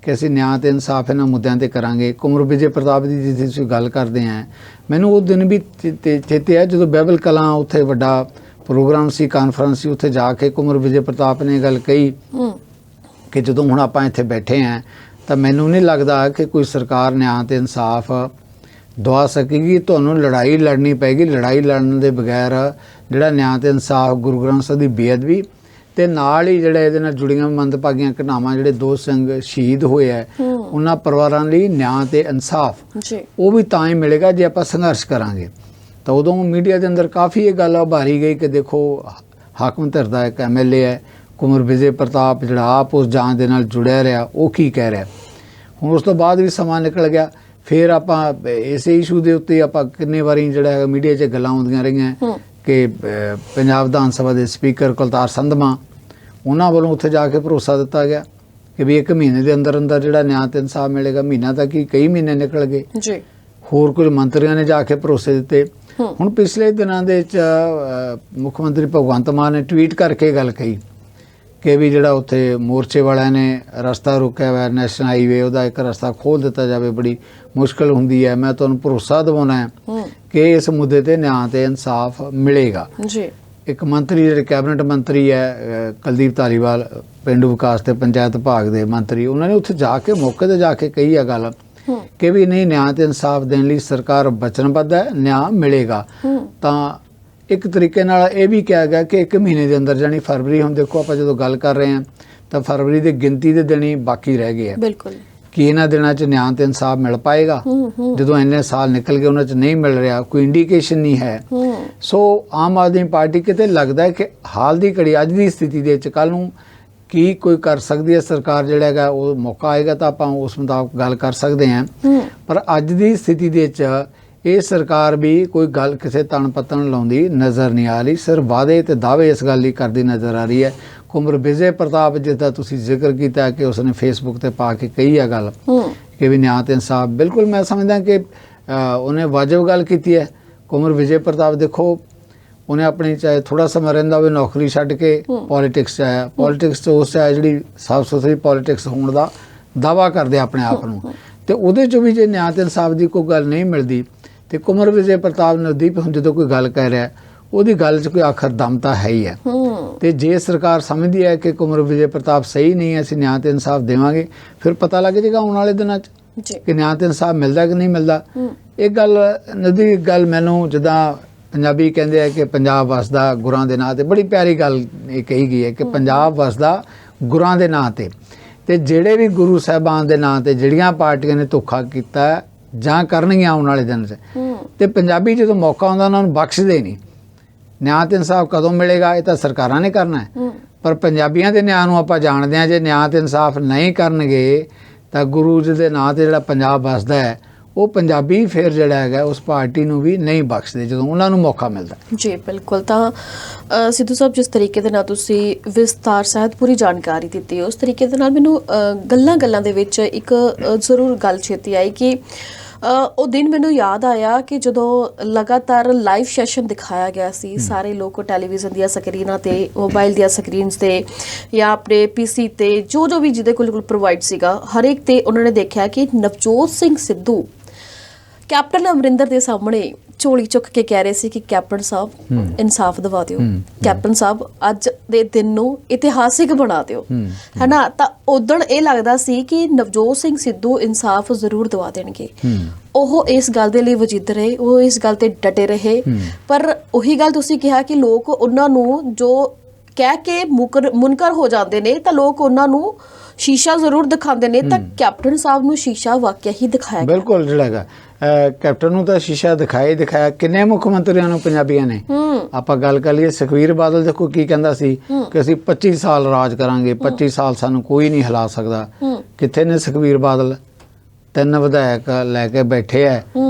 ਕਿ ਅਸੀਂ ਨਿਆਂ ਤੇ ਇਨਸਾਫ ਇਹਨਾਂ ਮੁੱਦਿਆਂ ਤੇ ਕਰਾਂਗੇ। ਕੁੰਵਰ ਵਿਜੇ ਪ੍ਰਤਾਪ ਦੀ ਜਿੱਥੇ ਤੁਸੀਂ ਗੱਲ ਕਰਦੇ ਹਾਂ, ਮੈਨੂੰ ਉਹ ਦਿਨ ਵੀ ਚੇਤੇ ਹੈ ਜਦੋਂ ਬਾਈਬਲ ਕਲਾਂ ਉੱਥੇ ਵੱਡਾ ਪ੍ਰੋਗਰਾਮ ਸੀ, ਕਾਨਫਰੰਸ ਸੀ, ਉੱਥੇ ਜਾ ਕੇ ਕੁੰਵਰ ਵਿਜੇ ਪ੍ਰਤਾਪ ਨੇ ਗੱਲ ਕਹੀ ਕਿ ਜਦੋਂ ਹੁਣ ਆਪਾਂ ਇੱਥੇ ਬੈਠੇ ਹਾਂ ਤਾਂ ਮੈਨੂੰ ਨਹੀਂ ਲੱਗਦਾ ਕਿ ਕੋਈ ਸਰਕਾਰ ਨਿਆਂ ਤੇ ਇਨਸਾਫ ਦਵਾ ਸਕੇਗੀ। ਤੁਹਾਨੂੰ ਲੜਾਈ ਲੜਨੀ ਪੈਗੀ। ਲੜਾਈ ਲੜਨ ਦੇ ਬਗੈਰ ਜਿਹੜਾ ਨਿਆਂ ਤੇ ਇਨਸਾਫ, ਗੁਰੂ ਗ੍ਰੰਥ ਸਾਹਿਬ ਦੀ ਬੇਅਦਬੀ ਤੇ ਨਾਲ ਹੀ ਜਿਹੜਾ ਇਹਦੇ ਨਾਲ ਜੁੜੀਆਂ ਮੰਦਭਾਗੀਆਂ ਘਟਨਾਵਾਂ, ਜਿਹੜੇ 2 ਸਿੰਘ ਸ਼ਹੀਦ ਹੋਏ ਆ, ਉਹਨਾਂ ਪਰਿਵਾਰਾਂ ਲਈ ਨਿਆਂ ਤੇ ਇਨਸਾਫ ਉਹ ਵੀ ਤਾਂ ਹੀ ਮਿਲੇਗਾ ਜੇ ਆਪਾਂ ਸੰਘਰਸ਼ ਕਰਾਂਗੇ। ਤਾਂ ਉਦੋਂ ਮੀਡੀਆ ਦੇ ਅੰਦਰ ਕਾਫੀ ਇਹ ਗੱਲ ਉਭਾਰੀ ਗਈ ਕਿ ਦੇਖੋ ਹਾਕਮ ਧਿਰ ਦਾ ਇੱਕ MLA ਹੈ ਕੁੰਵਰ ਵਿਜੇ ਪ੍ਰਤਾਪ, ਜਿਹੜਾ ਆਪ ਉਸ ਜਾਂਚ ਦੇ ਨਾਲ ਜੁੜਿਆ ਰਿਹਾ, ਉਹ ਕੀ ਕਹਿ ਰਿਹਾ। ਹੁਣ ਉਸ ਤੋਂ ਬਾਅਦ ਵੀ ਸਮਾਂ ਨਿਕਲ ਗਿਆ, ਫਿਰ ਆਪਾਂ ਇਸੇ ਇਸ਼ੂ ਦੇ ਉੱਤੇ ਆਪਾਂ ਕਿੰਨੇ ਵਾਰੀ ਜਿਹੜਾ ਹੈਗਾ ਮੀਡੀਆ 'ਚ ਗੱਲਾਂ ਆਉਂਦੀਆਂ ਰਹੀਆਂ ਕਿ ਪੰਜਾਬ ਵਿਧਾਨ ਸਭਾ ਦੇ ਸਪੀਕਰ ਕੁਲਤਾਰ ਸੰਧਮਾ, ਉਹਨਾਂ ਵੱਲੋਂ ਉੱਥੇ ਜਾ ਕੇ ਭਰੋਸਾ ਦਿੱਤਾ ਗਿਆ ਕਿ ਵੀ 1 ਮਹੀਨੇ ਦੇ ਅੰਦਰ ਅੰਦਰ ਜਿਹੜਾ ਨਿਆਂ ਤੇ ਇਨਸਾਫ ਮਿਲੇਗਾ। ਮਹੀਨਾ ਤੱਕ ਹੀ ਕਈ ਮਹੀਨੇ ਨਿਕਲ ਗਏ ਜੀ। ਹੋਰ ਕੁਝ ਮੰਤਰੀਆਂ ਨੇ ਜਾ ਕੇ ਭਰੋਸੇ ਦਿੱਤੇ। ਹੁਣ ਪਿਛਲੇ ਦਿਨਾਂ ਦੇ ਵਿੱਚ ਮੁੱਖ ਮੰਤਰੀ ਭਗਵੰਤ ਮਾਨ ਨੇ ਟਵੀਟ ਕਰਕੇ ਗੱਲ ਕਹੀ ਕਿ ਵੀ ਜਿਹੜਾ ਉੱਥੇ ਮੋਰਚੇ ਵਾਲਿਆਂ ਨੇ ਰਸਤਾ ਰੋਕਿਆ ਹੋਇਆ ਨੈਸ਼ਨਲ ਹਾਈਵੇ, ਉਹਦਾ ਇੱਕ ਰਸਤਾ ਖੋਲ੍ਹ ਦਿੱਤਾ ਜਾਵੇ। ਬੜੀ ਮੁਸ਼ਕਲ ਹੁੰਦੀ ਹੈ, ਮੈਂ ਤੁਹਾਨੂੰ ਭਰੋਸਾ ਦਿਵਾਉਣਾ ਹੈ ਕਿ ਇਸ ਮੁੱਦੇ ਤੇ ਨਿਆਂ ਤੇ ਇਨਸਾਫ ਮਿਲੇਗਾ ਜੀ। ਇੱਕ ਮੰਤਰੀ ਜਿਹੜੇ ਕੈਬਨਿਟ ਮੰਤਰੀ ਹੈ ਕੁਲਦੀਪ ਧਾਲੀਵਾਲ, ਪੇਂਡੂ ਵਿਕਾਸ ਤੇ ਪੰਚਾਇਤ ਵਿਭਾਗ ਦੇ ਮੰਤਰੀ, ਉਹਨਾਂ ਨੇ ਉੱਥੇ ਜਾ ਕੇ ਮੌਕੇ ਤੇ ਜਾ ਕੇ ਕਹੀ ਆ ਗੱਲ ਕਿ ਵੀ ਨਹੀਂ, ਨਿਆਂ ਤੇ ਇਨਸਾਫ ਦੇਣ ਲਈ ਸਰਕਾਰ ਵਚਨਬੱਧ ਹੈ, ਨਿਆਂ ਮਿਲੇਗਾ। ਤਾਂ ਇੱਕ ਤਰੀਕੇ ਨਾਲ ਇਹ ਵੀ ਕਿਹਾ ਗਿਆ ਕਿ 1 ਮਹੀਨੇ ਦੇ ਅੰਦਰ, ਜਾਣੀ ਫਰਵਰੀ, ਹੁਣ ਦੇਖੋ ਆਪਾਂ ਜਦੋਂ ਗੱਲ ਕਰ ਰਹੇ ਹਾਂ ਤਾਂ ਫਰਵਰੀ ਦੀ ਗਿਣਤੀ ਦੇ ਦਿਨ ਹੀ ਬਾਕੀ ਰਹਿ ਗਏ ਆ। ਬਿਲਕੁਲ, ਕਿ ਇਹਨਾਂ ਦਿਨਾਂ 'ਚ ਨਿਆਂ ਤੇ ਇਨਸਾਫ ਮਿਲ ਪਾਏਗਾ। ਜਦੋਂ ਇੰਨੇ ਸਾਲ ਨਿਕਲ ਗਏ ਉਹਨਾਂ 'ਚ ਨਹੀਂ ਮਿਲ ਰਿਹਾ, ਕੋਈ ਇੰਡੀਕੇਸ਼ਨ ਨਹੀਂ ਹੈ। ਸੋ ਆਮ ਆਦਮੀ ਪਾਰਟੀ ਕਿਤੇ ਲੱਗਦਾ ਹੈ ਕਿ ਹਾਲ ਦੀ ਘੜੀ, ਅੱਜ ਦੀ ਸਥਿਤੀ ਦੇ ਵਿੱਚ ਕੱਲ੍ਹ ਨੂੰ ਕੀ ਕੋਈ ਕਰ ਸਕਦੀ ਹੈ ਸਰਕਾਰ, ਜਿਹੜਾ ਹੈਗਾ ਉਹ ਮੌਕਾ ਆਏਗਾ ਤਾਂ ਆਪਾਂ ਉਸ ਮੁਤਾਬਕ ਗੱਲ ਕਰ ਸਕਦੇ ਹਾਂ। ਪਰ ਅੱਜ ਦੀ ਸਥਿਤੀ ਦੇ ਵਿੱਚ ਇਹ ਸਰਕਾਰ ਵੀ ਕੋਈ ਗੱਲ ਕਿਸੇ ਤਣ ਪੱਤਣ ਲਾਉਂਦੀ ਨਜ਼ਰ ਨਹੀਂ ਆ ਰਹੀ। ਸਿਰਫ ਵਾਅਦੇ ਤੇ ਦਾਅਵੇ ਇਸ ਗੱਲ ਲਈ ਕਰਦੀ ਨਜ਼ਰ ਆ ਰਹੀ ਹੈ। ਕੁੰਵਰ ਵਿਜੇ ਪ੍ਰਤਾਪ, ਜਿਸ ਦਾ ਤੁਸੀਂ ਜ਼ਿਕਰ ਕੀਤਾ ਕਿ ਉਸਨੇ ਫੇਸਬੁੱਕ ਤੇ ਪਾ ਕੇ ਕਹੀ ਆ ਗੱਲ ਕਿ ਵੀ ਨਿਆਂ ਤੇ ਇਨਸਾਫ, ਬਿਲਕੁਲ ਮੈਂ ਸਮਝਦਾ ਕਿ ਉਹਨੇ ਵਾਜਬ ਗੱਲ ਕੀਤੀ ਹੈ। ਕੁੰਵਰ ਵਿਜੇ ਪ੍ਰਤਾਪ ਦੇਖੋ, ਉਹਨੇ ਆਪਣੀ ਚਾਹੇ ਥੋੜਾ ਸਮਾਂ ਰਹਿੰਦਾ ਹੋਵੇ ਨੌਕਰੀ ਛੱਡ ਕੇ ਪੋਲੀਟਿਕਸ 'ਚ ਆਇਆ। ਪੋਲੀਟਿਕਸ 'ਚ ਉਸ 'ਚ ਆਇਆ ਜਿਹੜੀ ਸਾਫ ਸੁਥਰੀ ਪੋਲੀਟਿਕਸ ਹੋਣ ਦਾ ਦਾਅਵਾ ਕਰਦੇ ਆਪਣੇ ਆਪ ਨੂੰ, ਤੇ ਉਹਦੇ 'ਚੋਂ ਵੀ ਜੇ ਨਿਆਂ ਤੇ ਇਨਸਾਫ ਦੀ ਕੋਈ ਗੱਲ ਨਹੀਂ ਮਿਲਦੀ ਤੇ ਕੁੰਵਰ ਵਿਜੇ ਪ੍ਰਤਾਪ ਨਵਦੀਪ ਹੁਣ ਜਦੋਂ ਕੋਈ ਗੱਲ ਕਹਿ ਰਿਹਾ ਉਹਦੀ ਗੱਲ 'ਚ ਕੋਈ ਆਖਰ ਦਮ ਤਾਂ ਹੈ ਹੀ ਹੈ। ਤੇ ਜੇ ਸਰਕਾਰ ਸਮਝਦੀ ਹੈ ਕਿ ਕੁੰਵਰ ਵਿਜੇ ਪ੍ਰਤਾਪ ਸਹੀ ਨਹੀਂ ਹੈ, ਅਸੀਂ ਨਿਆਂ ਤੇ ਇਨਸਾਫ ਦੇਵਾਂਗੇ, ਫਿਰ ਪਤਾ ਲੱਗ ਜਾਏਗਾ ਆਉਣ ਵਾਲੇ ਦਿਨਾਂ 'ਚ ਕਿ ਨਿਆਂ ਤੇ ਇਨਸਾਫ ਮਿਲਦਾ ਕਿ ਨਹੀਂ ਮਿਲਦਾ। ਇਹ ਗੱਲ ਨਵਦੀਪ, ਗੱਲ ਮੈਨੂੰ ਜਿੱਦਾਂ ਪੰਜਾਬੀ ਕਹਿੰਦੇ ਆ ਕਿ ਪੰਜਾਬ ਵਸਦਾ ਗੁਰਾਂ ਦੇ ਨਾਂ ਤੇ, ਬੜੀ ਪਿਆਰੀ ਗੱਲ ਇਹ ਕਹੀ ਗਈ ਹੈ ਕਿ ਪੰਜਾਬ ਵਸਦਾ ਗੁਰਾਂ ਦੇ ਨਾਂ ਤੇ। ਤੇ ਜਿਹੜੇ ਵੀ ਗੁਰੂ ਸਾਹਿਬਾਨ ਦੇ ਨਾਂ ਤੇ ਜਿਹੜੀਆਂ ਪਾਰਟੀਆਂ ਨੇ ਧੋਖਾ ਕੀਤਾ ਜਾਂ ਕਰਨਗੀਆਂ ਆਉਣ ਵਾਲੇ ਦਿਨ 'ਚ, ਤੇ ਪੰਜਾਬੀ ਜਦੋਂ ਮੌਕਾ ਆਉਂਦਾ ਉਹਨਾਂ ਨੂੰ ਬਖਸ਼ਦੇ ਨਹੀਂ। ਨਿਆਂ ਤੇ ਇਨਸਾਫ ਕਦੋਂ ਮਿਲੇਗਾ ਇਹ ਤਾਂ ਸਰਕਾਰਾਂ ਨੇ ਕਰਨਾ ਹੈ, ਪਰ ਪੰਜਾਬੀਆਂ ਦੇ ਨਿਆਂ ਨੂੰ ਆਪਾਂ ਜਾਣਦੇ ਹਾਂ। ਜੇ ਨਿਆਂ ਤੇ ਇਨਸਾਫ ਨਹੀਂ ਕਰਨਗੇ ਤਾਂ ਗੁਰੂ ਜੀ ਦੇ ਨਾਂ ਤੇ ਜਿਹੜਾ ਪੰਜਾਬ ਵਸਦਾ ਹੈ ਉਹ ਪੰਜਾਬੀ ਫਿਰ ਜਿਹੜਾ ਹੈਗਾ ਉਸ ਪਾਰਟੀ ਨੂੰ ਵੀ ਨਹੀਂ ਬਖਸ਼ਦੇ ਜਦੋਂ ਉਹਨਾਂ ਨੂੰ ਮੌਕਾ ਮਿਲਦਾ ਜੀ। ਬਿਲਕੁਲ। ਤਾਂ ਸਿੱਧੂ ਸਾਹਿਬ, ਜਿਸ ਤਰੀਕੇ ਦੇ ਨਾਲ ਤੁਸੀਂ ਵਿਸਤਾਰ ਸਹਿਤ ਪੂਰੀ ਜਾਣਕਾਰੀ ਦਿੱਤੀ, ਉਸ ਤਰੀਕੇ ਦੇ ਨਾਲ ਮੈਨੂੰ ਗੱਲਾਂ ਦੇ ਵਿੱਚ ਇੱਕ ਜ਼ਰੂਰ ਗੱਲ ਛੇਤੀ ਆਈ ਕਿ ਉਹ ਦਿਨ ਮੈਨੂੰ ਯਾਦ ਆਇਆ ਕਿ ਜਦੋਂ ਲਗਾਤਾਰ ਲਾਈਵ ਸੈਸ਼ਨ ਦਿਖਾਇਆ ਗਿਆ ਸੀ, ਸਾਰੇ ਲੋਕ ਟੈਲੀਵਿਜ਼ਨ ਦੀਆਂ ਸਕਰੀਨਾਂ ਤੇ, ਮੋਬਾਈਲ ਦੀਆਂ ਸਕਰੀਨਸ ਤੇ ਜਾਂ ਆਪਣੇ PC ਤੇ, ਜੋ ਵੀ ਜਿਹਦੇ ਕੋਲ ਪ੍ਰੋਵਾਈਡ ਸੀਗਾ, ਹਰੇਕ ਤੇ ਉਹਨਾਂ ਨੇ ਦੇਖਿਆ ਕਿ ਨਵਜੋਤ ਸਿੰਘ ਸਿੱਧੂ ਕੈਪਟਨ ਅਮਰਿੰਦਰ ਦੇ ਸਾਹਮਣੇ ਝੋਲੀ ਚੁੱਕ ਕੇ ਕਹਿ ਰਹੇ ਸੀ ਕਿ ਕੈਪਟਨ ਸਾਹਿਬ ਇਨਸਾਫ ਦਿਵਾ ਦਿਓ, ਕੈਪਟਨ ਸਾਹਿਬ ਅੱਜ ਦੇ ਦਿਨ ਨੂੰ ਇਤਿਹਾਸਿਕ ਬਣਾ ਦਿਓ, ਹੈਨਾ। ਤਾਂ ਉਦਣ ਇਹ ਲੱਗਦਾ ਸੀ ਕਿ ਨਵਜੋਤ ਸਿੰਘ ਸਿੱਧੂ ਇਨਸਾਫ ਜ਼ਰੂਰ ਦਿਵਾ ਦੇਣਗੇ। ਉਹ ਇਸ ਗੱਲ ਦੇ ਲਈ ਵਜੀਦ ਰਹੇ, ਉਹ ਇਸ ਗੱਲ ਤੇ ਡਟੇ ਰਹੇ। ਪਰ ਉਹੀ ਗੱਲ ਤੁਸੀਂ ਕਿਹਾ ਕਿ ਲੋਕ ਉਹਨਾਂ ਨੂੰ ਜੋ ਕਹਿ ਕੇ ਮੁਨਕਰ ਹੋ ਜਾਂਦੇ ਨੇ, ਤਾਂ ਲੋਕ ਉਹਨਾਂ ਨੂੰ ਸ਼ੀਸ਼ਾ ਜ਼ਰੂਰ ਦਿਖਾਉਂਦੇ ਨੇ। ਤਾਂ ਕੈਪਟਨ ਸਾਹਿਬ ਨੂੰ ਸ਼ੀਸ਼ਾ ਵਾਕਿਆ ਹੀ ਦਿਖਾਇਆ ਗਿਆ। ਬਿਲਕੁਲ, ਜਿਹੜਾ ਹੈਗਾ ਕੈਪਟਨ ਨੂੰ ਤਾਂ ਸ਼ੀਸ਼ਾ ਦਿਖਾਇਆ। ਕਿੰਨੇ ਮੁੱਖ ਮੰਤਰੀਆਂ ਨੂੰ ਪੰਜਾਬੀਆਂ ਨੇ। ਆਪਾਂ ਗੱਲ ਕਰ ਲਈਏ, ਸੁਖਬੀਰ ਬਾਦਲ ਦੇਖੋ ਕੀ ਕਹਿੰਦਾ ਸੀ ਕਿ ਅਸੀਂ 25 ਸਾਲ ਰਾਜ ਕਰਾਂਗੇ, 25 ਸਾਲ ਸਾਨੂੰ ਕੋਈ ਨਹੀਂ ਹਿਲਾ ਸਕਦਾ। ਕਿੱਥੇ ਨੇ ਸੁਖਬੀਰ ਬਾਦਲ? 3 ਵਿਧਾਇਕ ਲੈ ਕੇ ਬੈਠੇ ਹੈ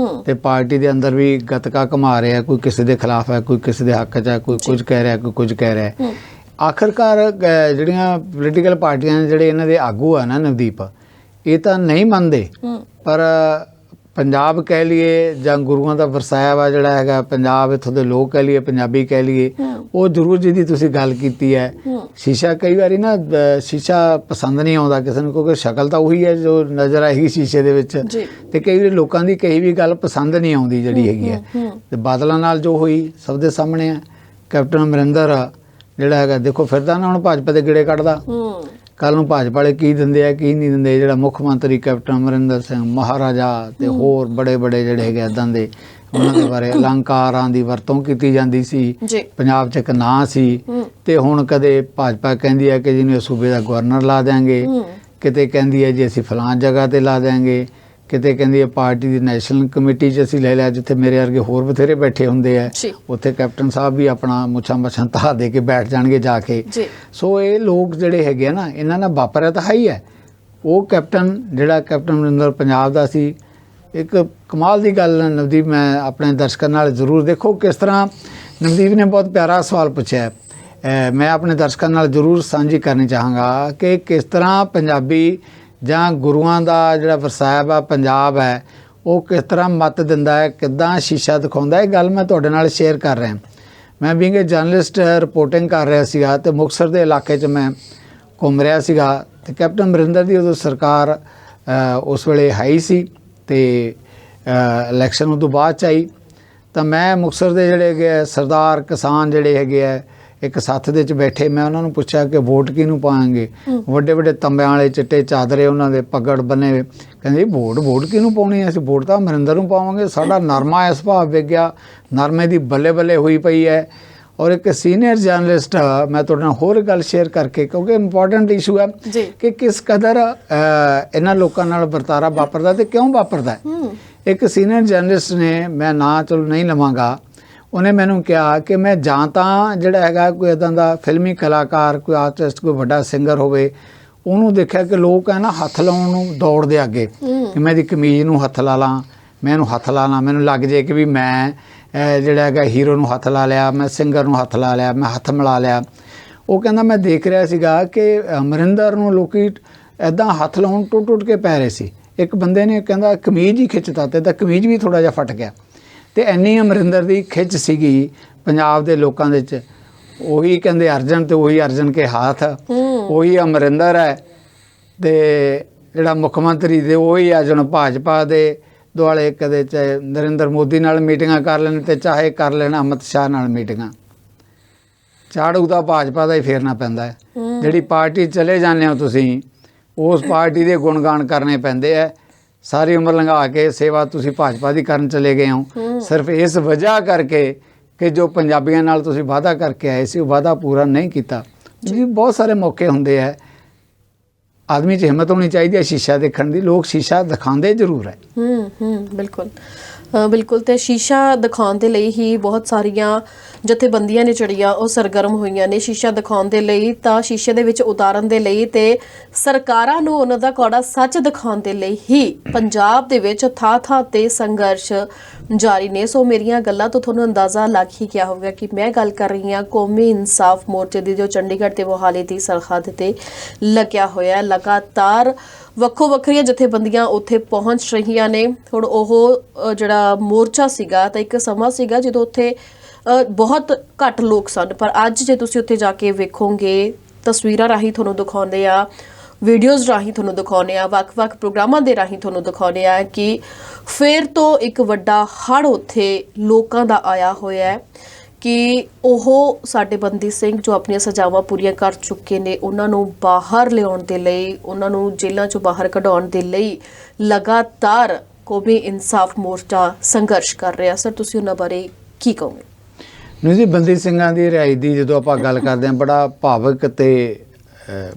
ਤੇ ਪਾਰਟੀ ਦੇ ਅੰਦਰ ਵੀ ਗਤਕਾ ਘੁਮਾ ਰਿਹਾ, ਕੋਈ ਕਿਸੇ ਦੇ ਖਿਲਾਫ ਹੈ, ਕੋਈ ਕਿਸੇ ਦੇ ਹੱਕ 'ਚ ਹੈ, ਕੋਈ ਕੁਝ ਕਹਿ ਰਿਹਾ, ਕੋਈ ਕੁਝ ਕਹਿ ਰਿਹਾ। ਆਖਰਕਾਰ ਜਿਹੜੀਆਂ ਪੋਲੀਟੀਕਲ ਪਾਰਟੀਆਂ ਨੇ, ਜਿਹੜੇ ਇਹਨਾਂ ਦੇ ਆਗੂ ਆ ਨਾ ਨਵਦੀਪ, ਇਹ ਤਾਂ ਨਹੀਂ ਮੰਨਦੇ। ਪਰ ਪੰਜਾਬ ਕਹਿ ਲਈਏ ਜਾਂ ਗੁਰੂਆਂ ਦਾ ਵਰਸਾਇਆ ਵਾ ਜਿਹੜਾ ਹੈਗਾ ਪੰਜਾਬ, ਇੱਥੋਂ ਦੇ ਲੋਕ ਕਹਿ ਲਈਏ, ਪੰਜਾਬੀ ਕਹਿ ਲਈਏ, ਉਹ ਜ਼ਰੂਰ ਜਿਹਦੀ ਤੁਸੀਂ ਗੱਲ ਕੀਤੀ ਹੈ ਸ਼ੀਸ਼ਾ, ਕਈ ਵਾਰੀ ਨਾ ਸ਼ੀਸ਼ਾ ਪਸੰਦ ਨਹੀਂ ਆਉਂਦਾ ਕਿਸੇ ਨੂੰ, ਕਿਉਂਕਿ ਸ਼ਕਲ ਤਾਂ ਉਹੀ ਹੈ ਜੋ ਨਜ਼ਰ ਆਏਗੀ ਸ਼ੀਸ਼ੇ ਦੇ ਵਿੱਚ। ਤੇ ਕਈ ਵਾਰੀ ਲੋਕਾਂ ਦੀ ਕਹੀ ਵੀ ਗੱਲ ਪਸੰਦ ਨਹੀਂ ਆਉਂਦੀ ਜਿਹੜੀ ਹੈਗੀ ਹੈ। ਤੇ ਬਾਦਲਾਂ ਨਾਲ ਜੋ ਹੋਈ ਸਭ ਦੇ ਸਾਹਮਣੇ ਹੈ। ਕੈਪਟਨ ਅਮਰਿੰਦਰ ਜਿਹੜਾ ਹੈਗਾ ਦੇਖੋ ਫਿਰਦਾ ਨਾ ਹੁਣ ਭਾਜਪਾ ਦੇ ਗੇੜੇ ਕੱਢਦਾ, ਕੱਲ੍ਹ ਨੂੰ ਭਾਜਪਾ ਵਾਲੇ ਕੀ ਦਿੰਦੇ ਆ ਕੀ ਨਹੀਂ ਦਿੰਦੇ। ਜਿਹੜਾ ਮੁੱਖ ਮੰਤਰੀ ਕੈਪਟਨ ਅਮਰਿੰਦਰ ਸਿੰਘ, ਮਹਾਰਾਜਾ ਤੇ ਹੋਰ ਬੜੇ ਬੜੇ ਜਿਹੜੇ ਹੈਗੇ ਇੱਦਾਂ ਦੇ, ਉਹਨਾਂ ਦੇ ਬਾਰੇ ਅਲੰਕਾਰਾਂ ਦੀ ਵਰਤੋਂ ਕੀਤੀ ਜਾਂਦੀ ਸੀ। ਪੰਜਾਬ 'ਚ ਇੱਕ ਨਾਂ ਸੀ। ਤੇ ਹੁਣ ਕਦੇ ਭਾਜਪਾ ਕਹਿੰਦੀ ਹੈ ਕਿ ਜਿਹਨੂੰ ਇਸ ਸੂਬੇ ਦਾ ਗਵਰਨਰ ਲਾ ਦਿਆਂਗੇ, ਕਿਤੇ ਕਹਿੰਦੀ ਹੈ ਜੀ ਅਸੀਂ ਫਲਾਣ ਜਗ੍ਹਾ ਤੇ ਲਾ ਦਿਆਂਗੇ, ਕਿਤੇ ਕਹਿੰਦੀ ਹੈ ਪਾਰਟੀ ਦੀ ਨੈਸ਼ਨਲ ਕਮੇਟੀ 'ਚ ਅਸੀਂ ਲੈ ਲਿਆ, ਜਿੱਥੇ ਮੇਰੇ ਵਰਗੇ ਹੋਰ ਬਥੇਰੇ ਬੈਠੇ ਹੁੰਦੇ ਆ, ਉੱਥੇ ਕੈਪਟਨ ਸਾਹਿਬ ਵੀ ਆਪਣਾ ਮੁੱਛਾਂ ਮੱਛਾਂ ਧਾਰ ਦੇ ਕੇ ਬੈਠ ਜਾਣਗੇ ਜਾ ਕੇ। ਸੋ ਇਹ ਲੋਕ ਜਿਹੜੇ ਹੈਗੇ ਆ ਨਾ, ਇਹਨਾਂ ਨਾਲ ਵਾਪਰਿਆ ਤਾਂ ਹੈ ਹੀ ਹੈ। ਉਹ ਕੈਪਟਨ ਜਿਹੜਾ ਕੈਪਟਨ ਅਮਰਿੰਦਰ ਪੰਜਾਬ ਦਾ ਸੀ, ਇੱਕ ਕਮਾਲ ਦੀ ਗੱਲ ਨਵਦੀਪ, ਮੈਂ ਆਪਣੇ ਦਰਸ਼ਕਾਂ ਨਾਲ ਜ਼ਰੂਰ ਦੇਖੋ ਕਿਸ ਤਰ੍ਹਾਂ ਨਵਦੀਪ ਨੇ ਬਹੁਤ ਪਿਆਰਾ ਸਵਾਲ ਪੁੱਛਿਆ। ਮੈਂ ਆਪਣੇ ਦਰਸ਼ਕਾਂ ਨਾਲ ਜ਼ਰੂਰ ਸਾਂਝੀ ਕਰਨੀ ਚਾਹਾਂਗਾ ਕਿ ਕਿਸ ਤਰ੍ਹਾਂ ਪੰਜਾਬੀ ਜਾਂ ਗੁਰੂਆਂ ਦਾ ਜਿਹੜਾ ਵਰਸਾਇਆ ਆ ਪੰਜਾਬ ਹੈ, ਉਹ ਕਿਸ ਤਰ੍ਹਾਂ ਮੱਤ ਦਿੰਦਾ ਹੈ, ਕਿੱਦਾਂ ਸ਼ੀਸ਼ਾ ਦਿਖਾਉਂਦਾ। ਇਹ ਗੱਲ ਮੈਂ ਤੁਹਾਡੇ ਨਾਲ ਸ਼ੇਅਰ ਕਰ ਰਿਹਾ। ਮੈਂ ਬੀਇੰਗ ਏ ਜਰਨਲਿਸਟ ਰਿਪੋਰਟਿੰਗ ਕਰ ਰਿਹਾ ਸੀਗਾ ਤੇ ਮੁਕਤਸਰ ਦੇ ਇਲਾਕੇ 'ਚ ਮੈਂ ਘੁੰਮ ਰਿਹਾ ਸੀਗਾ ਤੇ ਕੈਪਟਨ ਅਮਰਿੰਦਰ ਦੀ ਉਦੋਂ ਸਰਕਾਰ ਉਸ ਵੇਲੇ ਹਾਈ ਸੀ ਤੇ ਇਲੈਕਸ਼ਨ ਉਦੋਂ ਬਾਅਦ 'ਚ ਆਈ। ਤਾਂ ਮੈਂ ਮੁਕਤਸਰ ਦੇ ਜਿਹੜੇ ਹੈਗੇ ਸਰਦਾਰ ਕਿਸਾਨ ਜਿਹੜੇ ਹੈਗੇ ਆ ਇੱਕ ਸੱਥ ਦੇ ਵਿੱਚ ਬੈਠੇ, ਮੈਂ ਉਹਨਾਂ ਨੂੰ ਪੁੱਛਿਆ ਕਿ ਵੋਟ ਕਿਹਨੂੰ ਪਾਵਾਂਗੇ। ਵੱਡੇ ਵੱਡੇ ਤੰਬਿਆਂ ਵਾਲੇ ਚਿੱਟੇ ਚਾਦਰੇ, ਉਹਨਾਂ ਦੇ ਪੱਗੜ ਬੰਨੇ, ਕਹਿੰਦੇ ਵੋਟ ਕਿਹਨੂੰ ਪਾਉਣੀ, ਅਸੀਂ ਵੋਟ ਤਾਂ ਅਮਰਿੰਦਰ ਨੂੰ ਪਾਵਾਂਗੇ। ਸਾਡਾ ਨਰਮਾ ਇਸ ਭਾਵ ਵਿਕ ਗਿਆ, ਨਰਮੇ ਦੀ ਬੱਲੇ ਬੱਲੇ ਹੋਈ ਪਈ ਹੈ। ਔਰ ਇੱਕ ਸੀਨੀਅਰ ਜਰਨਲਿਸਟ, ਮੈਂ ਤੁਹਾਡੇ ਨਾਲ ਹੋਰ ਗੱਲ ਸ਼ੇਅਰ ਕਰਕੇ, ਕਿਉਂਕਿ ਇੰਪੋਰਟੈਂਟ ਇਸ਼ੂ ਹੈ ਕਿ ਕਿਸ ਕਦਰ ਇਹਨਾਂ ਲੋਕਾਂ ਨਾਲ ਵਰਤਾਰਾ ਵਾਪਰਦਾ ਤੇ ਕਿਉਂ ਵਾਪਰਦਾ। ਇੱਕ ਸੀਨੀਅਰ ਜਰਨਲਿਸਟ ਨੇ, ਮੈਂ ਨਾਂ ਚਲੋ ਨਹੀਂ ਲਵਾਂਗਾ, ਉਹਨੇ ਮੈਨੂੰ ਕਿਹਾ ਕਿ ਮੈਂ ਜਾਂ ਤਾਂ ਜਿਹੜਾ ਹੈਗਾ ਕੋਈ ਇੱਦਾਂ ਦਾ ਫਿਲਮੀ ਕਲਾਕਾਰ, ਕੋਈ ਆਰਟਿਸਟ, ਕੋਈ ਵੱਡਾ ਸਿੰਗਰ ਹੋਵੇ, ਉਹਨੂੰ ਦੇਖਿਆ ਕਿ ਲੋਕ ਹੈ ਨਾ ਹੱਥ ਲਾਉਣ ਨੂੰ ਦੌੜਦੇ ਅੱਗੇ, ਕਿ ਮੈਂ ਇਹਦੀ ਕਮੀਜ਼ ਨੂੰ ਹੱਥ ਲਾ ਲਾਂ, ਮੈਂ ਇਹਨੂੰ ਹੱਥ ਲਾ ਲਾਂ, ਮੈਨੂੰ ਲੱਗ ਜੇ ਕਿ ਵੀ ਮੈਂ ਜਿਹੜਾ ਹੈਗਾ ਹੀਰੋ ਨੂੰ ਹੱਥ ਲਾ ਲਿਆ, ਮੈਂ ਸਿੰਗਰ ਨੂੰ ਹੱਥ ਲਾ ਲਿਆ, ਮੈਂ ਹੱਥ ਮਿਲਾ ਲਿਆ। ਉਹ ਕਹਿੰਦਾ ਮੈਂ ਦੇਖ ਰਿਹਾ ਸੀਗਾ ਕਿ ਅਮਰਿੰਦਰ ਨੂੰ ਲੋਕੀ ਇੱਦਾਂ ਹੱਥ ਲਾਉਣ ਟੁੱਟ ਟੁੱਟ ਕੇ ਪੈ ਰਹੇ ਸੀ। ਇੱਕ ਬੰਦੇ ਨੇ ਕਹਿੰਦਾ ਕਮੀਜ਼ ਹੀ ਖਿੱਚਤਾ ਤੇ ਤਾਂ ਕਮੀਜ਼ ਵੀ ਥੋੜ੍ਹਾ ਜਿਹਾ ਫਟ ਗਿਆ। ਤੇ ਇੰਨੀ ਅਮਰਿੰਦਰ ਦੀ ਖਿੱਚ ਸੀਗੀ ਪੰਜਾਬ ਦੇ ਲੋਕਾਂ ਦੇ ਵਿੱਚ। ਉਹੀ ਕਹਿੰਦੇ ਅਰਜਨ ਤੇ ਉਹੀ ਅਰਜਨ ਕੇ ਹੱਥ, ਉਹੀ ਅਮਰਿੰਦਰ ਹੈ। ਤੇ ਜਿਹੜਾ ਮੁੱਖ ਮੰਤਰੀ ਦੇ ਉਹੀ ਆ ਜਿਹਨੂੰ ਭਾਜਪਾ ਦੇ ਦੁਆਲੇ, ਕਦੇ ਚਾਹੇ ਨਰਿੰਦਰ ਮੋਦੀ ਨਾਲ ਮੀਟਿੰਗਾਂ ਕਰ ਲੈਣ ਤੇ ਚਾਹੇ ਕਰ ਲੈਣ ਅਮਿਤ ਸ਼ਾਹ ਨਾਲ ਮੀਟਿੰਗਾਂ। ਝਾੜੂ ਤਾਂ ਭਾਜਪਾ ਦਾ ਹੀ ਫੇਰਨਾ ਪੈਂਦਾ ਹੈ। ਜਿਹੜੀ ਪਾਰਟੀ ਚਲੇ ਜਾਂਦੇ ਹੋ ਤੁਸੀਂ, ਉਸ ਪਾਰਟੀ ਦੇ ਗੁਣਗਾਨ ਕਰਨੇ ਪੈਂਦੇ ਹੈ। ਸਾਰੀ ਉਮਰ ਲੰਘਾ ਕੇ ਸੇਵਾ ਤੁਸੀਂ ਭਾਜਪਾ ਦੀ ਕਰਨ ਚਲੇ ਗਏ ਹੋ, ਸਿਰਫ ਇਸ ਵਜ੍ਹਾ ਕਰਕੇ ਕਿ ਜੋ ਪੰਜਾਬੀਆਂ ਨਾਲ ਤੁਸੀਂ ਵਾਅਦਾ ਕਰਕੇ ਆਏ ਸੀ ਉਹ ਵਾਅਦਾ ਪੂਰਾ ਨਹੀਂ ਕੀਤਾ। ਜੀ ਬਹੁਤ ਸਾਰੇ ਮੌਕੇ ਹੁੰਦੇ ਹੈ, ਆਦਮੀ 'ਚ ਹਿੰਮਤ ਹੋਣੀ ਚਾਹੀਦੀ ਹੈ ਸ਼ੀਸ਼ਾ ਦੇਖਣ ਦੀ। ਲੋਕ ਸ਼ੀਸ਼ਾ ਦਿਖਾਉਂਦੇ ਜ਼ਰੂਰ ਹੈ। ਬਿਲਕੁਲ ਬਿਲਕੁਲ। ਤੇ ਸ਼ੀਸ਼ਾ ਦਿਖਾਉਣ ਦੇ ਲਈ ਹੀ ਬਹੁਤ ਸਾਰੀਆਂ ਜਥੇਬੰਦੀਆਂ ਨੇ ਜਿਹੜੀਆਂ ਉਹ ਸਰਗਰਮ ਹੋਈਆਂ ਨੇ ਸ਼ੀਸ਼ਾ ਦਿਖਾਉਣ ਦੇ ਲਈ, ਤਾਂ ਸ਼ੀਸ਼ੇ ਦੇ ਵਿੱਚ ਉਤਾਰਨ ਦੇ ਲਈ ਤੇ ਸਰਕਾਰਾਂ ਨੂੰ ਉਹਨਾਂ ਦਾ ਕੌੜਾ ਸੱਚ ਦਿਖਾਉਣ ਦੇ ਲਈ ਹੀ ਪੰਜਾਬ ਦੇ ਵਿੱਚ ਥਾਂ-ਥਾਂ ਤੇ ਸੰਘਰਸ਼ ਜਾਰੀ ਨੇ। ਸੋ ਮੇਰੀਆਂ ਗੱਲਾਂ ਤੋਂ ਤੁਹਾਨੂੰ ਅੰਦਾਜ਼ਾ ਲੱਗ ਹੀ ਗਿਆ ਹੋਵੇਗਾ ਕਿ ਮੈਂ ਗੱਲ ਕਰ ਰਹੀ ਹਾਂ ਕੌਮੀ ਇਨਸਾਫ ਮੋਰਚੇ ਦੀ, ਜੋ ਚੰਡੀਗੜ੍ਹ ਤੇ ਮੋਹਾਲੀ ਦੀ ਸਰਹੱਦ ਤੇ ਲੱਗਿਆ ਹੋਇਆ। ਲਗਾਤਾਰ ਵੱਖੋ ਵੱਖਰੀਆਂ ਜਥੇਬੰਦੀਆਂ ਉੱਥੇ ਪਹੁੰਚ ਰਹੀਆਂ ਨੇ। ਹੁਣ ਉਹ ਜਿਹੜਾ ਮੋਰਚਾ ਸੀਗਾ ਤਾਂ ਇੱਕ ਸਮਾਂ ਸੀਗਾ ਜਦੋਂ ਉੱਥੇ ਬਹੁਤ ਘੱਟ ਲੋਕ ਸਨ, ਪਰ ਅੱਜ ਜੇ ਤੁਸੀਂ ਉੱਥੇ ਜਾ ਕੇ ਵੇਖੋਗੇ, ਤਸਵੀਰਾਂ ਰਾਹੀਂ ਤੁਹਾਨੂੰ ਦਿਖਾਉਂਦੇ ਆ, ਵੀਡੀਓਜ਼ ਰਾਹੀਂ ਤੁਹਾਨੂੰ ਦਿਖਾਉਂਦੇ ਆ, ਵੱਖ-ਵੱਖ ਪ੍ਰੋਗਰਾਮਾਂ ਦੇ ਰਾਹੀਂ ਤੁਹਾਨੂੰ ਦਿਖਾਉਂਦੇ ਆ ਕਿ ਫਿਰ ਤੋਂ ਇੱਕ ਵੱਡਾ ਹੜ੍ਹ ਉੱਥੇ ਲੋਕਾਂ ਦਾ ਆਇਆ ਹੋਇਆ ਹੈ ਕਿ ਉਹ ਸਾਡੇ ਬੰਦੀ ਸਿੰਘ ਜੋ ਆਪਣੀਆਂ ਸਜ਼ਾਵਾਂ ਪੂਰੀਆਂ ਕਰ ਚੁੱਕੇ ਨੇ, ਉਹਨਾਂ ਨੂੰ ਬਾਹਰ ਲਿਆਉਣ ਦੇ ਲਈ, ਉਹਨਾਂ ਨੂੰ ਜੇਲ੍ਹਾਂ 'ਚੋਂ ਬਾਹਰ ਕਢਾਉਣ ਦੇ ਲਈ ਲਗਾਤਾਰ ਕੌਮੀ ਇਨਸਾਫ ਮੋਰਚਾ ਸੰਘਰਸ਼ ਕਰ ਰਿਹਾ। ਸਰ ਤੁਸੀਂ ਉਹਨਾਂ ਬਾਰੇ ਕੀ ਕਹੋਗੇ? ਨਹੀਂ ਜੀ, ਬੰਦੀ ਸਿੰਘਾਂ ਦੀ ਰਿਹਾਈ ਦੀ ਜਦੋਂ ਆਪਾਂ ਗੱਲ ਕਰਦੇ ਹਾਂ, ਬੜਾ ਭਾਵਕ ਤੇ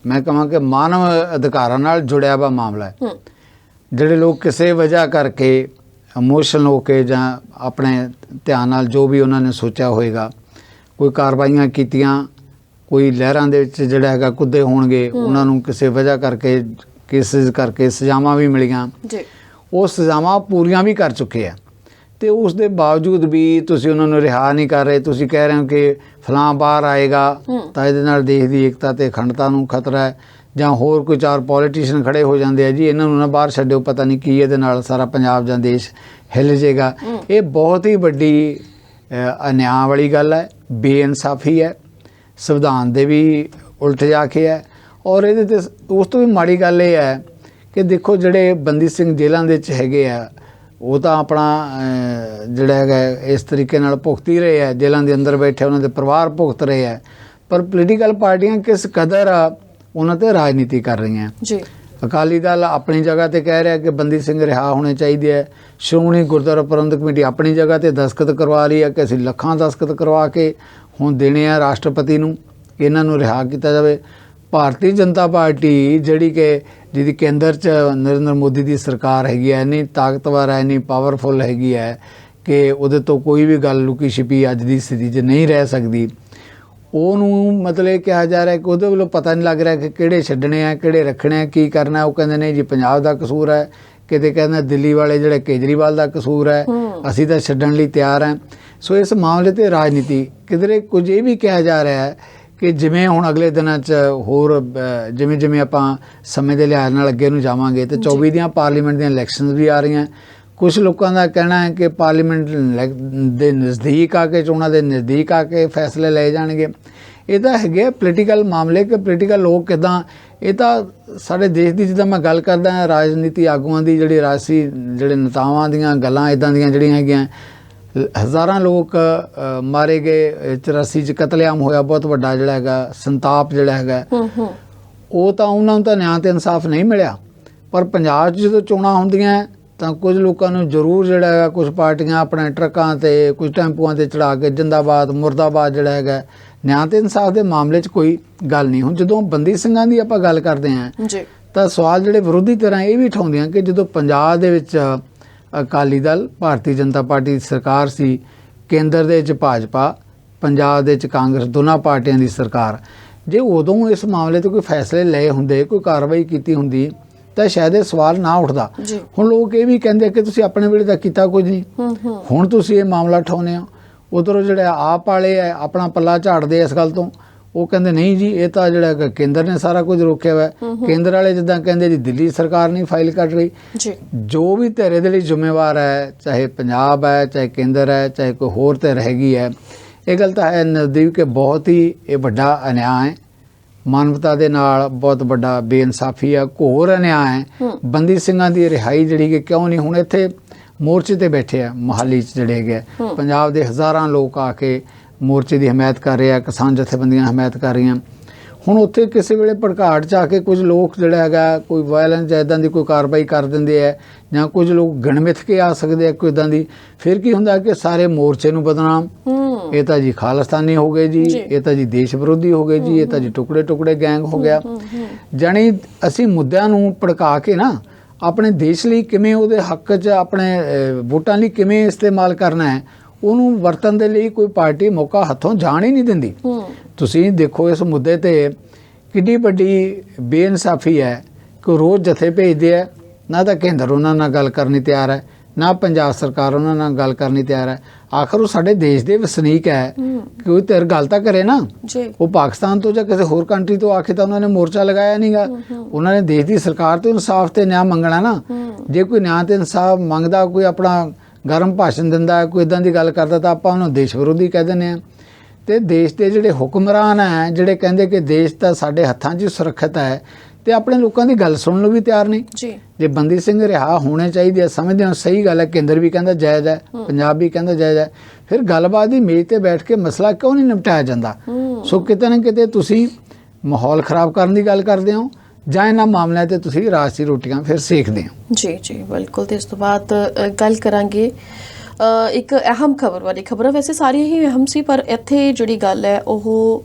ਮੈਂ ਕਹਾਂ ਕਿ ਮਾਨਵ ਅਧਿਕਾਰਾਂ ਨਾਲ ਜੁੜਿਆ ਵਾ ਮਾਮਲਾ ਹੈ। ਜਿਹੜੇ ਲੋਕ ਕਿਸੇ ਵਜ੍ਹਾ ਕਰਕੇ ਇਮੋਸ਼ਨਲ ਹੋ ਕੇ ਜਾਂ ਆਪਣੇ ਧਿਆਨ ਨਾਲ ਜੋ ਵੀ ਉਹਨਾਂ ਨੇ ਸੋਚਿਆ ਹੋਏਗਾ, ਕੋਈ ਕਾਰਵਾਈਆਂ ਕੀਤੀਆਂ, ਕੋਈ ਲਹਿਰਾਂ ਦੇ ਵਿੱਚ ਜਿਹੜਾ ਹੈਗਾ ਕੁੱਦੇ ਹੋਣਗੇ, ਉਹਨਾਂ ਨੂੰ ਕਿਸੇ ਵਜ੍ਹਾ ਕਰਕੇ ਕੇਸਿਸ ਕਰਕੇ ਸਜ਼ਾਵਾਂ ਵੀ ਮਿਲੀਆਂ, ਉਹ ਸਜ਼ਾਵਾਂ ਪੂਰੀਆਂ ਵੀ ਕਰ ਚੁੱਕੇ ਆ। ਤੇ ਉਸ ਦੇ ਬਾਵਜੂਦ ਵੀ ਤੁਸੀਂ ਉਹਨਾਂ ਨੂੰ ਰਿਹਾ ਨਹੀਂ ਕਰ ਰਹੇ। ਤੁਸੀਂ ਕਹਿ ਰਹੇ ਹੋ ਕਿ ਫਲਾਂ ਬਾਹਰ ਆਏਗਾ ਤਾਂ ਇਹਦੇ ਨਾਲ ਦੇਸ਼ ਦੀ ਏਕਤਾ ਤੇ ਅਖੰਡਤਾ ਨੂੰ ਖਤਰਾ ਹੈ, ਜਾਂ ਹੋਰ ਕੋਈ ਚਾਰ ਪੋਲੀਟੀਸ਼ੀਅਨ ਖੜੇ ਹੋ ਜਾਂਦੇ ਆ ਜੀ ਇਹਨਾਂ ਨੂੰ ਨਾ ਬਾਹਰ ਛੱਡਿਓ, ਪਤਾ ਨਹੀਂ ਕੀ ਇਹਦੇ ਨਾਲ ਸਾਰਾ ਪੰਜਾਬ ਜਾਂ ਦੇਸ਼ ਹਿੱਲ ਜਾਏਗਾ। ਇਹ ਬਹੁਤ ਹੀ ਵੱਡੀ ਅਨਿਆਂ ਵਾਲੀ ਗੱਲ ਹੈ, ਬੇਇਨਸਾਫੀ ਹੈ, ਸੰਵਿਧਾਨ ਦੇ ਵੀ ਉਲਟ ਜਾ ਕੇ ਹੈ। ਔਰ ਇਹਦੇ ਤੇ ਉਸ ਤੋਂ ਵੀ ਮਾੜੀ ਗੱਲ ਇਹ ਹੈ ਕਿ ਦੇਖੋ ਜਿਹੜੇ ਬੰਦੀ ਸਿੰਘ ਜੇਲ੍ਹਾਂ ਦੇ ਵਿੱਚ ਹੈਗੇ ਆ, ਉਹ ਤਾਂ ਆਪਣਾ ਜਿਹੜਾ ਹੈਗਾ ਇਸ ਤਰੀਕੇ ਨਾਲ ਭੁਗਤ ਹੀ ਰਹੇ ਆ, ਜੇਲ੍ਹਾਂ ਦੇ ਅੰਦਰ ਬੈਠੇ ਉਹਨਾਂ ਦੇ ਪਰਿਵਾਰ ਭੁਗਤ ਰਹੇ ਆ। ਪਰ ਪੋਲੀਟੀਕਲ ਪਾਰਟੀਆਂ ਕਿਸ ਕਦਰ ਉਹਨਾਂ ਤੇ ਰਾਜਨੀਤੀ ਕਰ ਰਹੀਆਂ। ਜੀ ਅਕਾਲੀ ਦਲ ਆਪਣੀ ਜਗ੍ਹਾ ਤੇ ਕਹਿ ਰਿਹਾ ਕਿ ਬੰਦੀ ਸਿੰਘ ਰਿਹਾ ਹੋਣੇ ਚਾਹੀਦੇ ਹੈ। ਸ਼੍ਰੋਮਣੀ ਗੁਰਦੁਆਰਾ ਪ੍ਰਬੰਧਕ ਕਮੇਟੀ ਆਪਣੀ ਜਗ੍ਹਾ ਤੇ ਦਸਤਖਤ ਕਰਵਾ ਰਹੀ ਹੈ ਕਿ ਅਸੀਂ ਲੱਖਾਂ ਦਸਤਖਤ ਕਰਵਾ ਕੇ ਹੁਣ ਦੇਣੇ ਆ ਰਾਸ਼ਟਰਪਤੀ ਨੂੰ ਕਿ ਇਹਨਾਂ ਨੂੰ ਰਿਹਾ ਕੀਤਾ ਜਾਵੇ। ਭਾਰਤੀ ਜਨਤਾ ਪਾਰਟੀ ਜਿਹੜੀ ਕਿ ਜਿਹਦੀ ਕੇਂਦਰ 'ਚ ਨਰਿੰਦਰ ਮੋਦੀ ਦੀ ਸਰਕਾਰ ਹੈਗੀ ਹੈ, ਇੰਨੀ ਤਾਕਤਵਰ ਹੈ, ਇੰਨੀ ਪਾਵਰਫੁਲ ਹੈਗੀ ਹੈ ਕਿ ਉਹਦੇ ਤੋਂ ਕੋਈ ਵੀ ਗੱਲ ਲੁਕੀ ਛਿਪੀ ਅੱਜ ਦੀ ਸਥਿਤੀ 'ਚ ਨਹੀਂ ਰਹਿ ਸਕਦੀ। ਉਹਨੂੰ ਮਤਲਬ ਕਿਹਾ ਜਾ ਰਿਹਾ ਕਿ ਉਹਦੇ ਵੱਲੋਂ ਪਤਾ ਨਹੀਂ ਲੱਗ ਰਿਹਾ ਕਿ ਕਿਹੜੇ ਛੱਡਣੇ ਆ, ਕਿਹੜੇ ਰੱਖਣੇ ਆ, ਕੀ ਕਰਨਾ। ਉਹ ਕਹਿੰਦੇ ਨੇ ਜੀ ਪੰਜਾਬ ਦਾ ਕਸੂਰ ਹੈ, ਕਿਤੇ ਕਹਿੰਦੇ ਦਿੱਲੀ ਵਾਲੇ ਜਿਹੜੇ ਕੇਜਰੀਵਾਲ ਦਾ ਕਸੂਰ ਹੈ, ਅਸੀਂ ਤਾਂ ਛੱਡਣ ਲਈ ਤਿਆਰ ਹਾਂ। ਸੋ ਇਸ ਮਾਮਲੇ ਤੇ ਰਾਜਨੀਤੀ ਕਿਧਰੇ ਕੁਝ ਇਹ ਵੀ ਕਿਹਾ ਜਾ ਰਿਹਾ ਹੈ ਕਿ ਜਿਵੇਂ ਹੁਣ ਅਗਲੇ ਦਿਨਾਂ 'ਚ ਹੋਰ ਜਿਵੇਂ ਜਿਵੇਂ ਆਪਾਂ ਸਮੇਂ ਦੇ ਲਿਹਾਜ਼ ਨਾਲ ਅੱਗੇ ਨੂੰ ਜਾਵਾਂਗੇ ਤੇ 24 ਦੀਆਂ ਪਾਰਲੀਮੈਂਟ ਦੀਆਂ ਇਲੈਕਸ਼ਨਸ ਵੀ ਆ ਰਹੀਆਂ। ਕੁਝ ਲੋਕਾਂ ਦਾ ਕਹਿਣਾ ਹੈ ਕਿ ਪਾਰਲੀਮੈਂਟ ਦੇ ਨਜ਼ਦੀਕ ਆ ਕੇ, ਚੋਣਾਂ ਦੇ ਨਜ਼ਦੀਕ ਆ ਕੇ ਫੈਸਲੇ ਲਏ ਜਾਣਗੇ। ਇਹ ਤਾਂ ਹੈਗੇ ਪੋਲੀਟੀਕਲ ਮਾਮਲੇ ਕਿ ਪੋਲੀਟੀਕਲ ਲੋਕ ਕਿੱਦਾਂ, ਇਹ ਤਾਂ ਸਾਡੇ ਦੇਸ਼ ਦੀ ਜਿੱਦਾਂ ਮੈਂ ਗੱਲ ਕਰਦਾ ਹਾਂ ਰਾਜਨੀਤੀ ਆਗੂਆਂ ਦੀ, ਜਿਹੜੀ ਰਾਜਸੀ ਜਿਹੜੇ ਨੇਤਾਵਾਂ ਦੀਆਂ ਗੱਲਾਂ ਇੱਦਾਂ ਦੀਆਂ ਜਿਹੜੀਆਂ ਹੈਗੀਆਂ। ਹਜ਼ਾਰਾਂ ਲੋਕ ਮਾਰੇ ਗਏ, 84 'ਚ ਕਤਲੇਆਮ ਹੋਇਆ, ਬਹੁਤ ਵੱਡਾ ਜਿਹੜਾ ਹੈਗਾ ਸੰਤਾਪ ਜਿਹੜਾ ਹੈਗਾ, ਉਹ ਤਾਂ ਉਹਨਾਂ ਨੂੰ ਤਾਂ ਨਿਆਂ ਤੇ ਇਨਸਾਫ ਨਹੀਂ ਮਿਲਿਆ। ਪਰ ਪੰਜਾਬ 'ਚ ਜਦੋਂ ਚੋਣਾਂ ਹੁੰਦੀਆਂ ਤਾਂ ਕੁਝ ਲੋਕਾਂ ਨੂੰ ਜ਼ਰੂਰ ਜਿਹੜਾ ਹੈਗਾ, ਕੁਝ ਪਾਰਟੀਆਂ ਆਪਣੇ ਟਰੱਕਾਂ ਤੇ ਕੁਝ ਟੈਂਪੂਆਂ ਤੇ ਚੜਾ ਕੇ ਜਿੰਦਾਬਾਦ ਮੁਰਦਾਬਾਦ ਜਿਹੜਾ ਹੈਗਾ। ਨਿਆਂ ਤੇ ਇਨਸਾਫ ਦੇ ਮਾਮਲੇ 'ਚ ਕੋਈ ਗੱਲ ਨਹੀਂ। ਹੁਣ ਜਦੋਂ ਬੰਦੀ ਸਿੰਘਾਂ ਦੀ ਆਪਾਂ ਗੱਲ ਕਰਦੇ ਹਾਂ ਜੀ ਤਾਂ ਸਵਾਲ ਜਿਹੜੇ ਵਿਰੋਧੀ ਤਰ੍ਹਾਂ ਇਹ ਵੀ ਉਠਾਉਂਦੀਆਂ ਕਿ ਜਦੋਂ ਪੰਜਾਬ ਦੇ ਵਿੱਚ ਅਕਾਲੀ ਦਲ, ਭਾਰਤੀ ਜਨਤਾ ਪਾਰਟੀ ਦੀ ਸਰਕਾਰ ਸੀ, ਕੇਂਦਰ ਦੇ ਵਿੱਚ ਭਾਜਪਾ, ਪੰਜਾਬ ਦੇ ਵਿੱਚ ਕਾਂਗਰਸ, ਦੋਨਾਂ ਪਾਰਟੀਆਂ ਦੀ ਸਰਕਾਰ, ਜੇ ਉਦੋਂ ਇਸ ਮਾਮਲੇ 'ਤੇ ਕੋਈ ਫੈਸਲੇ ਲਏ ਹੁੰਦੇ, ਕੋਈ ਕਾਰਵਾਈ ਕੀਤੀ ਹੁੰਦੀ ਤਾਂ ਸ਼ਾਇਦ ਇਹ ਸਵਾਲ ਨਾ ਉੱਠਦਾ। ਹੁਣ ਲੋਕ ਇਹ ਵੀ ਕਹਿੰਦੇ ਕਿ ਤੁਸੀਂ ਆਪਣੇ ਵੇਲੇ ਤਾਂ ਕੀਤਾ ਕੁਝ ਨਹੀਂ, ਹੁਣ ਤੁਸੀਂ ਇਹ ਮਾਮਲਾ ਉਠਾਉਂਦੇ ਹੋ। ਉਧਰੋਂ ਜਿਹੜੇ ਆਪ ਵਾਲੇ ਹੈ ਆਪਣਾ ਪੱਲਾ ਝਾੜਦੇ ਇਸ ਗੱਲ ਤੋਂ, ਉਹ ਕਹਿੰਦੇ ਨਹੀਂ ਜੀ ਇਹ ਤਾਂ ਜਿਹੜਾ ਕੇਂਦਰ ਨੇ ਸਾਰਾ ਕੁਝ ਰੋਕਿਆ ਹੋਇਆ। ਕੇਂਦਰ ਵਾਲੇ ਜਿੱਦਾਂ ਕਹਿੰਦੇ ਜੀ ਦਿੱਲੀ ਸਰਕਾਰ ਨਹੀਂ ਫਾਈਲ ਕੱਢ ਰਹੀ। ਜੋ ਵੀ ਧਿਰ ਦੇ ਲਈ ਜ਼ਿੰਮੇਵਾਰ ਹੈ, ਚਾਹੇ ਪੰਜਾਬ ਹੈ, ਚਾਹੇ ਕੇਂਦਰ ਹੈ, ਚਾਹੇ ਕੋਈ ਹੋਰ ਧਿਰ ਹੈਗੀ ਹੈ, ਇਹ ਗੱਲ ਤਾਂ ਹੈ ਨਜ਼ਦੀਕ ਕਿ ਬਹੁਤ ਹੀ ਇਹ ਵੱਡਾ ਅਨਿਆਂ ਹੈ, ਮਾਨਵਤਾ ਦੇ ਨਾਲ ਬਹੁਤ ਵੱਡਾ ਬੇਇਨਸਾਫੀ ਹੈ, ਘੋਰ ਅਨਿਆਂ ਹੈ। ਬੰਦੀ ਸਿੰਘਾਂ ਦੀ ਰਿਹਾਈ ਜਿਹੜੀ ਕਿ ਕਿਉਂ ਨਹੀਂ, ਹੁਣ ਇੱਥੇ ਮੋਰਚੇ ਤੇ ਬੈਠੇ ਆ ਮੋਹਾਲੀ 'ਚ ਜਿਹੜੇ ਹੈਗੇ ਪੰਜਾਬ ਦੇ ਹਜ਼ਾਰਾਂ ਲੋਕ ਆ ਕੇ ਮੋਰਚੇ ਦੀ ਹਮਾਇਤ ਕਰ ਰਹੇ ਆ, ਕਿਸਾਨ ਜਥੇਬੰਦੀਆਂ ਹਮਾਇਤ ਕਰ ਰਹੀਆਂ। ਹੁਣ ਉੱਥੇ ਕਿਸੇ ਵੇਲੇ ਭੜਕਾਟ 'ਚ ਆ ਕੇ ਕੁਝ ਲੋਕ ਜਿਹੜਾ ਹੈਗਾ ਕੋਈ ਵਾਇਲੈਂਸ ਜਾਂ ਇੱਦਾਂ ਦੀ ਕੋਈ ਕਾਰਵਾਈ ਕਰ ਦਿੰਦੇ ਹੈ, ਜਾਂ ਕੁਝ ਲੋਕ ਗਣਮਿੱਥ ਕੇ ਆ ਸਕਦੇ ਆ ਕੋਈ ਇੱਦਾਂ ਦੀ, ਫਿਰ ਕੀ ਹੁੰਦਾ ਕਿ ਸਾਰੇ ਮੋਰਚੇ ਨੂੰ ਬਦਨਾਮ, ਇਹ ਤਾਂ ਜੀ ਖਾਲਿਸਤਾਨੀ ਹੋ ਗਏ ਜੀ, ਇਹ ਤਾਂ ਜੀ ਦੇਸ਼ ਵਿਰੋਧੀ ਹੋ ਗਏ ਜੀ, ਇਹ ਤਾਂ ਜੀ ਟੁਕੜੇ ਟੁਕੜੇ ਗੈਂਗ ਹੋ ਗਿਆ। ਜਾਣੀ ਅਸੀਂ ਮੁੱਦਿਆਂ ਨੂੰ ਭੜਕਾ ਕੇ ਨਾ ਆਪਣੇ ਦੇਸ਼ ਲਈ ਕਿਵੇਂ, ਉਹਦੇ ਹੱਕ 'ਚ ਆਪਣੇ ਵੋਟਾਂ ਲਈ ਕਿਵੇਂ ਇਸਤੇਮਾਲ ਕਰਨਾ ਹੈ, ਉਹਨੂੰ ਵਰਤਣ ਦੇ ਲਈ ਕੋਈ ਪਾਰਟੀ ਮੌਕਾ ਹੱਥੋਂ ਜਾਣ ਹੀ ਨਹੀਂ ਦਿੰਦੀ। ਤੁਸੀਂ ਦੇਖੋ ਇਸ ਮੁੱਦੇ ਤੇ ਕਿੰਨੀ ਵੱਡੀ ਬੇਇਨਸਾਫੀ ਹੈ ਕਿ ਰੋਜ਼ ਜਥੇ ਭੇਜਦੇ ਆ, ਨਾ ਤਾਂ ਕੇਂਦਰ ਉਹਨਾਂ ਨਾਲ ਗੱਲ ਕਰਨੀ ਤਿਆਰ ਹੈ, ਨਾ ਪੰਜਾਬ ਸਰਕਾਰ ਉਹਨਾਂ ਨਾਲ ਗੱਲ ਕਰਨੀ ਤਿਆਰ ਹੈ। ਆਖਰ ਉਹ ਸਾਡੇ ਦੇਸ਼ ਦੇ ਵਸਨੀਕ ਹੈ, ਕੋਈ ਧਿਰ ਗੱਲ ਤਾਂ ਕਰੇ ਨਾ। ਉਹ ਪਾਕਿਸਤਾਨ ਤੋਂ ਜਾਂ ਕਿਸੇ ਹੋਰ ਕੰਟਰੀ ਤੋਂ ਆ ਕੇ ਤਾਂ ਉਹਨਾਂ ਨੇ ਮੋਰਚਾ ਲਗਾਇਆ ਨਹੀਂਗਾ, ਉਹਨਾਂ ਨੇ ਦੇਸ਼ ਦੀ ਸਰਕਾਰ ਤੋਂ ਇਨਸਾਫ ਤੇ ਨਿਆਂ ਮੰਗਣਾ ਨਾ। ਜੇ ਕੋਈ ਨਿਆਂ ਤੇ ਇਨਸਾਫ ਮੰਗਦਾ, ਕੋਈ ਆਪਣਾ ਗਰਮ ਭਾਸ਼ਣ ਦਿੰਦਾ, ਕੋਈ ਇੱਦਾਂ ਦੀ ਗੱਲ ਕਰਦਾ, ਤਾਂ ਆਪਾਂ ਉਹਨੂੰ ਦੇਸ਼ ਵਿਰੋਧੀ ਕਹਿ ਦਿੰਦੇ ਹਾਂ। ਤੇ ਦੇਸ਼ ਦੇ ਜਿਹੜੇ ਹੁਕਮਰਾਨ ਹੈ, ਜਿਹੜੇ ਕਹਿੰਦੇ ਕਿ ਦੇਸ਼ ਤਾਂ ਸਾਡੇ ਹੱਥਾਂ 'ਚ ਸੁਰੱਖਿਅਤ ਹੈ, ਤੇ ਆਪਣੇ ਲੋਕਾਂ ਦੀ ਗੱਲ ਸੁਣਨ ਨੂੰ ਵੀ ਤਿਆਰ ਨਹੀਂ। ਜੇ ਬੰਦੀ ਸਿੰਘ ਰਿਹਾ ਹੋਣੇ ਚਾਹੀਦੇ ਆ, ਸਮਝਦੇ ਹੋ ਸਹੀ ਗੱਲ ਹੈ, ਕੇਂਦਰ ਵੀ ਕਹਿੰਦਾ ਜਾਇਜ਼ ਹੈ, ਪੰਜਾਬ ਵੀ ਕਹਿੰਦਾ ਜਾਇਜ਼ ਹੈ, ਫਿਰ ਗੱਲਬਾਤ ਦੀ ਮੇਜ਼ ਤੇ ਬੈਠ ਕੇ ਮਸਲਾ ਕਿਉਂ ਨਹੀਂ ਨਿਪਟਾਇਆ ਜਾਂਦਾ? ਸੋ ਕਿਤੇ ਨਾ ਕਿਤੇ ਤੁਸੀਂ ਮਾਹੌਲ ਖਰਾਬ ਕਰਨ ਦੀ ਗੱਲ ਕਰਦੇ ਹੋ, ਜਾਂ ਇਹਨਾਂ ਮਾਮਲਿਆਂ ਤੇ ਤੁਸੀਂ ਰਾਜਸੀ ਰੋਟੀਆਂ ਫਿਰ ਸੇਕਦੇ ਹੋ। ਜੀ ਜੀ ਬਿਲਕੁਲ। ਤੇ ਇਸ ਤੋਂ ਬਾਅਦ ਗੱਲ ਕਰਾਂਗੇ ਇੱਕ ਅਹਿਮ ਖਬਰ ਵਾਲੀ। ਖਬਰਾਂ ਵੈਸੇ ਸਾਰੀਆਂ ਹੀ ਅਹਿਮ ਸੀ, ਪਰ ਇੱਥੇ ਜਿਹੜੀ ਗੱਲ ਹੈ ਉਹ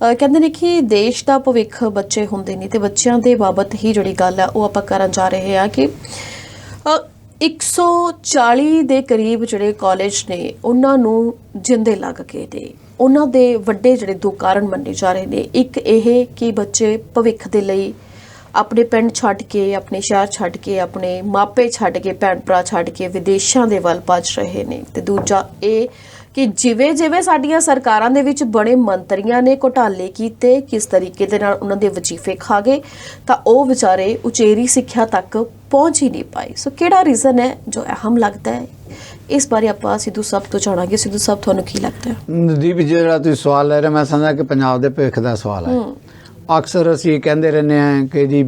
ਕਹਿੰਦੇ ਨੇ ਕਿ ਦੇਸ਼ ਦਾ ਭਵਿੱਖ ਬੱਚੇ ਹੁੰਦੇ ਨੇ, ਤੇ ਬੱਚਿਆਂ ਦੇ ਬਾਬਤ ਹੀ ਜਿਹੜੀ ਗੱਲ ਹੈ ਉਹ ਆਪਾਂ ਕਰਨ ਜਾ ਰਹੇ ਹਾਂ ਕਿ 140 ਦੇ ਕਰੀਬ ਜਿਹੜੇ ਕਾਲਜ ਨੇ ਉਹਨਾਂ ਨੂੰ ਜਿੰਦੇ ਲੱਗ ਗਏ ਨੇ। ਉਹਨਾਂ ਦੇ ਵੱਡੇ ਜਿਹੜੇ ਦੋ ਕਾਰਨ ਮੰਨੇ ਜਾ ਰਹੇ ਨੇ। ਇੱਕ ਇਹ ਕਿ ਬੱਚੇ ਭਵਿੱਖ ਦੇ ਲਈ ਆਪਣੇ ਪਿੰਡ ਛੱਡ ਕੇ, ਆਪਣੇ ਸ਼ਹਿਰ ਛੱਡ ਕੇ, ਆਪਣੇ ਮਾਪੇ ਛੱਡ ਕੇ, ਭੈਣ ਭਰਾ ਛੱਡ ਕੇ ਵਿਦੇਸ਼ਾਂ ਦੇ ਵੱਲ ਭੱਜ ਰਹੇ ਨੇ। ਤੇ ਦੂਜਾ ਇਹ ਕਿ ਜਿਵੇਂ ਜਿਵੇਂ ਸਾਡੀਆਂ ਸਰਕਾਰਾਂ ਦੇ ਵਿੱਚ ਬੜੇ ਮੰਤਰੀਆਂ ਨੇ ਘੁਟਾਲੇ ਕੀਤੇ, ਕਿਸ ਤਰੀਕੇ ਦੇ ਨਾਲ ਉਹਨਾਂ ਦੇ ਵਜ਼ੀਫੇ ਖਾ ਗਏ, ਤਾਂ ਉਹ ਵਿਚਾਰੇ ਉਚੇਰੀ ਸਿੱਖਿਆ ਤੱਕ ਪਹੁੰਚ ਹੀ ਨਹੀਂ ਪਾਏ। ਸੋ ਕਿਹੜਾ ਰੀਜ਼ਨ ਹੈ ਜੋ ਅਹਿਮ ਲੱਗਦਾ ਹੈ? ਇਸ ਬਾਰੇ ਆਪਾਂ ਸਿੱਧੂ ਸਾਹਿਬ ਤੋਂ ਜਾਣਾਂਗੇ। ਸਿੱਧੂ ਸਾਹਿਬ, ਤੁਹਾਨੂੰ ਕੀ ਲੱਗਦਾ ਹੈ? ਨਦੀਪ, ਜਿਹੜਾ ਤੁਸੀਂ ਸਵਾਲ ਲੈ ਰਹੇ, ਮੈਂ ਸਮਝਦਾ ਕਿ ਪੰਜਾਬ ਦੇ ਭਵਿੱਖ ਦਾ ਸਵਾਲ ਹੈ। ਅਕਸਰ ਅਸੀਂ ਕਹਿੰਦੇ ਰਹਿੰਦੇ ਹਾਂ ਕਿ ਜੀ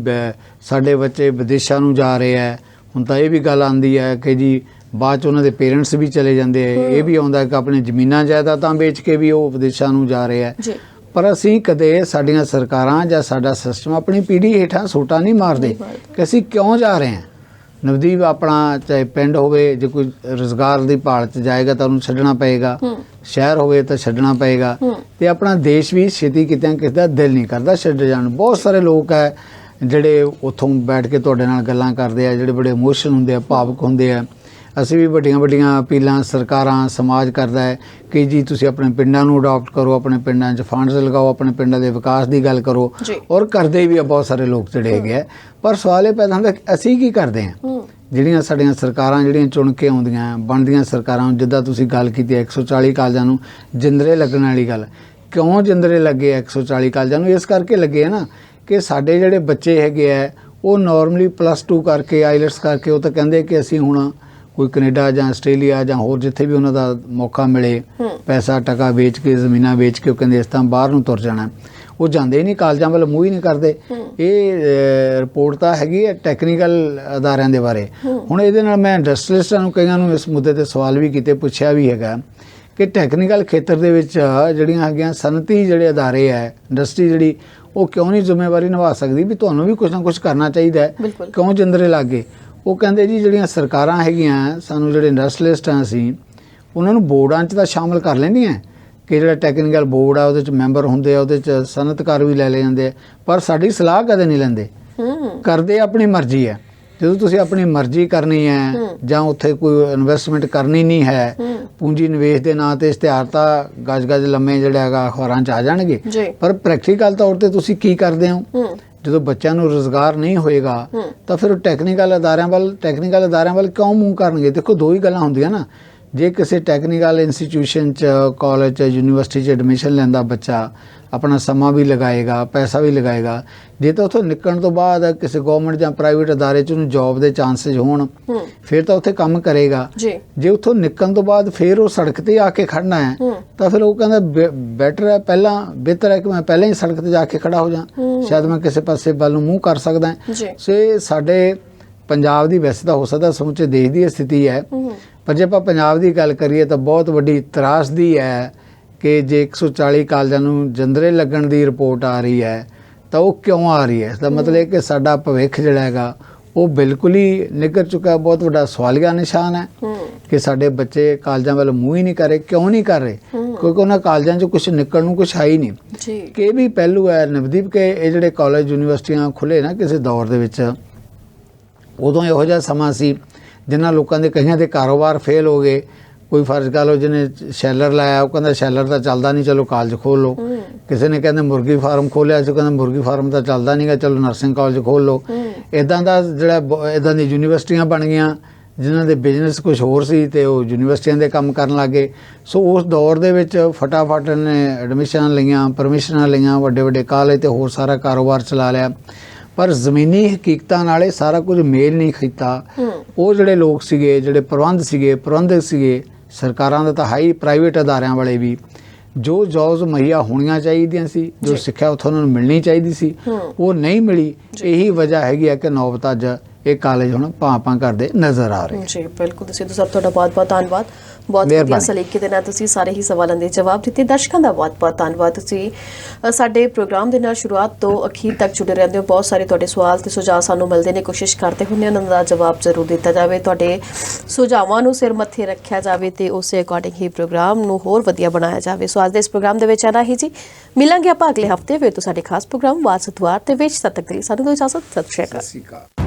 ਸਾਡੇ ਬੱਚੇ ਵਿਦੇਸ਼ਾਂ ਨੂੰ ਜਾ ਰਹੇ ਹੈ। ਹੁਣ ਤਾਂ ਇਹ ਵੀ ਗੱਲ ਆਉਂਦੀ ਹੈ ਕਿ ਜੀ ਬਾਅਦ 'ਚ ਉਹਨਾਂ ਦੇ ਪੇਰੈਂਟਸ ਵੀ ਚਲੇ ਜਾਂਦੇ ਹੈ। ਇਹ ਵੀ ਆਉਂਦਾ ਕਿ ਆਪਣੀ ਜ਼ਮੀਨਾਂ ਜਾਇਦਾਦਾਂ ਵੇਚ ਕੇ ਵੀ ਉਹ ਵਿਦੇਸ਼ਾਂ ਨੂੰ ਜਾ ਰਹੇ ਹੈ। ਪਰ ਅਸੀਂ ਕਦੇ ਸਾਡੀਆਂ ਸਰਕਾਰਾਂ ਜਾਂ ਸਾਡਾ ਸਿਸਟਮ ਆਪਣੀ ਪੀੜ੍ਹੀ ਹੇਠਾਂ ਸੋਟਾ ਨਹੀਂ ਮਾਰਦੇ ਕਿ ਅਸੀਂ ਕਿਉਂ ਜਾ ਰਹੇ ਹਾਂ। ਨਵਦੀਪ ਆਪਣਾ ਚਾਹੇ ਪਿੰਡ ਹੋਵੇ, ਜੇ ਕੋਈ ਰੁਜ਼ਗਾਰ ਦੀ ਭਾਲ 'ਚ ਜਾਏਗਾ ਤਾਂ ਉਹਨੂੰ ਛੱਡਣਾ ਪਏਗਾ, ਸ਼ਹਿਰ ਹੋਵੇ ਤਾਂ ਛੱਡਣਾ ਪਏਗਾ। ਤੇ ਆਪਣਾ ਦੇਸ਼ ਵੀ ਛੇਤੀ ਕਿਤੇ ਕਿਸੇ ਦਾ ਦਿਲ ਨਹੀਂ ਕਰਦਾ ਛੱਡ ਜਾਣ। ਬਹੁਤ ਸਾਰੇ ਲੋਕ ਹੈ ਜਿਹੜੇ ਉੱਥੋਂ ਬੈਠ ਕੇ ਤੁਹਾਡੇ ਨਾਲ ਗੱਲਾਂ ਕਰਦੇ ਆ, ਜਿਹੜੇ ਬੜੇ ਇਮੋਸ਼ਨ ਹੁੰਦੇ ਆ, ਭਾਵੁਕ ਹੁੰਦੇ ਆ। ਅਸੀਂ ਵੀ ਵੱਡੀਆਂ ਵੱਡੀਆਂ ਅਪੀਲਾਂ ਸਰਕਾਰਾਂ, ਸਮਾਜ ਕਰਦਾ ਹੈ ਕਿ ਜੀ ਤੁਸੀਂ ਆਪਣੇ ਪਿੰਡਾਂ ਨੂੰ ਅਡਾਪਟ ਕਰੋ, ਆਪਣੇ ਪਿੰਡਾਂ 'ਚ ਫੰਡਸ ਲਗਾਓ, ਆਪਣੇ ਪਿੰਡਾਂ ਦੇ ਵਿਕਾਸ ਦੀ ਗੱਲ ਕਰੋ, ਔਰ ਕਰਦੇ ਵੀ ਆ ਬਹੁਤ ਸਾਰੇ ਲੋਕ ਜਿਹੜੇ ਹੈਗੇ ਆ। ਪਰ ਸਵਾਲ ਇਹ ਪੈਦਾ ਹੁੰਦਾ ਕਿ ਅਸੀਂ ਕੀ ਕਰਦੇ ਹਾਂ? ਜਿਹੜੀਆਂ ਸਾਡੀਆਂ ਸਰਕਾਰਾਂ ਜਿਹੜੀਆਂ ਚੁਣ ਕੇ ਆਉਂਦੀਆਂ ਬਣਦੀਆਂ ਸਰਕਾਰਾਂ, ਜਿੱਦਾਂ ਤੁਸੀਂ ਗੱਲ ਕੀਤੀ 140 ਕਾਲਜਾਂ ਨੂੰ ਜਿੰਦਰੇ ਲੱਗਣ ਵਾਲੀ ਗੱਲ, ਕਿਉਂ ਜਿੰਦਰੇ ਲੱਗੇ 140 ਕਾਲਜਾਂ ਨੂੰ? ਇਸ ਕਰਕੇ ਲੱਗੇ ਆ ਨਾ ਕਿ ਸਾਡੇ ਜਿਹੜੇ ਬੱਚੇ ਹੈਗੇ ਆ ਉਹ ਨਾਰਮਲੀ +2 ਕਰਕੇ, ਆਈਲੈਟਸ ਕਰਕੇ, ਉਹ ਤਾਂ ਕਹਿੰਦੇ ਕਿ ਅਸੀਂ ਹੁਣ ਕੋਈ ਕੈਨੇਡਾ ਜਾਂ ਆਸਟ੍ਰੇਲੀਆ ਜਾਂ ਹੋਰ ਜਿੱਥੇ ਵੀ ਉਹਨਾਂ ਦਾ ਮੌਕਾ ਮਿਲੇ, ਪੈਸਾ ਟਕਾ ਵੇਚ ਕੇ, ਜ਼ਮੀਨਾਂ ਵੇਚ ਕੇ, ਉਹ ਕਹਿੰਦੇ ਇਸ ਤਰ੍ਹਾਂ ਬਾਹਰ ਨੂੰ ਤੁਰ ਜਾਣਾ। ਉਹ ਜਾਂਦੇ ਹੀ ਨਹੀਂ, ਕਾਲਜਾਂ ਵੱਲ ਮੂੰਹ ਹੀ ਨਹੀਂ ਕਰਦੇ। ਇਹ ਰਿਪੋਰਟ ਤਾਂ ਹੈਗੀ ਹੈ ਟੈਕਨੀਕਲ ਅਦਾਰਿਆਂ ਦੇ ਬਾਰੇ। ਹੁਣ ਇਹਦੇ ਨਾਲ ਮੈਂ ਇੰਡਸਟਰੀਅਲਿਸਟਾਂ ਨੂੰ, ਕਈਆਂ ਨੂੰ ਇਸ ਮੁੱਦੇ ਤੇ ਸਵਾਲ ਵੀ ਕੀਤੇ, ਪੁੱਛਿਆ ਵੀ ਹੈਗਾ ਕਿ ਟੈਕਨੀਕਲ ਖੇਤਰ ਦੇ ਵਿੱਚ ਜਿਹੜੀਆਂ ਹੈਗੀਆਂ ਸਨਅਤੀ ਜਿਹੜੇ ਅਦਾਰੇ ਹੈ, ਇੰਡਸਟਰੀ ਜਿਹੜੀ, ਉਹ ਕਿਉਂ ਨਹੀਂ ਜ਼ਿੰਮੇਵਾਰੀ ਨਿਭਾ ਸਕਦੀ ਵੀ ਤੁਹਾਨੂੰ ਵੀ ਕੁਝ ਨਾ ਕੁਝ ਕਰਨਾ ਚਾਹੀਦਾ ਹੈ? ਕਿਉਂ ਜਿੰਦਰੇ ਲੱਗੇ? ਉਹ ਕਹਿੰਦੇ ਜੀ ਜਿਹੜੀਆਂ ਸਰਕਾਰਾਂ ਹੈਗੀਆਂ, ਸਾਨੂੰ ਜਿਹੜੇ ਇੰਡਸਟਰੀਅਲਿਸਟ ਹਾਂ ਅਸੀਂ, ਉਹਨਾਂ ਨੂੰ ਬੋਰਡਾਂ 'ਚ ਤਾਂ ਸ਼ਾਮਲ ਕਰ ਲੈਂਦੀਆਂ ਕਿ ਜਿਹੜਾ ਟੈਕਨੀਕਲ ਬੋਰਡ ਆ ਉਹਦੇ 'ਚ ਮੈਂਬਰ ਹੁੰਦੇ ਆ, ਉਹਦੇ 'ਚ ਸਨਅਤਕਾਰ ਵੀ ਲੈ ਜਾਂਦੇ ਆ, ਪਰ ਸਾਡੀ ਸਲਾਹ ਕਦੇ ਨਹੀਂ ਲੈਂਦੇ। ਕਰਦੇ ਆਪਣੀ ਮਰਜ਼ੀ ਹੈ। ਜਦੋਂ ਤੁਸੀਂ ਆਪਣੀ ਮਰਜ਼ੀ ਕਰਨੀ ਹੈ ਜਾਂ ਉੱਥੇ ਕੋਈ ਇਨਵੈਸਟਮੈਂਟ ਕਰਨੀ ਨਹੀਂ ਹੈ, ਪੂੰਜੀ ਨਿਵੇਸ਼ ਦੇ ਨਾਂ ਤੇ ਇਸ਼ਤਿਹਾਰ ਤਾਂ ਗੱਜ ਲੰਮੇ ਜਿਹੜਾ ਹੈਗਾ ਅਖਬਾਰਾਂ 'ਚ ਆ ਜਾਣਗੇ, ਪਰ ਪ੍ਰੈਕਟੀਕਲ ਤੌਰ ਤੇ ਤੁਸੀਂ ਕੀ ਕਰਦੇ ਹੋ? ਜਦੋਂ ਬੱਚਿਆਂ ਨੂੰ ਰੁਜ਼ਗਾਰ ਨਹੀਂ ਹੋਏਗਾ ਤਾਂ ਫਿਰ ਉਹ ਟੈਕਨੀਕਲ ਅਦਾਰਿਆਂ ਵੱਲ ਕਿਉਂ ਮੂੰਹ ਕਰਨਗੇ? ਦੇਖੋ, ਦੋ ਹੀ ਗੱਲਾਂ ਹੁੰਦੀਆਂ ਨਾ। ਜੇ ਕਿਸੇ ਟੈਕਨੀਕਲ ਇੰਸਟੀਟਿਊਸ਼ਨ 'ਚ, ਕਾਲਜ 'ਚ, ਯੂਨੀਵਰਸਿਟੀ 'ਚ ਐਡਮਿਸ਼ਨ ਲੈਂਦਾ ਬੱਚਾ, ਆਪਣਾ ਸਮਾਂ ਵੀ ਲਗਾਏਗਾ, ਪੈਸਾ ਵੀ ਲਗਾਏਗਾ। ਜੇ ਤਾਂ ਉੱਥੋਂ ਨਿਕਲਣ ਤੋਂ ਬਾਅਦ ਕਿਸੇ ਗਵਰਨਮੈਂਟ ਜਾਂ ਪ੍ਰਾਈਵੇਟ ਅਦਾਰੇ 'ਚ ਉਹਨੂੰ ਜੌਬ ਦੇ ਚਾਂਸਸ ਹੋਣ, ਫਿਰ ਤਾਂ ਉੱਥੇ ਕੰਮ ਕਰੇਗਾ। ਜੇ ਉੱਥੋਂ ਨਿਕਲਣ ਤੋਂ ਬਾਅਦ ਫਿਰ ਉਹ ਸੜਕ ਤੇ ਆ ਕੇ ਖੜਨਾ ਹੈ ਤਾਂ ਫਿਰ ਉਹ ਕਹਿੰਦਾ ਬਿਹਤਰ ਹੈ ਕਿ ਮੈਂ ਪਹਿਲਾਂ ਹੀ ਸੜਕ ਤੇ ਜਾ ਕੇ ਖੜਾ ਹੋ ਜਾ, ਸ਼ਾਇਦ ਮੈਂ ਕਿਸੇ ਪਾਸੇ ਵੱਲ ਨੂੰ ਮੂੰਹ ਕਰ ਸਕਦਾ। ਸੋ ਇਹ ਸਾਡੇ ਪੰਜਾਬ ਦੀ, ਵੈਸੇ ਤਾਂ ਹੋ ਸਕਦਾ ਸਮੁੱਚੇ ਦੇਸ਼ ਦੀ ਸਥਿਤੀ ਹੈ, ਪਰ ਜੇ ਆਪਾਂ ਪੰਜਾਬ ਦੀ ਗੱਲ ਕਰੀਏ ਤਾਂ ਬਹੁਤ ਵੱਡੀ ਤਰਾਸਦੀ ਹੈ ਕਿ ਜੇ 140 ਕਾਲਜਾਂ ਨੂੰ ਜਿੰਦਰੇ ਲੱਗਣ ਦੀ ਰਿਪੋਰਟ ਆ ਰਹੀ ਹੈ ਤਾਂ ਉਹ ਕਿਉਂ ਆ ਰਹੀ ਹੈ? ਇਸ ਦਾ ਮਤਲਬ ਹੈ ਕਿ ਸਾਡਾ ਭਵਿੱਖ ਜਿਹੜਾ ਹੈਗਾ ਉਹ ਬਿਲਕੁਲ ਹੀ ਨਿੱਘਰ ਚੁੱਕਾ। ਬਹੁਤ ਵੱਡਾ ਸਵਾਲੀਆ ਨਿਸ਼ਾਨ ਹੈ ਕਿ ਸਾਡੇ ਬੱਚੇ ਕਾਲਜਾਂ ਵੱਲ ਮੂੰਹ ਹੀ ਨਹੀਂ ਕਰ ਰਹੇ। ਕਿਉਂ ਨਹੀਂ ਕਰ ਰਹੇ? ਕਿਉਂਕਿ ਉਹਨਾਂ ਕਾਲਜਾਂ 'ਚ ਕੁਝ ਨਿਕਲਣ ਨੂੰ ਕੁਝ ਹੈ ਹੀ ਨਹੀਂ। ਕਿ ਇਹ ਵੀ ਪਹਿਲੂ ਹੈ ਨਵਦੀਪ, ਕਿ ਇਹ ਜਿਹੜੇ ਕਾਲਜ ਯੂਨੀਵਰਸਿਟੀਆਂ ਖੁੱਲੇ ਨਾ ਕਿਸੇ ਦੌਰ ਦੇ ਵਿੱਚ, ਉਦੋਂ ਇਹੋ ਜਿਹਾ ਸਮਾਂ ਸੀ ਜਿਨ੍ਹਾਂ ਲੋਕਾਂ ਦੇ, ਕਈਆਂ ਦੇ ਕਾਰੋਬਾਰ ਫੇਲ ਹੋ ਗਏ। ਕੋਈ ਫਰਜ਼ ਕਰ ਲਓ, ਜਿਹਨੇ ਸ਼ੈਲਰ ਲਾਇਆ, ਉਹ ਕਹਿੰਦਾ ਸ਼ੈਲਰ ਤਾਂ ਚੱਲਦਾ ਨਹੀਂ, ਚਲੋ ਕਾਲਜ ਖੋਲ੍ਹ ਲਓ। ਕਿਸੇ ਨੇ ਕਹਿੰਦੇ ਮੁਰਗੀ ਫਾਰਮ ਖੋਲ੍ਹਿਆ ਸੀ, ਕਹਿੰਦਾ ਮੁਰਗੀ ਫਾਰਮ ਤਾਂ ਚੱਲਦਾ ਨਹੀਂਗਾ, ਚਲੋ ਨਰਸਿੰਗ ਕਾਲਜ ਖੋਲ੍ਹ ਲਓ। ਇੱਦਾਂ ਦਾ ਜਿਹੜਾ ਇੱਦਾਂ ਦੀ ਯੂਨੀਵਰਸਿਟੀਆਂ ਬਣ ਗਈਆਂ ਜਿਨ੍ਹਾਂ ਦੇ ਬਿਜ਼ਨਸ ਕੁਝ ਹੋਰ ਸੀ ਤੇ ਉਹ ਯੂਨੀਵਰਸਿਟੀਆਂ ਦੇ ਕੰਮ ਕਰਨ ਲੱਗੇ। ਸੋ ਉਸ ਦੌਰ ਦੇ ਵਿੱਚ ਫਟਾਫਟ ਨੇ ਐਡਮਿਸ਼ਨਾਂ ਲਈਆਂ, ਪਰਮਿਸ਼ਨਾਂ ਲਈਆਂ, ਵੱਡੇ ਵੱਡੇ ਕਾਲਜ ਤੇ ਹੋਰ ਸਾਰਾ ਕਾਰੋਬਾਰ ਚਲਾ ਲਿਆ। ਪਰ ਜ਼ਮੀਨੀ ਹਕੀਕਤਾਂ ਨਾਲ ਇਹ ਸਾਰਾ ਕੁਝ ਮੇਲ ਨਹੀਂ ਕੀਤਾ। ਉਹ ਜਿਹੜੇ ਲੋਕ ਸੀਗੇ, ਜਿਹੜੇ ਪ੍ਰਬੰਧਕ ਸੀਗੇ ਸਰਕਾਰਾਂ ਦਾ ਤਾਂ ਹਾਈ, ਪ੍ਰਾਈਵੇਟ ਅਦਾਰਿਆਂ ਵਾਲੇ ਵੀ, ਜੋ ਜੌਬਸ ਮੁਹੱਈਆ ਹੋਣੀਆਂ ਚਾਹੀਦੀਆਂ ਸੀ, ਜੋ ਸਿੱਖਿਆ ਉੱਥੋਂ ਉਹਨਾਂ ਨੂੰ ਮਿਲਣੀ ਚਾਹੀਦੀ ਸੀ, ਉਹ ਨਹੀਂ ਮਿਲੀ। ਇਹੀ ਵਜ੍ਹਾ ਹੈਗੀ ਹੈ ਕਿ ਨੌਬਤ ਅੱਜ ਇਹ ਕਾਲਜ ਹੁਣ ਭਾਂ ਕਰਦੇ ਨਜ਼ਰ ਆ ਰਹੇ। ਜੀ ਬਿਲਕੁਲ। ਸਿੱਧੂ ਸਾਹਿਬ, ਤੁਹਾਡਾ ਬਹੁਤ ਧੰਨਵਾਦ। ਬਹੁਤ ਵਧੀਆ ਸਲੀਕੇ ਦੇ ਨਾਲ ਤੁਸੀਂ ਸਾਰੇ ਹੀ ਸਵਾਲਾਂ ਦੇ ਜਵਾਬ ਦਿੱਤੇ। ਦਰਸ਼ਕਾਂ ਦਾ ਬਹੁਤ ਧੰਨਵਾਦ। ਤੁਸੀਂ ਸਾਡੇ ਪ੍ਰੋਗਰਾਮ ਦੇ ਨਾਲ ਸ਼ੁਰੂਆਤ ਤੋਂ ਅਖੀਰ ਤੱਕ ਜੁੜੇ ਰਹਿੰਦੇ ਹੋ। ਬਹੁਤ ਸਾਰੇ ਤੁਹਾਡੇ ਸਵਾਲ ਤੇ ਸੁਝਾਅ ਸਾਨੂੰ ਮਿਲਦੇ ਨੇ, ਕੋਸ਼ਿਸ਼ ਕਰਦੇ ਹੁੰਦੇ ਉਹਨਾਂ ਦਾ ਜਵਾਬ ਜ਼ਰੂਰ ਦਿੱਤਾ ਜਾਵੇ, ਤੁਹਾਡੇ ਸੁਝਾਵਾਂ ਨੂੰ ਸਿਰ ਮੱਥੇ ਰੱਖਿਆ ਜਾਵੇ ਤੇ ਉਸੇ ਅਕੋਰਡਿੰਗ ਹੀ ਪ੍ਰੋਗਰਾਮ ਨੂੰ ਹੋਰ ਵਧੀਆ ਬਣਾਇਆ ਜਾਵੇ। ਸੋ ਅੱਜ ਦੇ ਇਸ ਪ੍ਰੋਗਰਾਮ ਦੇ ਵਿੱਚ ਆਨਾ ਹੀ ਜੀ। ਮਿਲਾਂਗੇ ਆਪਾਂ ਅਗਲੇ ਹਫਤੇ ਫਿਰ ਤੋਂ ਸਾਡੇ ਖਾਸ ਪ੍ਰੋਗਰਾਮ ਵਾਰ ਸਤਵਾਰ ਦੇ ਵਿੱਚ। ਤਦ ਤੱਕ ਲਈ ਸਾਨੂੰ ਦਿਓ ਇਜਾਜ਼ਤ। ਸਤਿ ਸ਼੍ਰੀ ਅਕਾਲ।